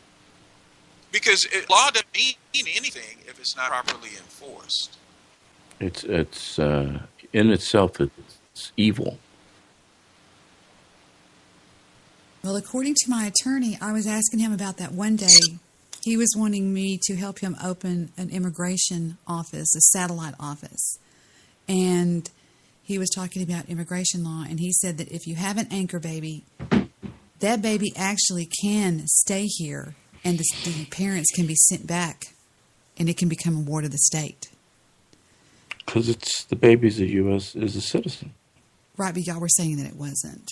Because law doesn't mean anything if it's not properly enforced. It's in itself, it's evil. Well, according to my attorney, I was asking him about that one day. He was wanting me to help him open an immigration office, a satellite office. And he was talking about immigration law, and he said that if you have an anchor baby, that baby actually can stay here, and the parents can be sent back, and it can become a ward of the state. Because it's the baby's a U.S. is a citizen. Right, but y'all were saying that it wasn't.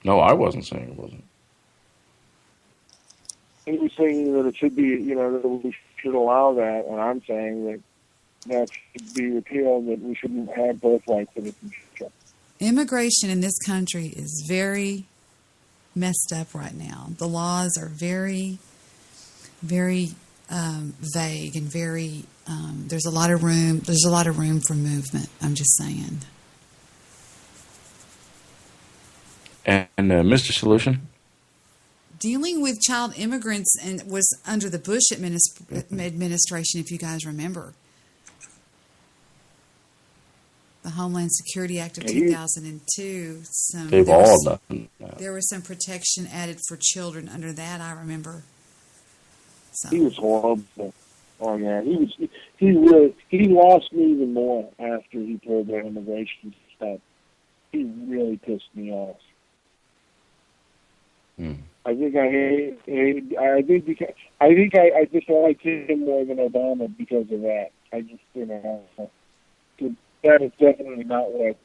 No, I wasn't saying it wasn't. He was saying that it should be, that we should allow that, and I'm saying that should be repealed, that we shouldn't have birthright citizenship. Immigration in this country is very messed up right now. The laws are very, very vague and very. There's a lot of room. There's a lot of room for movement. I'm just saying. And Mr. Solution? Dealing with child immigrants and was under the Bush administration, if you guys remember. The Homeland Security Act of 2002. They've all done that. There was some protection added for children under that, I remember. So. He was horrible. Oh yeah, he lost me even more after he pulled that immigration stuff. He really pissed me off. I think I just liked him more than Obama because of that. I just that is definitely not what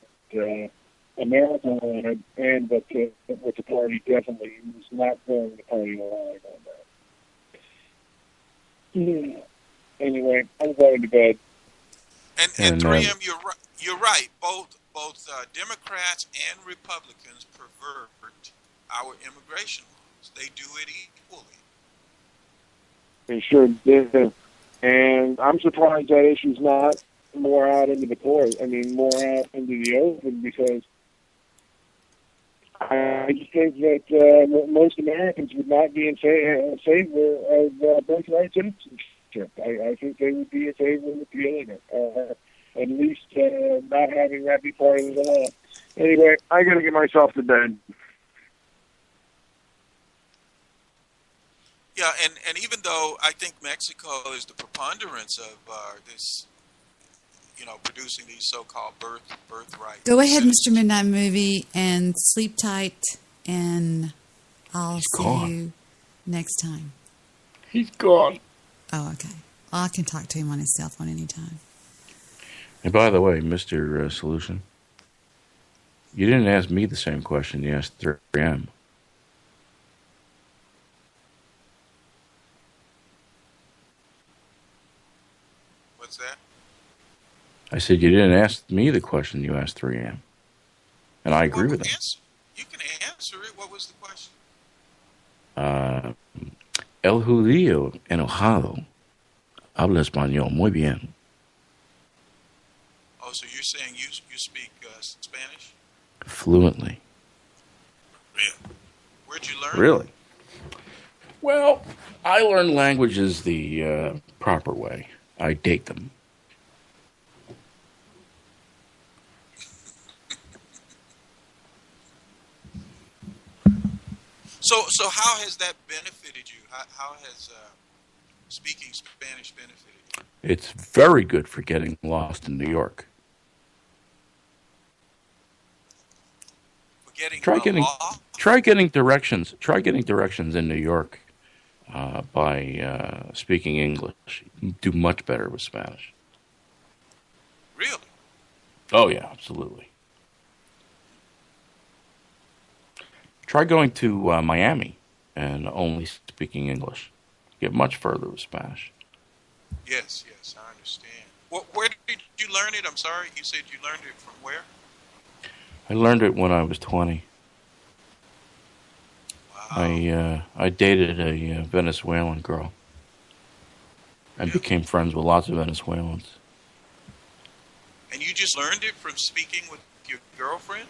America wanted, and what the party definitely was not going the party line on that. Yeah. Anyway, I'm going to bed. And 3M, you're right. Both Democrats and Republicans pervert our immigration laws. They do it equally. They sure did. And I'm surprised that issue's not more out into the court. I mean, more out into the open, because I just think that most Americans would not be in favor of birthright citizenship. I think they would be in favor of repealing it, at least not having that be part of the law. Anyway, I got to get myself to bed. Yeah, and even though I think Mexico is the preponderance of this, producing these so-called birthright. Go ahead, Mr. Midnight Movie, and sleep tight, and I'll see you next time. He's gone. Oh, okay. I can talk to him on his cell phone anytime. And by the way, Mr. Solution, you didn't ask me the same question you asked 3M. What's that? I said you didn't ask me the question you asked 3M. And I agree with that. You can answer it. What was the question? El judío enojado habla español muy bien. Oh, so you're saying you speak Spanish? Fluently. Yeah. Where'd you learn? Really? Well, I learn languages the proper way. I date them. So how has that benefited you? How has speaking Spanish benefited you? It's very good for getting lost in New York. For getting lost? Try getting directions. Try getting directions in New York by speaking English. You do much better with Spanish. Really? Oh yeah, absolutely. Try going to Miami and only speaking English. Get much further with Spanish. Yes, I understand. Where did you learn it? I'm sorry, you said you learned it from where? I learned it when I was 20. Wow. I dated a Venezuelan girl and became friends with lots of Venezuelans. And you just learned it from speaking with your girlfriend?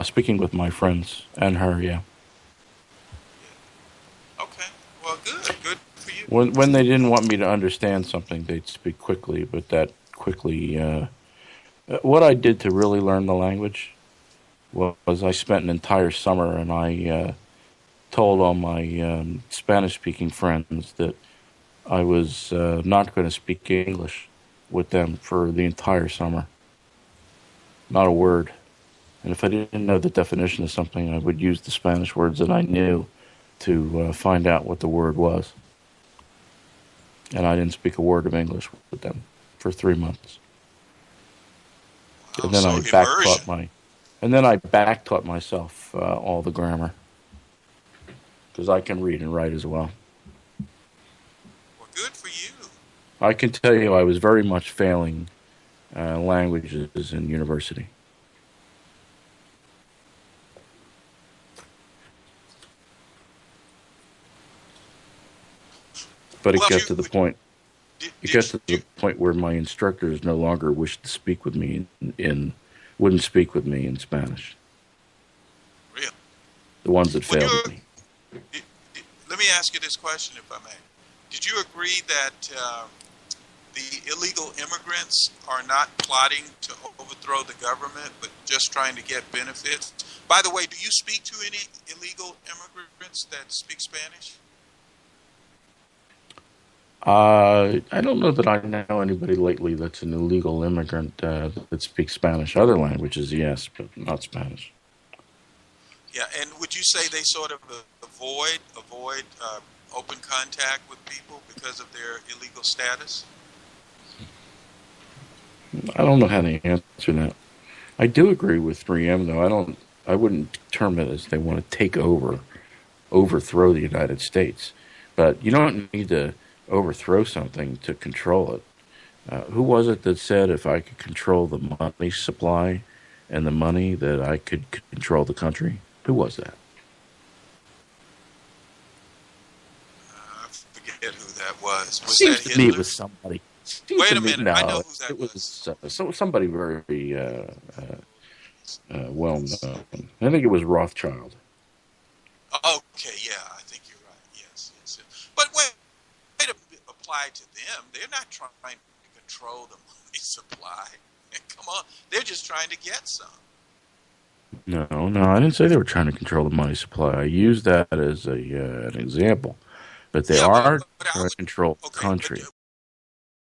Speaking with my friends and her, yeah. Okay. Well, good for you. When they didn't want me to understand something, they'd speak quickly, but that quickly... what I did to really learn the language was I spent an entire summer and I told all my Spanish-speaking friends that I was not going to speak English with them for the entire summer. Not a word. And if I didn't know the definition of something, I would use the Spanish words that I knew to find out what the word was. And I didn't speak a word of English with them for 3 months. Wow, And then so I back-taught myself all the grammar. Because I can read and write as well. Well, good for you. I can tell you I was very much failing languages in university. But it got to the point. It got to the point where my instructors no longer wished to speak with me wouldn't speak with me in Spanish. Really? The ones that failed me. Let me ask you this question, if I may. Did you agree that the illegal immigrants are not plotting to overthrow the government, but just trying to get benefits? By the way, do you speak to any illegal immigrants that speak Spanish? I don't know that I know anybody lately that's an illegal immigrant that speaks Spanish. Other languages, yes, but not Spanish. Yeah, and would you say they sort of avoid open contact with people because of their illegal status? I don't know how to answer that. I do agree with 3M, though. I wouldn't term it as they want to overthrow the United States. But you don't need to overthrow something to control it. Who was it that said if I could control the money supply and the money that I could control the country? Who was that? I forget who that was. Seems that to me Hitler? it was somebody. Wait a minute, I know who that was somebody very well known. I think it was Rothschild. Okay, yeah, I think you're right. Yes. But wait to apply to them. They're not trying to control the money supply. Come on, they're just trying to get some. No, I didn't say they were trying to control the money supply. I used that as an example. But they are trying to control the country.